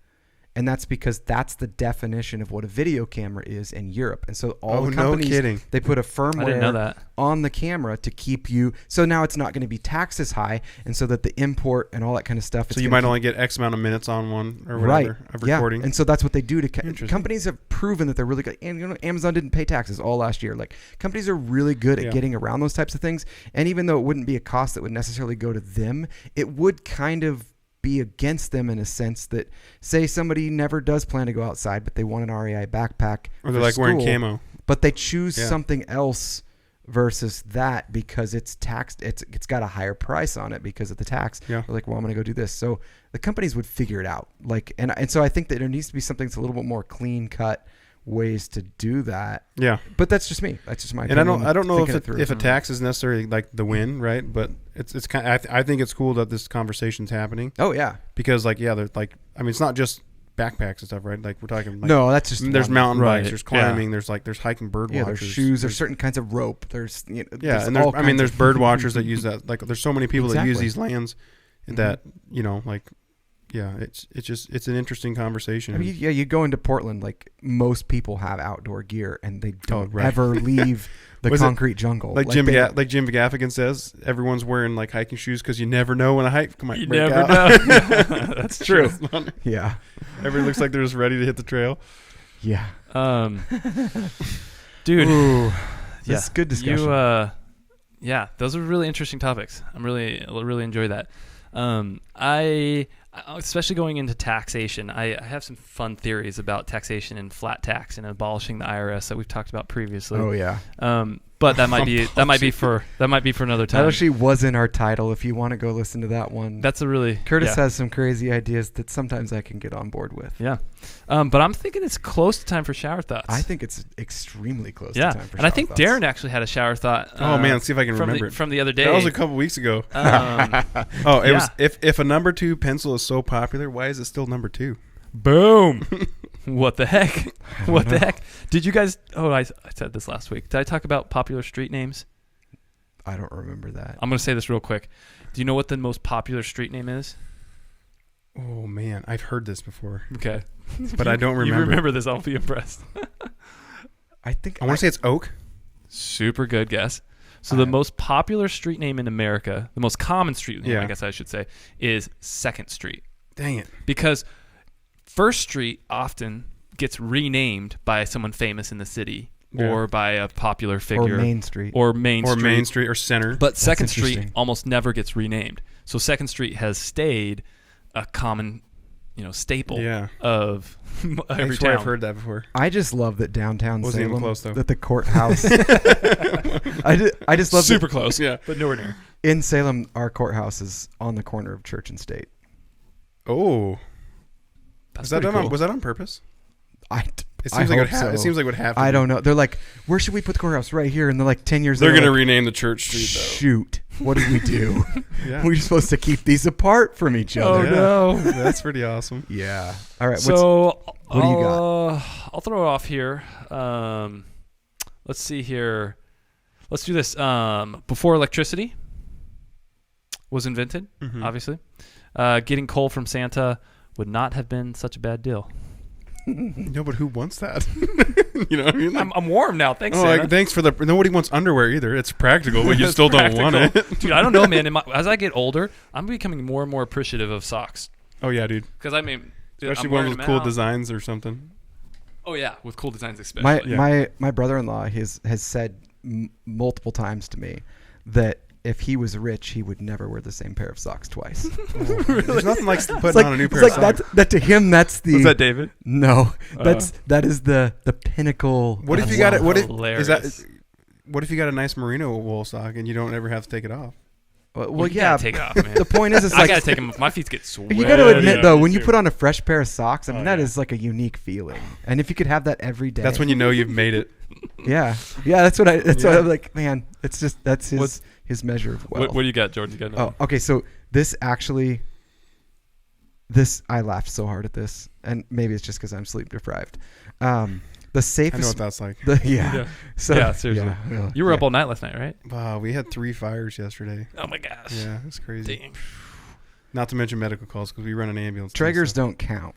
Speaker 1: And that's because that's the definition of what a video camera is in Europe. And so all the companies, they put a firmware on the camera to keep you. So now it's not going to be taxed as high. And so that the import and all that kind of stuff.
Speaker 3: So you might only get X amount of minutes on one or whatever of recording.
Speaker 1: Yeah. And so that's what they do to companies have proven that they're really good. And Amazon didn't pay taxes all last year. Like, companies are really good at getting around those types of things. And even though it wouldn't be a cost that would necessarily go to them, it would kind of be against them in a sense that, say somebody never does plan to go outside, but they want an REI backpack,
Speaker 3: or they're like wearing camo,
Speaker 1: but they choose something else versus that because it's taxed. It's got a higher price on it because of the tax. They're like, well, I'm going to go do this. So the companies would figure it out. Like, and so I think that there needs to be something that's a little bit more clean cut ways to do that.
Speaker 3: Yeah.
Speaker 1: But that's just me. That's just my opinion.
Speaker 3: And I don't know if a tax is necessarily like the win, right? But it's kind of, I think it's cool that this conversation's happening.
Speaker 1: Oh yeah.
Speaker 3: Because they're like, I mean, it's not just backpacks and stuff, right? Like, we're talking like,
Speaker 1: no, that's just
Speaker 3: there's mountain bikes, there's climbing, there's hiking bird watchers.
Speaker 1: There's shoes, there's certain kinds of rope. There's
Speaker 3: there's bird watchers that use that. Like, there's so many people that use these lands that, it's an interesting conversation.
Speaker 1: I mean, you go into Portland, like, most people have outdoor gear and they don't ever leave the concrete jungle.
Speaker 3: Like Jim Gaffigan says, everyone's wearing like hiking shoes because you never know when a hike might break out.
Speaker 2: Know. That's true.
Speaker 3: Yeah. Everyone looks like they're just ready to hit the trail.
Speaker 1: Yeah.
Speaker 2: Dude.
Speaker 1: Ooh, this is good discussion.
Speaker 2: Those are really interesting topics. I really enjoy that. I especially going into taxation, I have some fun theories about taxation and flat tax and abolishing the IRS that we've talked about previously.
Speaker 1: Oh yeah.
Speaker 2: But that might be for another time.
Speaker 1: That actually was in our title. If you want to go listen to that one,
Speaker 2: that's a really
Speaker 1: Curtis has some crazy ideas that sometimes I can get on board with.
Speaker 2: Yeah. But I'm thinking it's close to time for shower thoughts.
Speaker 1: I think it's extremely close to time for shower thoughts.
Speaker 2: And I think Darren actually had a shower thought.
Speaker 3: Oh man, let's see if I can remember it
Speaker 2: from the other day.
Speaker 3: That was a couple weeks ago. It was if a number 2 pencil is so popular, why is it still number 2?
Speaker 2: Boom. What the heck? What the heck? Did you guys... Oh, I said this last week. Did I talk about popular street names?
Speaker 1: I don't remember that.
Speaker 2: I'm going to say this real quick. Do you know what the most popular street name is?
Speaker 3: Oh, man. I've heard this before.
Speaker 2: Okay.
Speaker 3: But I don't remember.
Speaker 2: You remember this. I'll be impressed.
Speaker 3: I want to say it's Oak.
Speaker 2: Super good guess. So the most popular street name in America, the most common street name, I guess I should say, is 2nd Street.
Speaker 3: Dang it.
Speaker 2: Because 1st Street often gets renamed by someone famous in the city or by a popular figure.
Speaker 1: Or Main Street.
Speaker 2: Or Main Street.
Speaker 3: Or Center.
Speaker 2: But 2nd Street almost never gets renamed. So 2nd Street has stayed a common staple of every town.
Speaker 3: I've heard that before.
Speaker 1: I just love that downtown
Speaker 3: Wasn't
Speaker 1: Salem,
Speaker 3: even close, though.
Speaker 1: that the courthouse. I just love
Speaker 2: super close, but nowhere near.
Speaker 1: In Salem, our courthouse is on the corner of Church and State.
Speaker 3: Oh,
Speaker 2: was
Speaker 3: that on purpose?
Speaker 1: It seems like
Speaker 3: it would have to
Speaker 1: I don't know. They're like, where should we put the courthouse? Right here. And they're like 10 years.
Speaker 3: They're going to
Speaker 1: like,
Speaker 3: rename the church street, though.
Speaker 1: Shoot. What did we do? We're supposed to keep these apart from each other.
Speaker 2: Oh, no.
Speaker 3: That's pretty awesome.
Speaker 1: Yeah. All right.
Speaker 2: So
Speaker 1: what do you got?
Speaker 2: I'll throw it off here. Let's see here. Let's do this. Before electricity was invented, obviously, getting coal from Santa would not have been such a bad deal.
Speaker 3: No, but who wants that? You know what I mean?
Speaker 2: Like, I'm warm now. Thanks, Santa.
Speaker 3: Thanks for nobody wants underwear either. It's practical, but you still don't want it.
Speaker 2: Dude, I don't know, man. As I get older, I'm becoming more and more appreciative of socks.
Speaker 3: Oh, yeah, dude.
Speaker 2: Because, I mean,
Speaker 3: especially one with cool designs or something.
Speaker 2: Oh, yeah, with cool designs especially.
Speaker 1: My brother-in-law has said multiple times to me that if he was rich, he would never wear the same pair of socks twice.
Speaker 3: Really? There's nothing like putting on a new pair of socks.
Speaker 1: That to him, that's the.
Speaker 2: Was that David?
Speaker 1: No, that is the pinnacle.
Speaker 3: What if you got it? What if you got a nice merino wool sock and you don't ever have to take it off?
Speaker 1: Well,
Speaker 2: you gotta take it off, man.
Speaker 1: The point is,
Speaker 2: I gotta take them. My feet get sweaty.
Speaker 1: You got to admit though, when you put on a fresh pair of socks, I mean that is like a unique feeling. And if you could have that every day,
Speaker 3: that's when you know you've made it.
Speaker 1: Yeah. That's what I'm like, man. It's just that's his measure of wealth.
Speaker 2: What do you got, Jordan? You got
Speaker 1: okay. So I laughed so hard at this, and maybe it's just because I'm sleep deprived. The safest.
Speaker 3: I know what that's like.
Speaker 2: Seriously. Yeah, you were up all night last night, right?
Speaker 3: Wow, we had 3 fires yesterday.
Speaker 2: Oh my gosh.
Speaker 3: Yeah, it's crazy.
Speaker 2: Dang.
Speaker 3: Not to mention medical calls because we run an ambulance.
Speaker 1: Traegers don't count.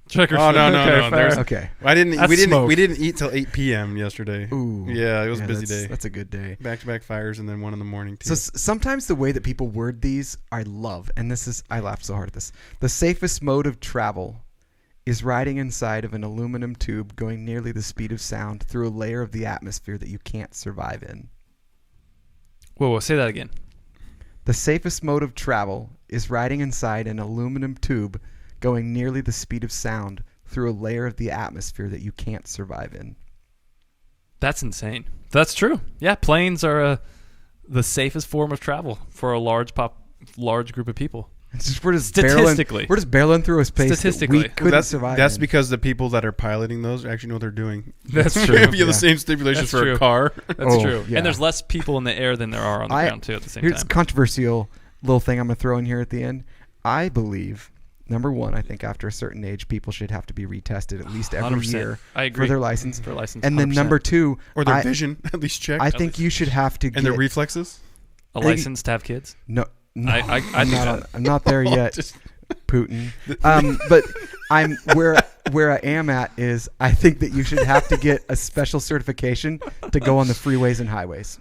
Speaker 2: Traegers.
Speaker 3: Oh no.
Speaker 1: Okay.
Speaker 3: We didn't eat till 8 p.m. yesterday.
Speaker 1: Ooh.
Speaker 3: Yeah, it was a busy day.
Speaker 1: That's a good day.
Speaker 3: Back-to-back fires and then one in the morning too.
Speaker 1: So sometimes the way that people word these, I love, and I laughed so hard at this. The safest mode of travel is riding inside of an aluminum tube going nearly the speed of sound through a layer of the atmosphere that you can't survive in.
Speaker 2: Whoa, say that again.
Speaker 1: The safest mode of travel is riding inside an aluminum tube going nearly the speed of sound through a layer of the atmosphere that you can't survive in.
Speaker 2: That's insane. That's true. Yeah, planes are the safest form of travel for a large group of people.
Speaker 1: It's just, we're just barreling through a space that we couldn't survive.
Speaker 3: That's because the people that are piloting those actually know what they're doing.
Speaker 2: That's true.
Speaker 3: If you have the same stipulations for a car.
Speaker 2: That's true. Yeah. And there's less people in the air than there are on the ground too at the same time.
Speaker 1: Here's a controversial little thing I'm going to throw in here at the end. I believe, number one, I think after a certain age, people should have to be retested at least every
Speaker 2: 100%.
Speaker 1: year
Speaker 2: I agree.
Speaker 1: for their license. And
Speaker 2: 100%.
Speaker 1: then number two,
Speaker 3: or their vision at least checked.
Speaker 1: I think you should have to
Speaker 3: and their reflexes.
Speaker 2: A license to have kids?
Speaker 1: No,
Speaker 2: I'm
Speaker 1: not there yet, Putin. But I'm where I am at is I think that you should have to get a special certification to go on the freeways and highways.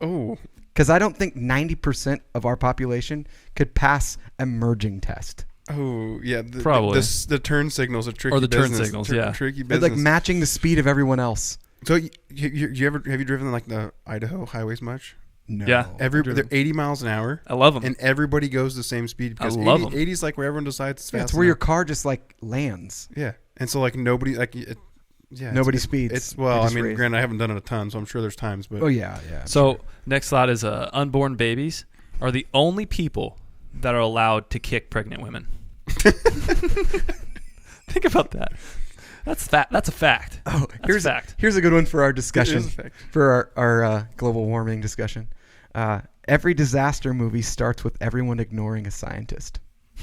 Speaker 3: Oh,
Speaker 1: because I don't think 90% of our population could pass a merging test.
Speaker 3: Oh yeah,
Speaker 2: probably
Speaker 3: the turn signals are tricky.
Speaker 2: Or the
Speaker 3: business.
Speaker 2: turn signals, yeah,
Speaker 3: tricky business.
Speaker 1: It's like matching the speed of everyone else.
Speaker 3: So have you driven like the Idaho highways much?
Speaker 1: No.
Speaker 2: Yeah.
Speaker 3: They're 80 miles an hour.
Speaker 2: I love them.
Speaker 3: And everybody goes the same speed. Because
Speaker 2: I love them.
Speaker 3: 80 is like where everyone decides it's fast.
Speaker 1: It's where your car just like lands.
Speaker 3: Yeah. And so like nobody
Speaker 1: nobody speeds.
Speaker 3: Granted, I haven't done it a ton, so I'm sure there's times. But
Speaker 1: yeah.
Speaker 2: So next thought is unborn babies are the only people that are allowed to kick pregnant women. Think about that. That's a fact.
Speaker 1: Oh, here's a good one for our discussion, for our global warming discussion. Every disaster movie starts with everyone ignoring a scientist.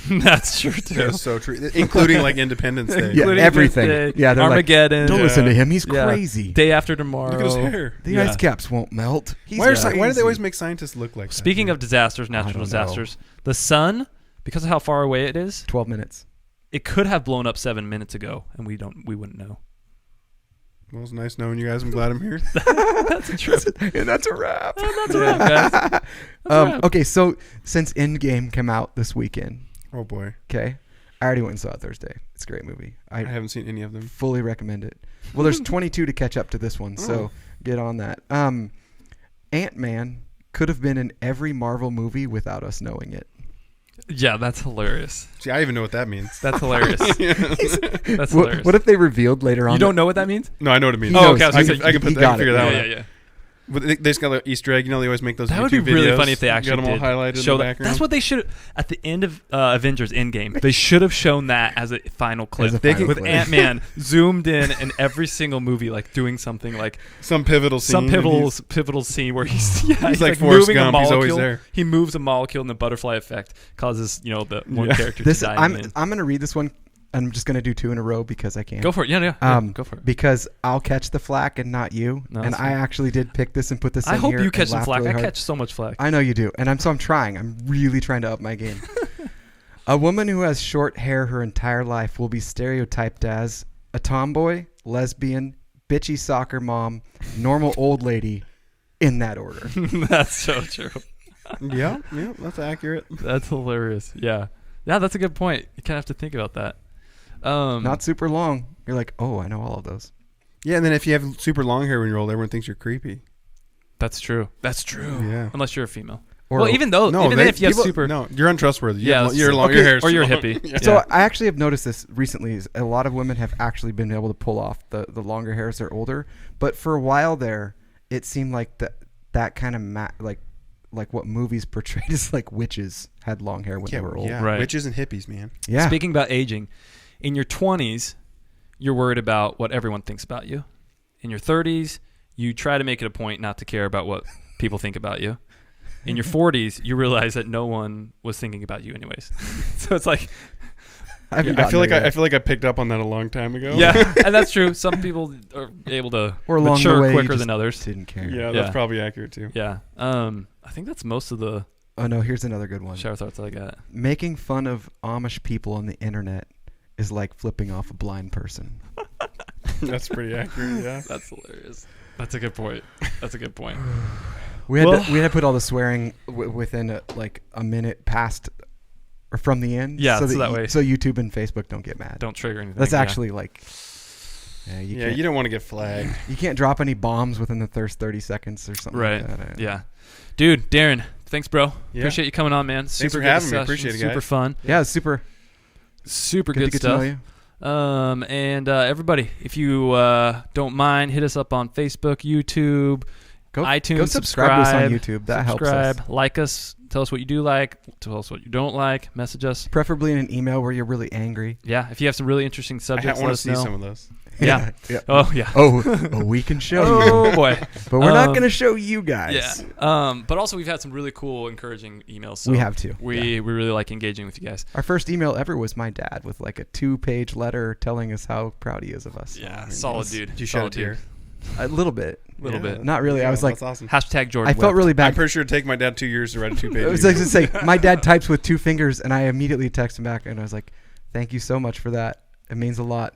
Speaker 2: That's true too.
Speaker 3: That's so true, including like Independence Day.
Speaker 1: Yeah, everything. Yeah, they're
Speaker 2: Armageddon.
Speaker 1: Like, don't listen to him. He's crazy.
Speaker 2: Day After Tomorrow.
Speaker 3: Look at his hair.
Speaker 1: The ice caps won't melt.
Speaker 3: Why do they always make scientists look like that?
Speaker 2: Speaking of disasters, natural disasters, the sun, because of how far away it is,
Speaker 1: 12 minutes.
Speaker 2: It could have blown up 7 minutes ago, and we wouldn't know.
Speaker 3: Well, it's nice knowing you guys. I'm glad I'm here.
Speaker 2: That's a trip.
Speaker 1: And that's a wrap.
Speaker 2: That's a wrap, guys. That's a wrap.
Speaker 1: Okay, so since Endgame came out this weekend,
Speaker 3: Oh boy,
Speaker 1: okay, I already went and saw it Thursday. It's a great movie.
Speaker 3: I haven't seen any of them.
Speaker 1: Fully recommend it. Well, there's 22 to catch up to this one, so get on that. Ant-Man could have been in every Marvel movie without us knowing it.
Speaker 2: Yeah, that's hilarious.
Speaker 3: See, I even know what that means.
Speaker 2: That's hilarious. That's hilarious.
Speaker 1: What if they revealed later on?
Speaker 2: You don't know what that means?
Speaker 3: No, I know what it means.
Speaker 2: Oh, okay.
Speaker 3: I can figure that one out.
Speaker 2: Yeah.
Speaker 3: But they just got an Easter egg. You know, they always make those.
Speaker 2: That
Speaker 3: YouTube
Speaker 2: would be really
Speaker 3: videos.
Speaker 2: funny if they actually
Speaker 3: got them all highlighted
Speaker 2: show
Speaker 3: in the
Speaker 2: that.
Speaker 3: background.
Speaker 2: That's what they should at the end of Avengers Endgame. They should have shown that as a final clip with Ant-Man zoomed in every single movie, like doing something like
Speaker 3: some pivotal scene.
Speaker 2: Pivotal scene where he's
Speaker 3: like Forrest
Speaker 2: moving
Speaker 3: Gump.
Speaker 2: a molecule.
Speaker 3: He's always there.
Speaker 2: He moves a molecule, and the butterfly effect causes the one character to die.
Speaker 1: I'm gonna read this one. I'm just gonna do 2 in a row because I can.
Speaker 2: Go for it. Yeah. Go for it.
Speaker 1: Because I'll catch the flack and not you.
Speaker 2: No,
Speaker 1: and I actually did pick this and put this.
Speaker 2: I
Speaker 1: in
Speaker 2: hope
Speaker 1: here
Speaker 2: you catch some flack.
Speaker 1: Really
Speaker 2: I
Speaker 1: hard.
Speaker 2: catch so much flack.
Speaker 1: I know you do, and I'm trying. I'm really trying to up my game. A woman who has short hair her entire life will be stereotyped as a tomboy, lesbian, bitchy soccer mom, normal old lady, in that order.
Speaker 2: That's so true.
Speaker 3: Yeah, that's accurate.
Speaker 2: That's hilarious. Yeah, that's a good point. You kind of have to think about that.
Speaker 1: Not super long. You're like, oh, I know all of those.
Speaker 3: Yeah, and then if you have super long hair when you're old, everyone thinks you're creepy.
Speaker 2: That's true.
Speaker 3: Yeah.
Speaker 2: Unless you're a female.
Speaker 1: Or
Speaker 2: even then, if you have super,
Speaker 3: no, you're untrustworthy.
Speaker 2: Yeah,
Speaker 3: your hair,
Speaker 2: or you're a hippie.
Speaker 3: Yeah.
Speaker 1: So I actually have noticed this recently. Is a lot of women have actually been able to pull off the longer hair as they're older. But for a while there, it seemed like that kind of like what movies portrayed as like witches had long hair when they were old.
Speaker 3: Yeah,
Speaker 2: right.
Speaker 3: Witches and hippies, man.
Speaker 1: Yeah.
Speaker 2: Speaking about aging, in your 20s, you're worried about what everyone thinks about you. In your 30s, you try to make it a point not to care about what people think about you. In your 40s, you realize that no one was thinking about you anyways. So it's like
Speaker 3: I feel like I picked up on that a long time ago.
Speaker 2: Yeah, and that's true. Some people are able to mature quicker than others.
Speaker 1: Didn't care.
Speaker 3: Yeah, that's probably accurate too.
Speaker 2: Yeah. I think that's most of the.
Speaker 1: Oh no, here's another good one.
Speaker 2: Shower thoughts I got.
Speaker 1: Making fun of Amish people on the internet is like flipping off a blind person.
Speaker 3: That's pretty accurate. Yeah,
Speaker 2: that's hilarious. That's a good point.
Speaker 1: We had to put all the swearing within a minute past or from the end.
Speaker 2: Yeah, so that way.
Speaker 1: So YouTube and Facebook don't get mad.
Speaker 2: Don't trigger anything.
Speaker 1: That's actually like.
Speaker 3: You don't want to get flagged.
Speaker 1: You can't drop any bombs within the first 30 seconds or something like that.
Speaker 2: Yeah. Dude, Darren, thanks, bro.
Speaker 3: Yeah.
Speaker 2: Appreciate you coming on, man.
Speaker 3: Thanks for having me. Appreciate it, guys.
Speaker 2: Super fun.
Speaker 1: Yeah, super
Speaker 2: good
Speaker 1: to
Speaker 2: stuff.
Speaker 1: To know you.
Speaker 2: And everybody, if you don't mind, hit us up on Facebook, YouTube, iTunes.
Speaker 1: Go subscribe to us on YouTube. That helps us.
Speaker 2: Like us. Tell us what you do like. Tell us what you don't like. Message us.
Speaker 1: Preferably in an email where you're really angry.
Speaker 2: Yeah. If you have some really interesting subjects,
Speaker 3: I want
Speaker 2: to
Speaker 3: see some of those.
Speaker 2: Yeah. Oh, yeah.
Speaker 1: Oh, we can show you.
Speaker 2: Oh, boy.
Speaker 1: But we're not going to show you guys.
Speaker 2: Yeah. But also, we've had some really cool, encouraging emails. So
Speaker 1: we have too.
Speaker 2: We really like engaging with you guys.
Speaker 1: Our first email ever was my dad with like a 2-page letter telling us how proud he is of us.
Speaker 2: Yeah. Solid dude.
Speaker 3: Did you shed a tear?
Speaker 1: A little bit. Not really.
Speaker 3: Yeah,
Speaker 1: I was like,
Speaker 3: that's awesome.
Speaker 2: # Jordan.
Speaker 1: I felt really bad.
Speaker 3: I'm pretty sure it'd take my dad 2 years to write a 2-page.
Speaker 1: I was like to say, my dad types with 2 fingers, and I immediately text him back, and I was like, "Thank you so much for that. It means a lot."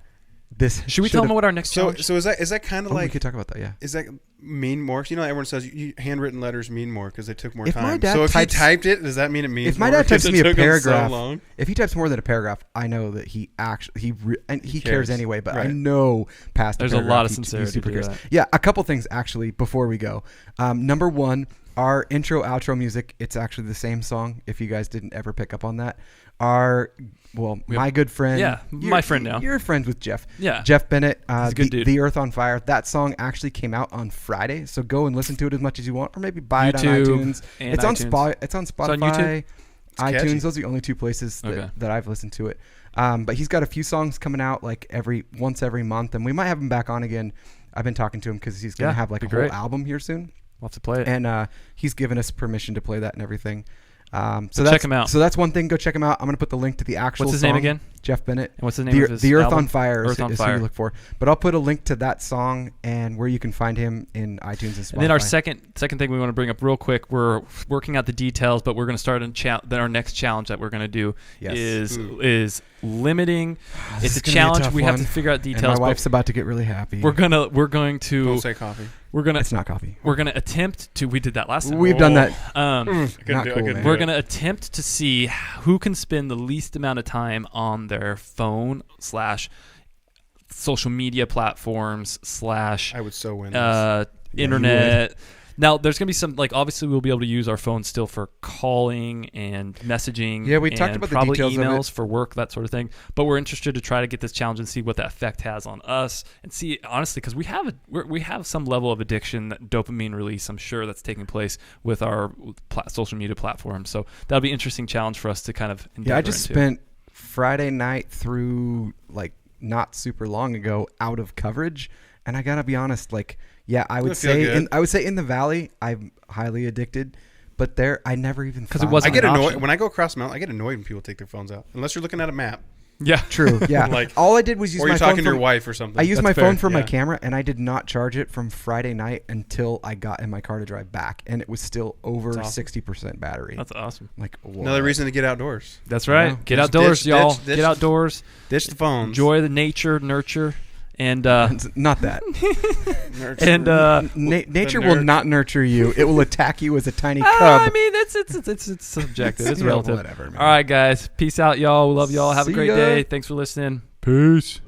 Speaker 2: Should we tell them what our next
Speaker 3: so is that kind of like
Speaker 1: we could talk about that? Yeah.
Speaker 3: Is that mean more? You know, everyone says handwritten letters mean more because they took more
Speaker 1: if
Speaker 3: time.
Speaker 1: My dad
Speaker 3: so if
Speaker 1: types,
Speaker 3: he typed it, does that mean it means?
Speaker 1: If my dad types me a paragraph,
Speaker 3: so
Speaker 1: if he types more than a paragraph, I know that he actually he cares anyway. But
Speaker 3: right.
Speaker 1: I know past
Speaker 2: there's
Speaker 1: the
Speaker 2: a
Speaker 1: paragraph,
Speaker 2: lot of sincerity.
Speaker 1: He super
Speaker 2: to
Speaker 1: cares.
Speaker 2: that.
Speaker 1: Yeah, a couple things actually before we go. Number one, our intro outro music. It's actually the same song. If you guys didn't ever pick up on that, my good friend.
Speaker 2: Yeah, my friend now.
Speaker 1: You're friends with Jeff.
Speaker 2: Yeah.
Speaker 1: Jeff Bennett.
Speaker 2: He's a good dude.
Speaker 1: The Earth on Fire. That song actually came out on Friday. So go and listen to it as much as you want, or maybe buy it on iTunes. It's on Spotify. It's on
Speaker 2: YouTube?
Speaker 1: iTunes. Those are the only 2 places that I've listened to it. But he's got a few songs coming out like once every month, and we might have him back on again. I've been talking to him because he's going to have like a whole album here soon.
Speaker 2: We'll have to play it.
Speaker 1: And he's given us permission to play that and everything.
Speaker 2: So check him out.
Speaker 1: So that's one thing. Go check him out. I'm going to put the link to the actual
Speaker 2: What's his
Speaker 1: song.
Speaker 2: name again?
Speaker 1: Jeff Bennett.
Speaker 2: And what's the name of his
Speaker 1: The Earth
Speaker 2: album?
Speaker 1: on Fire
Speaker 2: Earth on
Speaker 1: is
Speaker 2: Fire.
Speaker 1: who you look for. But I'll put a link to that song and where you can find him in iTunes and Spotify.
Speaker 2: And then our second thing we want to bring up real quick, we're working out the details, but we're going to start our next challenge that we're going to do is limiting. It's a challenge. We have to figure out details.
Speaker 1: And my wife's about to get really happy.
Speaker 3: Don't say coffee.
Speaker 1: It's not coffee.
Speaker 2: We're gonna attempt to. We did that last time.
Speaker 1: We've done that.
Speaker 2: Not
Speaker 1: cool, man.
Speaker 2: We're gonna attempt to see who can spend the least amount of time on their phone / social media platforms /
Speaker 3: I would so win this.
Speaker 2: internet. Now, there's going to be some, obviously we'll be able to use our phones still for calling and messaging.
Speaker 1: Yeah, we talked about the
Speaker 2: probably
Speaker 1: details
Speaker 2: emails
Speaker 1: of it.
Speaker 2: for work, that sort of thing. But we're interested to try to get this challenge and see what that effect has on us, and see, honestly, because we have some level of addiction, that dopamine release, I'm sure, that's taking place with our social media platforms. So that'll be an interesting challenge for us to kind of endeavor
Speaker 1: I just spent Friday night through, not super long ago, out of coverage, and I got to be honest, I would say in the Valley, I'm highly addicted, but there I never even
Speaker 2: because it wasn't.
Speaker 3: I get annoyed when I go across the mountain. I get annoyed when people take their phones out, unless you're looking at a map.
Speaker 2: Yeah,
Speaker 1: true. Yeah, all I did was use my phone. Or
Speaker 3: you're talking to your wife or something.
Speaker 1: I used my phone for my camera, and I did not charge it from Friday night until I got in my car to drive back, and it was still over 60% battery.
Speaker 2: That's awesome.
Speaker 3: Another reason to get outdoors.
Speaker 2: That's right. Get outdoors, y'all. Get outdoors.
Speaker 3: Ditch the phones.
Speaker 2: Enjoy the nature, nurture. And
Speaker 1: not that.
Speaker 2: And
Speaker 1: nature will not nurture you. It will attack you as a tiny cub.
Speaker 2: I mean, it's subjective. It's relative.
Speaker 1: Whatever, man.
Speaker 2: All right, guys. Peace out, y'all. We love y'all. Have a great day. Thanks for listening. Peace.